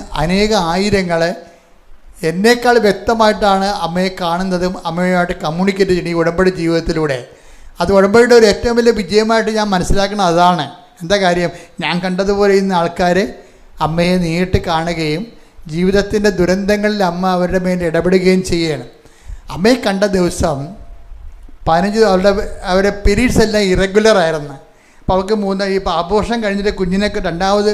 [SPEAKER 3] ആയിരങ്ങൾ എന്നേക്കാൾ വ്യക്തമായിട്ടാണ് അമ്മയെ കാണുന്നതും അമ്മയുമായിട്ട് കമ്മ്യൂണിക്കേറ്റ് ചെയ്യുന്നത് ഈ ഉടമ്പടി ജീവിതത്തിലൂടെ. അത് ഉടമ്പടിയുടെ ഒരു ഏറ്റവും വലിയ വിജയമായിട്ട് ഞാൻ മനസ്സിലാക്കുന്നത് അതാണ്. എന്താ കാര്യം? ഞാൻ കണ്ടതുപോലെ ഇന്ന് ആൾക്കാർ അമ്മയെ നേരിട്ട് കാണുകയും ജീവിതത്തിൻ്റെ ദുരന്തങ്ങളിൽ അമ്മ അവരുടെ മേൽ ഇടപെടുകയും ചെയ്യുകയാണ്. അമ്മയെ കണ്ട ദിവസം 15 അവരുടെ പീരീഡ്സ് എല്ലാം ഇറഗുലറായിരുന്നു. അപ്പോൾ അവർക്ക് ഇപ്പോൾ ആഘോഷം കഴിഞ്ഞിട്ട് രണ്ടാമത്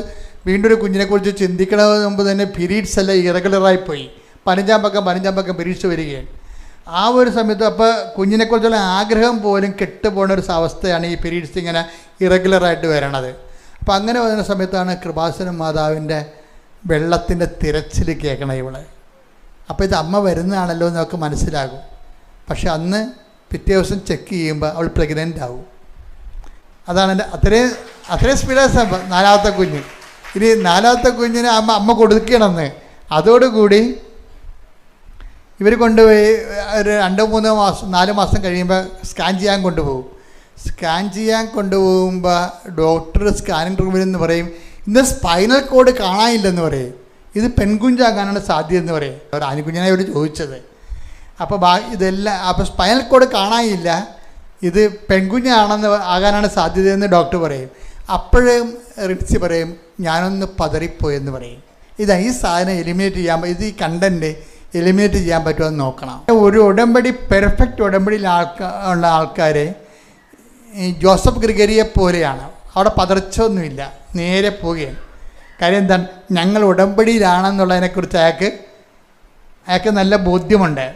[SPEAKER 3] വീണ്ടും ഒരു കുഞ്ഞിനെക്കുറിച്ച് ചിന്തിക്കണമെന്ന് മുമ്പ് തന്നെ പീരീഡ്സ് എല്ലാം ഇറഗുലറായിപ്പോയി. 15-ാം പക്കം പീരീഡ്സ് വരികയാണ്. ആ ഒരു സമയത്ത് അപ്പോൾ കുഞ്ഞിനെക്കുറിച്ചുള്ള ആഗ്രഹം പോലും കെട്ടുപോകുന്ന ഒരു അവസ്ഥയാണ് ഈ പീരീഡ്സ് ഇങ്ങനെ ഇറഗുലറായിട്ട് വരണത്. അപ്പോൾ അങ്ങനെ വരുന്ന സമയത്താണ് കൃപാസന മാതാവിൻ്റെ വെള്ളത്തിൻ്റെ തിരച്ചിൽ കേൾക്കണം ഇവളെ. അപ്പോൾ ഇത് അമ്മ വരുന്നതാണല്ലോ എന്ന് നമുക്ക് മനസ്സിലാകും. പക്ഷെ അന്ന് പിറ്റേ ദിവസം ചെക്ക് ചെയ്യുമ്പോൾ അവൾ പ്രഗ്നൻ്റ് ആവും. അതാണ് എൻ്റെ അത്രയും സ്പീഡായ സംഭവം. 4ാമത്തെ കുഞ്ഞ്. ഇനി 4ാമത്തെ കുഞ്ഞിനെ അമ്മ കൊടുക്കണമെന്ന്. അതോടുകൂടി ഇവർ കൊണ്ടുപോയി ഒരു 2-3 മാസം 4 മാസം കഴിയുമ്പോൾ സ്കാൻ ചെയ്യാൻ കൊണ്ടുപോകും. സ്കാൻ ചെയ്യാൻ കൊണ്ടുപോകുമ്പോൾ ഡോക്ടർ സ്കാനിങ് റൂമിൽ നിന്ന് പറയും, ഇന്ന് സ്പൈനൽ കോഡ് കാണാനില്ലെന്ന് പറയും, ഇത് പെൺകുഞ്ഞാകാനാണ് സാധ്യതയെന്ന് പറയും. ഒരു ആൺകുഞ്ഞിനെ ഇവർ ചോദിച്ചത്. അപ്പോൾ അപ്പോൾ സ്പൈനൽ കോഡ് കാണാനില്ല, ഇത് പെൺകുഞ്ഞാണെന്ന് ആകാനാണ് സാധ്യതയെന്ന് ഡോക്ടർ പറയും. അപ്പോഴും റിൻസി പറയും, ഞാനൊന്ന് പതറിപ്പോയെന്ന് പറയും. ഈ സാധനം എലിമിനേറ്റ് ചെയ്യാൻ, ഈ കണ്ടൻറ്റ് എലിമിനേറ്റ് ചെയ്യാൻ പറ്റുമെന്ന് നോക്കണം. ഒരു ഉടമ്പടി, പെർഫെക്റ്റ് ഉടമ്പടിയിൽ ഉള്ള ആൾക്കാർ ഈ ജോസഫ് ഗ്രിഗറിയെ പോലെയാണ്. അവിടെ പതർച്ചൊന്നുമില്ല, നേരെ പോവുകയാണ്. കാര്യം എന്താണ്? ഞങ്ങൾ ഉടമ്പടിയിലാണെന്നുള്ളതിനെക്കുറിച്ച് അയാൾക്ക് നല്ല ബോധ്യമുണ്ട്.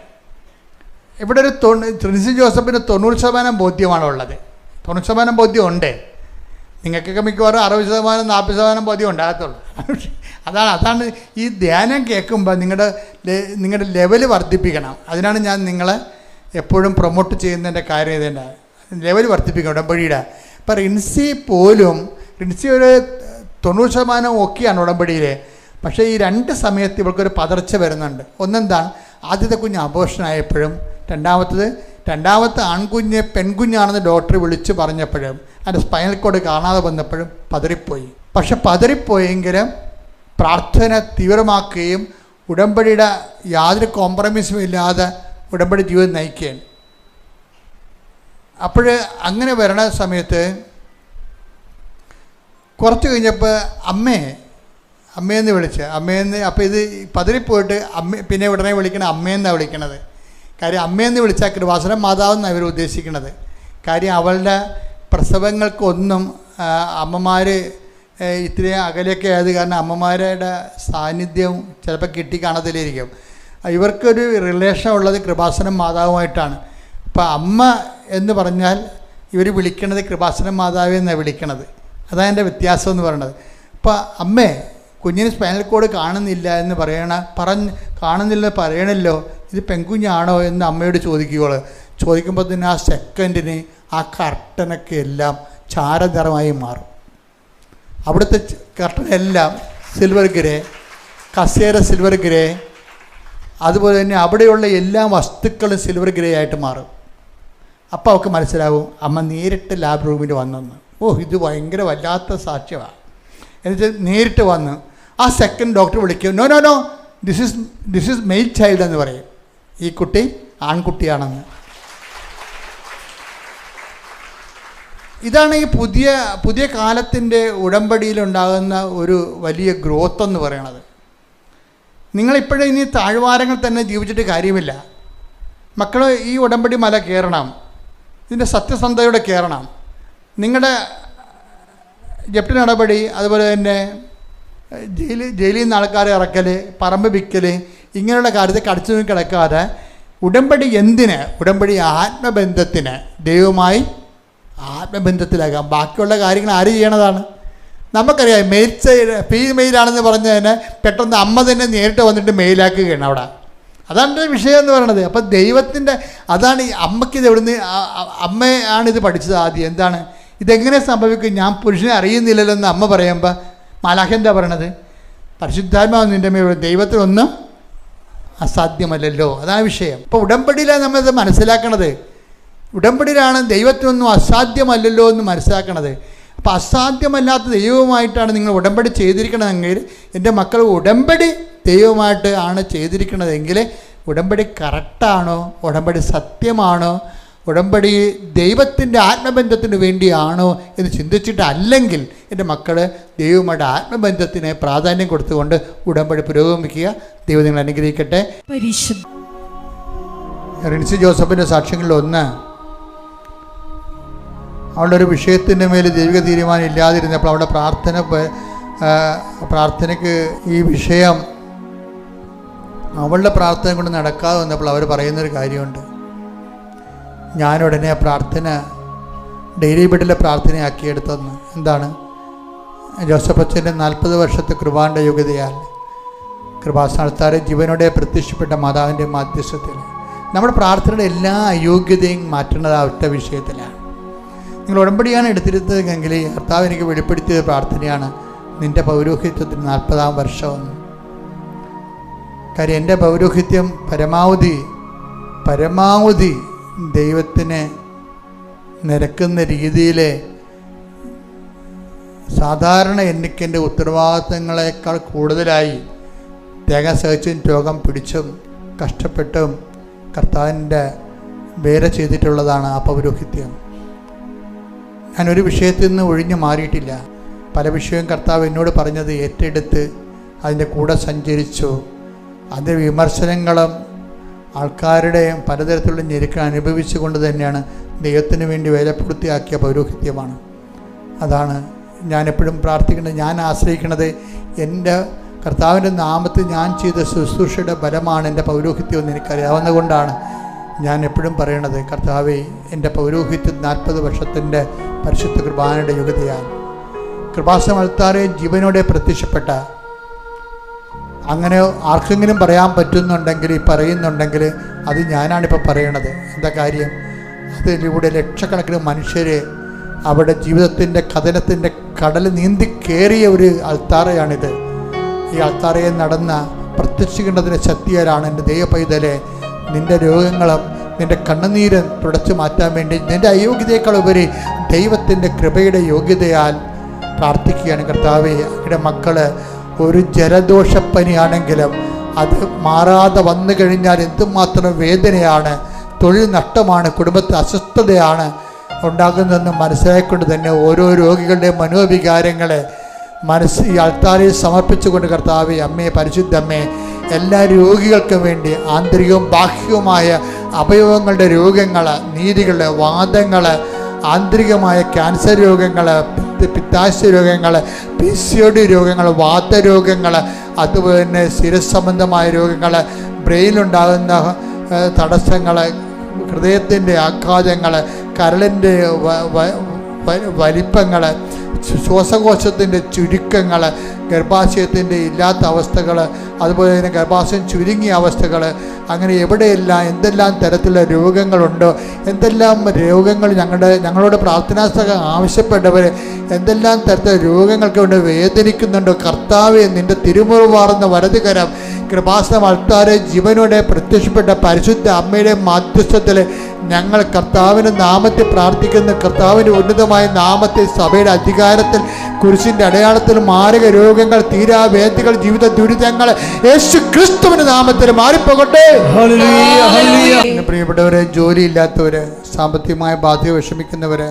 [SPEAKER 3] ഇവിടെ ഒരു റിൻസി ജോസഫിന് 90% ബോധ്യമാണ് ഉള്ളത്. 90% ബോധ്യമുണ്ട്. നിങ്ങൾക്കൊക്കെ മിക്കവാറും 60%, 40% ബോധ്യം ഉണ്ടാകത്തുള്ളൂ. അതാണ് ഈ ധ്യാനം കേൾക്കുമ്പോൾ നിങ്ങളുടെ ലെവൽ വർദ്ധിപ്പിക്കണം. അതിനാണ് ഞാൻ നിങ്ങളെ എപ്പോഴും പ്രൊമോട്ട് ചെയ്യുന്നതിൻ്റെ കാര്യം ഇതിൻ്റെ ലെവൽ വർദ്ധിപ്പിക്കണം ഉടമ്പടിയുടെ. ഇപ്പം റിൻസി ഒരു 90% ഓക്കെയാണ് ഉടമ്പടിയിൽ. പക്ഷേ ഈ 2 സമയത്ത് ഇവൾക്കൊരു പതർച്ച വരുന്നുണ്ട്. ഒന്നെന്താണ്? ആദ്യത്തെ കുഞ്ഞ് അബോർഷനായപ്പോഴും, രണ്ടാമത്തെ ആൺകുഞ്ഞ് പെൺകുഞ്ഞാണെന്ന് ഡോക്ടർ വിളിച്ച് പറഞ്ഞപ്പോഴും, അതിൻ്റെ സ്പൈനൽ കോഡ് കാണാതെ വന്നപ്പോഴും പതറിപ്പോയി. പക്ഷെ പതറിപ്പോയെങ്കിലും പ്രാർത്ഥന തീവ്രമാക്കുകയും ഉടമ്പടിയുടെ യാതൊരു കോംപ്രമൈസും ഇല്ലാതെ ഉടമ്പടി ജീവിതം നയിക്കുകയാണ്. അപ്പോൾ അങ്ങനെ വരണ സമയത്ത് കുറച്ച് കഴിഞ്ഞപ്പോൾ അമ്മയെന്ന് വിളിച്ച് അപ്പോൾ ഇത് പതറിപ്പോയിട്ട് പിന്നെ ഉടനെ വിളിക്കണ അമ്മയെന്നാണ് വിളിക്കണത്. കാര്യം അമ്മയെന്ന് വിളിച്ചാൽ കൃപാസന മാതാവെന്നാണ് ഇവർ ഉദ്ദേശിക്കുന്നത്. കാര്യം അവളുടെ പ്രസവങ്ങൾക്കൊന്നും അമ്മമാർ ഇത്രയും അകലെയൊക്കെ ആയത് കാരണം അമ്മമാരുടെ സാന്നിധ്യം ചിലപ്പോൾ കിട്ടിക്കാണത്തിലിരിക്കും. ഇവർക്കൊരു റിലേഷൻ ഉള്ളത് കൃപാസന മാതാവുമായിട്ടാണ്. അപ്പോൾ അമ്മ എന്ന് പറഞ്ഞാൽ ഇവർ വിളിക്കണത് കൃപാസന മാതാവ് എന്നാണ് വിളിക്കണത്. അതാണ് എൻ്റെ വ്യത്യാസം എന്ന് പറയുന്നത്. അപ്പോൾ അമ്മേ, കുഞ്ഞിന് സ്പൈനൽ കോഡ് കാണുന്നില്ല എന്ന് കാണുന്നില്ല പറയണല്ലോ, ഇത് പെൺകുഞ്ഞാണോ എന്ന് അമ്മയോട് ചോദിക്കുമ്പോൾ തന്നെ ആ സെക്കൻഡിന് ആ കർട്ടനൊക്കെ എല്ലാം ചാരനിറമായി മാറും. അവിടുത്തെ കർട്ടനെല്ലാം സിൽവർ ഗ്രേ, കസേര സിൽവർ ഗ്രേ, അതുപോലെ തന്നെ അവിടെയുള്ള എല്ലാ വസ്തുക്കളും സിൽവർ ഗ്രേ ആയിട്ട് മാറും. അപ്പോൾ അവൾക്ക് മനസ്സിലാവും അമ്മ നേരിട്ട് ലാബ് റൂമിൽ വന്നെന്ന്. ഇത് ഭയങ്കര വല്ലാത്ത സാക്ഷ്യമാണ്. എന്നുവെച്ചാൽ നേരിട്ട് വന്ന് ആ സെക്കൻഡ് ഡോക്ടർ വിളിക്കും, no this is male child എന്ന് പറയും. ഈ കുട്ടി ആൺകുട്ടിയാണെന്ന്. ഇതാണ് ഈ പുതിയ കാലത്തിൻ്റെ ഉടമ്പടിയിലുണ്ടാകുന്ന ഒരു വലിയ ഗ്രോത്ത് എന്ന് പറയണത്. നിങ്ങളിപ്പോഴും ഇനി താഴ്വാരങ്ങൾ തന്നെ ജീവിച്ചിട്ട് കാര്യമില്ല. മക്കൾ ഈ ഉടമ്പടി മല കയറണം, ഇതിൻ്റെ സത്യസന്ധതയോടെ കയറണം. നിങ്ങളുടെ ജപ്തി നടപടി, അതുപോലെ തന്നെ ജയിലിൽ നിന്ന് ആൾക്കാരെ ഇറക്കൽ, പറമ്പ് വിൽക്കൽ, ഇങ്ങനെയുള്ള കാര്യത്തെ കടിച്ചു നോക്കി കിടക്കാതെ ഉടമ്പടി എന്തിന്? ഉടമ്പടി ആത്മബന്ധത്തിന്, ദൈവവുമായി ആത്മബന്ധത്തിലാകാം. ബാക്കിയുള്ള കാര്യങ്ങൾ ആര് ചെയ്യണതാണ്? നമുക്കറിയാം. ഫീമെയിലാണെന്ന് പറഞ്ഞതിന് പെട്ടെന്ന് അമ്മ തന്നെ നേരിട്ട് വന്നിട്ട് മെയിലാക്കുകയാണ് അവിടെ. അതാണ് വിഷയം എന്ന് പറയണത്. അപ്പം ദൈവത്തിൻ്റെ അതാണ് ഈ അമ്മയ്ക്കിത് എവിടുന്ന് അമ്മയാണിത് പഠിച്ചത് ആദ്യം. എന്താണ് ഇതെങ്ങനെ സംഭവിക്കും? ഞാൻ പുരുഷനെ അറിയുന്നില്ലല്ലോ എന്ന് അമ്മ പറയുമ്പോൾ മാലാഖ എന്താ പറയണത്? പരിശുദ്ധാത്മാവ് നിൻ്റെ മേൽ, ദൈവത്തിനൊന്നും അസാധ്യമല്ലല്ലോ. അതാണ് വിഷയം. ഇപ്പോൾ ഉടമ്പടിയിലാണ് നമ്മളിത് മനസ്സിലാക്കണത്. ഉടമ്പടിയിലാണ് ദൈവത്തിനൊന്നും അസാധ്യമല്ലല്ലോ എന്ന് മനസ്സിലാക്കണത്. അപ്പോൾ അസാധ്യമല്ലാത്ത ദൈവവുമായിട്ടാണ് നിങ്ങൾ ഉടമ്പടി ചെയ്തിരിക്കണമെങ്കിൽ, എൻ്റെ മക്കൾ ഉടമ്പടി ദൈവമായിട്ട് ആണ് ചെയ്തിരിക്കണതെങ്കിൽ ഉടമ്പടി കറക്റ്റാണോ, ഉടമ്പടി സത്യമാണോ, ഉടമ്പടി ദൈവത്തിൻ്റെ ആത്മബന്ധത്തിന് വേണ്ടിയാണോ എന്ന് ചിന്തിച്ചിട്ട് അല്ലെങ്കിൽ എൻ്റെ മക്കൾ ദൈവമായിട്ട് ആത്മബന്ധത്തിന് പ്രാധാന്യം കൊടുത്തുകൊണ്ട് ഉടമ്പടി പുരോഗമിക്കുക. ദൈവം നിങ്ങൾ അനുഗ്രഹിക്കട്ടെ. റിൻസി ജോസഫിൻ്റെ സാക്ഷ്യങ്ങളിലൊന്ന്, അവളുടെ ഒരു വിഷയത്തിൻ്റെ മേൽ ദൈവിക തീരുമാനം ഇല്ലാതിരുന്നപ്പോൾ അവളുടെ പ്രാർത്ഥനയ്ക്ക് ഈ വിഷയം അവളുടെ പ്രാർത്ഥന കൊണ്ട് നടക്കാതെ വന്നപ്പോൾ അവർ പറയുന്നൊരു കാര്യമുണ്ട്. ഞാനുടനെ പ്രാർത്ഥന ഡെയിലി ബെഡിലെ പ്രാർത്ഥനയാക്കിയെടുത്തെന്ന്. എന്താണ്? ജോസഫ് അച്ഛൻ്റെ 40 വർഷത്തെ കൃപാന്റെ യോഗ്യതയാൽ കൃപാസ്ഥാനത്താരെ ജീവനോടെ പ്രത്യക്ഷപ്പെട്ട മാതാവിൻ്റെ മാധ്യസ്ഥത്തിൽ നമ്മുടെ പ്രാർത്ഥനയുടെ എല്ലാ അയോഗ്യതയും മാറ്റുന്നത് ആ ഒറ്റ വിഷയത്തിലാണ്. നിങ്ങൾ ഉടമ്പടിയാണ് എടുത്തിരുന്നതെങ്കിൽ കർത്താവ് എനിക്ക് വെളിപ്പെടുത്തിയ പ്രാർത്ഥനയാണ് നിൻ്റെ പൗരോഹിത്യത്തിന് 40-ാം വർഷമെന്ന്. കാര്യം എൻ്റെ പൗരോഹിത്യം പരമാവധി ദൈവത്തിന് നിരക്കുന്ന രീതിയിൽ സാധാരണ എൻ്റെ ഉത്തരവാദിത്തങ്ങളെക്കാൾ കൂടുതലായി ത്യാഗം സഹിച്ചും രോഗം പിടിച്ചും കഷ്ടപ്പെട്ടും കർത്താവിൻ്റെ വേല ചെയ്തിട്ടുള്ളതാണ് ആ പൗരോഹിത്യം. ഞാനൊരു വിഷയത്തിൽ നിന്ന് ഒഴിഞ്ഞു മാറിയിട്ടില്ല. പല വിഷയവും കർത്താവ് എന്നോട് പറഞ്ഞത് ഏറ്റെടുത്ത് അതിൻ്റെ കൂടെ സഞ്ചരിച്ചു. അതിൻ്റെ വിമർശനങ്ങളും ആൾക്കാരുടെയും പലതരത്തിലുള്ള ഞെരുക്കം അനുഭവിച്ചുകൊണ്ട് തന്നെയാണ് ദൈവത്തിന് വേണ്ടി വേലപ്പെടുത്തിയാക്കിയ പൗരോഹിത്യമാണ്. അതാണ് ഞാനെപ്പോഴും പ്രാർത്ഥിക്കുന്നത്. ഞാൻ ആശ്രയിക്കുന്നത് എൻ്റെ കർത്താവിൻ്റെ നാമത്തിൽ ഞാൻ ചെയ്ത ശുശ്രൂഷയുടെ ബലമാണ് എൻ്റെ പൗരോഹിത്യം എന്ന് എനിക്കറിയാവുന്നതുകൊണ്ടാണ് ഞാൻ എപ്പോഴും പറയണത്, കർത്താവേ എൻ്റെ പൗരോഹിത്യം 40 വർഷത്തിൻ്റെ പരിശുദ്ധ കുർബാനയുടെ യോഗ്യതയാൽ കൃപാസനത്താരെ ജീവനോടെ പ്രത്യക്ഷപ്പെട്ട, അങ്ങനെ ആർക്കെങ്കിലും പറയാൻ പറ്റുന്നുണ്ടെങ്കിൽ പറയുന്നുണ്ടെങ്കിൽ അത് ഞാനാണിപ്പോൾ പറയണത്. എന്താ കാര്യം? അതിലൂടെ ലക്ഷക്കണക്കിന് മനുഷ്യർ അവരുടെ ജീവിതത്തിൻ്റെ കഥനത്തിൻ്റെ കടൽ നീന്തി കയറിയ ഒരു അൾത്താറയാണിത്. ഈ അൾത്താറയിൽ നടന്ന പ്രത്യക്ഷിക്കേണ്ടതിൻ്റെ ശക്തിയാലാണ് എൻ്റെ ദൈവപൈതലെ നിൻ്റെ രോഗങ്ങളും നിൻ്റെ കണ്ണുനീരും തുടച്ചു മാറ്റാൻ വേണ്ടി നിൻ്റെ അയോഗ്യതയേക്കാൾ ഉപരി ദൈവത്തിൻ്റെ കൃപയുടെ യോഗ്യതയാൽ പ്രാർത്ഥിക്കുകയാണ്. കർത്താവേ, അങ്ങയുടെ മക്കൾ ഒരു ജലദോഷപ്പനിയാണെങ്കിലും അത് മാറാതെ വന്നു കഴിഞ്ഞാൽ എന്തുമാത്രം വേദനയാണ്, തൊഴിൽ നഷ്ടമാണ്, കുടുംബത്തിൽ അസ്വസ്ഥതയാണ് ഉണ്ടാകുന്നതെന്ന് മനസ്സിലാക്കിക്കൊണ്ട് തന്നെ ഓരോ രോഗികളുടെ മനോവികാരങ്ങളെ ഈ അൾത്താരയിൽ സമർപ്പിച്ചുകൊണ്ട് കർത്താവേ, അമ്മേ, പരിശുദ്ധമ്മേ, എല്ലാ രോഗികൾക്കും വേണ്ടി ആന്തരികവും ബാഹ്യവുമായ അവയവങ്ങളുടെ രോഗങ്ങൾ, നീരുകൾ, വാദങ്ങൾ, ആന്തരികമായ ക്യാൻസർ രോഗങ്ങൾ, പിത്താശയ രോഗങ്ങൾ, PCOD രോഗങ്ങൾ, വാതരോഗങ്ങൾ, അതുപോലെ തന്നെ ശിരസംബന്ധമായ രോഗങ്ങൾ, ബ്രെയിനുണ്ടാകുന്ന തടസ്സങ്ങൾ, ഹൃദയത്തിൻ്റെ ആഘാതങ്ങൾ, കരളിൻ്റെ വലിപ്പങ്ങൾ, ശ്വാസകോശത്തിൻ്റെ ചുരുക്കങ്ങൾ, ഗർഭാശയത്തിൻ്റെ ഇല്ലാത്ത അവസ്ഥകൾ, അതുപോലെ തന്നെ ഗർഭാശയം ചുരുങ്ങിയ അവസ്ഥകൾ, അങ്ങനെ എവിടെയെല്ലാം എന്തെല്ലാം തരത്തിലുള്ള രോഗങ്ങളുണ്ടോ, എന്തെല്ലാം രോഗങ്ങൾ ഞങ്ങളോട് പ്രാർത്ഥനാ സഹായം ആവശ്യപ്പെട്ടവർ എന്തെല്ലാം തരത്തിലുള്ള രോഗങ്ങൾക്ക് കൊണ്ട് വേദനിക്കുന്നുണ്ടോ, കർത്താവേ, നിൻ്റെ തിരുമുറിവാർന്ന വലതുകരം കൃപാസനം അൾത്താരെ ജീവനോടെ പ്രത്യക്ഷപ്പെട്ട പരിശുദ്ധ അമ്മയുടെ മാധ്യസ്ഥത്തിൽ ഞങ്ങൾ കർത്താവിൻ്റെ നാമത്തെ പ്രാർത്ഥിക്കുന്ന, കർത്താവിൻ്റെ ഉന്നതമായ നാമത്തെ സഭയുടെ അധികാരത്തിൽ കുരിശിൻ്റെ അടയാളത്തിൽ മാരക രോഗങ്ങൾ, തീരാവേദികൾ, ജീവിത ദുരിതങ്ങൾ യേശു ക്രിസ്തുവിൻ്റെ നാമത്തിൽ മാറിപ്പോകട്ടെ. പ്രിയപ്പെട്ടവരെ, ജോലിയില്ലാത്തവര്, സാമ്പത്തികമായ ബാധ്യത വിഷമിക്കുന്നവര്,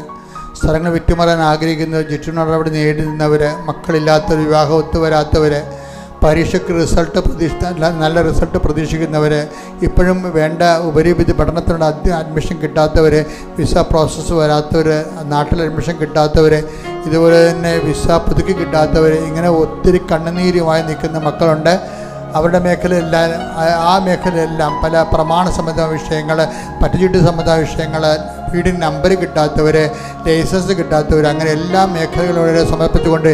[SPEAKER 3] സ്ഥലങ്ങൾ വിറ്റുമാറാൻ ആഗ്രഹിക്കുന്നവർ, ചുറ്റുനടപടി നേടുന്നവര്, മക്കളില്ലാത്തവർ, വിവാഹം ഒത്തുവരാത്തവര്, പരീക്ഷയ്ക്ക് നല്ല റിസൾട്ട് പ്രതീക്ഷിക്കുന്നവർ, ഇപ്പോഴും വേണ്ട ഉപരിവിധി പഠനത്തിനുള്ള അഡ്മിഷൻ കിട്ടാത്തവർ, വിസ പ്രോസസ്സ് വരാത്തവർ, നാട്ടിൽ അഡ്മിഷൻ കിട്ടാത്തവർ, ഇതുപോലെ തന്നെ വിസ പുതുക്കി കിട്ടാത്തവർ, ഇങ്ങനെ ഒത്തിരി കണ്ണുനീരുമായി നിൽക്കുന്ന മക്കളുണ്ട്. അവരുടെ മേഖലയെല്ലാം ആ മേഖലയെല്ലാം പല പ്രമാണ സംബന്ധമായ വിഷയങ്ങൾ, പറ്റുചീട്ട് സംബന്ധമായ വിഷയങ്ങൾ, വീടിന് നമ്പർ കിട്ടാത്തവർ, ലൈസൻസ് കിട്ടാത്തവർ, അങ്ങനെ എല്ലാ മേഖലകളോടെ സമർപ്പിച്ചുകൊണ്ട്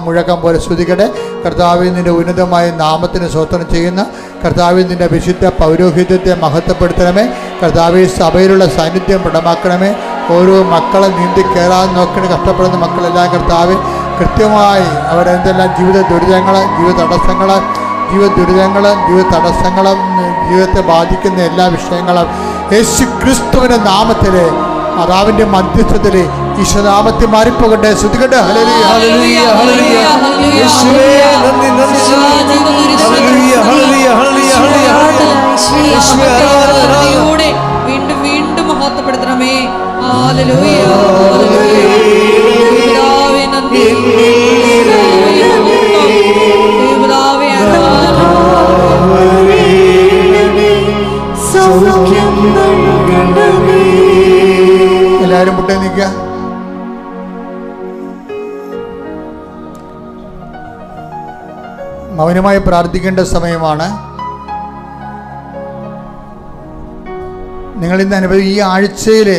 [SPEAKER 3] മുഴക്കം പോലെ സ്തുതിക്കട്ടെ. കർത്താവിൽ നിൻ്റെ ഉന്നതമായ നാമത്തിന് സ്വോത്രം ചെയ്യുന്ന കർത്താവിൽ നിൻ്റെ വിശുദ്ധ പൗരോഹിത്യത്തെ മഹത്വപ്പെടുത്തണമേ. കർത്താവിൽ സഭയിലുള്ള സാന്നിധ്യം പ്രടമാക്കണമേ. ഓരോ മക്കളെ നീന്തി കയറാൻ നോക്കി കഷ്ടപ്പെടുന്ന മക്കളെല്ലാം കർത്താവ് കൃത്യമായി അവരെന്തെല്ലാം ജീവിത തടസ്സങ്ങളും ജീവിതത്തെ ബാധിക്കുന്ന എല്ലാ വിഷയങ്ങളും യേശു ക്രിസ്തുവിൻ്റെ നാമത്തിൽ മാതാവിൻ്റെ മധ്യസ്ഥത്തിൽ ഈശ്വരനാമത്തിൽ മാറിപ്പോകട്ടെ. ശ്രുതികട്ടെ. ഹല്ലേലൂയ, ഹല്ലേലൂയ, ഹല്ലേലൂയ, യേശുവേ നന്ദി, നന്ദി, ഹല്ലേലൂയ, ഹല്ലേലൂയ, ഹല്ലേലൂയ, ഹല്ലേലൂയ,
[SPEAKER 1] വീണ്ടും വീണ്ടും മഹത്വപ്പെടുത്തണമേ. ഹല്ലേലൂയ, ഹല്ലേലൂയ, പിതാവേ നന്ദി, പിതാവേ
[SPEAKER 3] എല്ലാവരും മുട്ടേ നിൽക്കുക. മൗനമായി പ്രാർത്ഥിക്കേണ്ട സമയമാണ്. നിങ്ങളിന്ന് ഈ ആഴ്ചയിൽ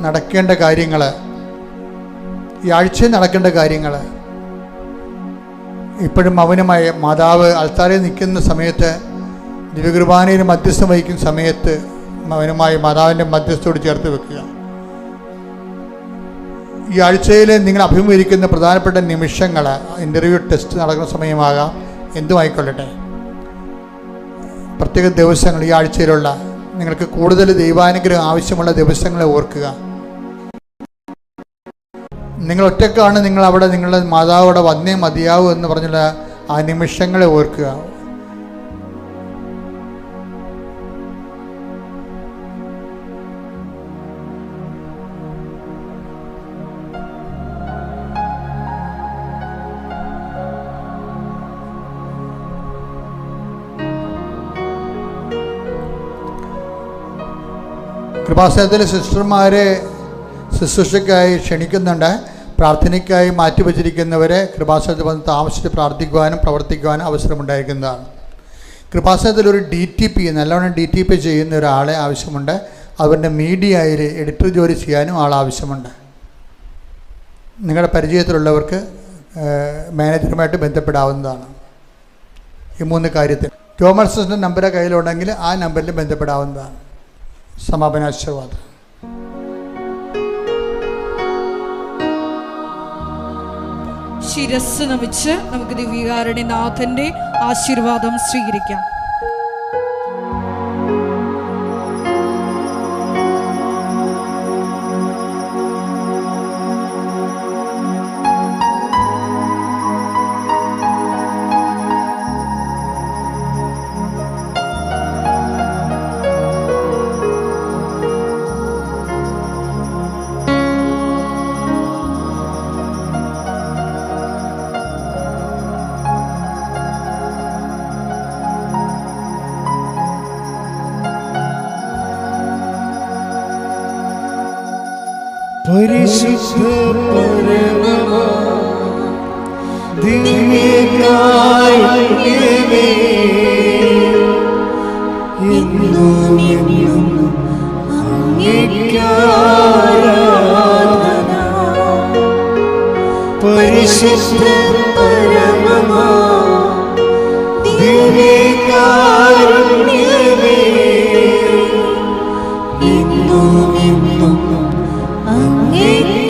[SPEAKER 3] നടക്കേണ്ട കാര്യങ്ങൾ, ഇപ്പോഴും മൗനമായി മാതാവ് അൾത്താരയിൽ നിൽക്കുന്ന സമയത്ത്, ദിവ്യകുർബാനയിൽ മധ്യസ്ഥം വഹിക്കുന്ന സമയത്ത് മൗനമായി മാതാവിൻ്റെ മധ്യസ്ഥയോട് ചേർത്ത് വെക്കുക. ഈ ആഴ്ചയിൽ നിങ്ങൾ അഭിമുഖീകരിക്കുന്ന പ്രധാനപ്പെട്ട നിമിഷങ്ങൾ, ഇൻ്റർവ്യൂ, ടെസ്റ്റ് നടക്കുന്ന സമയമാകാം, എന്തുമായിക്കൊള്ളട്ടെ, പ്രത്യേക ദിവസങ്ങൾ, ഈ ആഴ്ചയിലുള്ള നിങ്ങൾക്ക് കൂടുതൽ ദൈവാനുഗ്രഹം ആവശ്യമുള്ള ദിവസങ്ങളെ ഓർക്കുക. നിങ്ങൾ ഒറ്റക്കാണ്, നിങ്ങൾ അവിടെ നിങ്ങളുടെ മാതാവോടെ വന്നേ മതിയാവൂ എന്ന് പറഞ്ഞുള്ള ആ നിമിഷങ്ങളെ ഓർക്കുക. കൃപാസനത്തിലെ സിസ്റ്റർമാരെ ശുശ്രൂഷയ്ക്കായി ക്ഷണിക്കുന്നുണ്ട്. പ്രാർത്ഥനയ്ക്കായി മാറ്റിവെച്ചിരിക്കുന്നവരെ കൃപാസനത്തിൽ വന്ന് താമസിച്ച് പ്രാർത്ഥിക്കുവാനും പ്രവർത്തിക്കുവാനും അവസരമുണ്ടായിരിക്കുന്നതാണ്. കൃപാസനത്തിൽ ഒരു DTP, നല്ലവണ്ണം DTP ചെയ്യുന്ന ഒരാളെ ആവശ്യമുണ്ട്. അവരുടെ മീഡിയയിൽ എഡിറ്റർ ജോലി ചെയ്യാനും ആവശ്യമുണ്ട്. നിങ്ങളുടെ പരിചയത്തിലുള്ളവർക്ക് മാനേജറുമായിട്ട് ബന്ധപ്പെടാവുന്നതാണ്. ഈ 3 കാര്യത്തിൽ ടോമസിൻ്റെ നമ്പർ കയ്യിലുണ്ടെങ്കിൽ ആ നമ്പറിൽ ബന്ധപ്പെടാവുന്നതാണ്. സമാപനാശീർവാദം.
[SPEAKER 1] ശിരസ് നമിച്ച് നമുക്ക് ദിവ്യകാരുണ്യനാഥന്റെ ആശീർവാദം സ്വീകരിക്കാം.
[SPEAKER 2] പരിശുദ്ധ പരമമാ ദിവ്യകാരുണ്യമേ, എന്നും എന്നും അങ്ങേയ്ക്കാരാധന. പരിശുദ്ധ പരമമാ ദിവ്യകാരുണ്യമേ, എന്നും എന്നും അങ്ങേയ്ക്കാരാധന.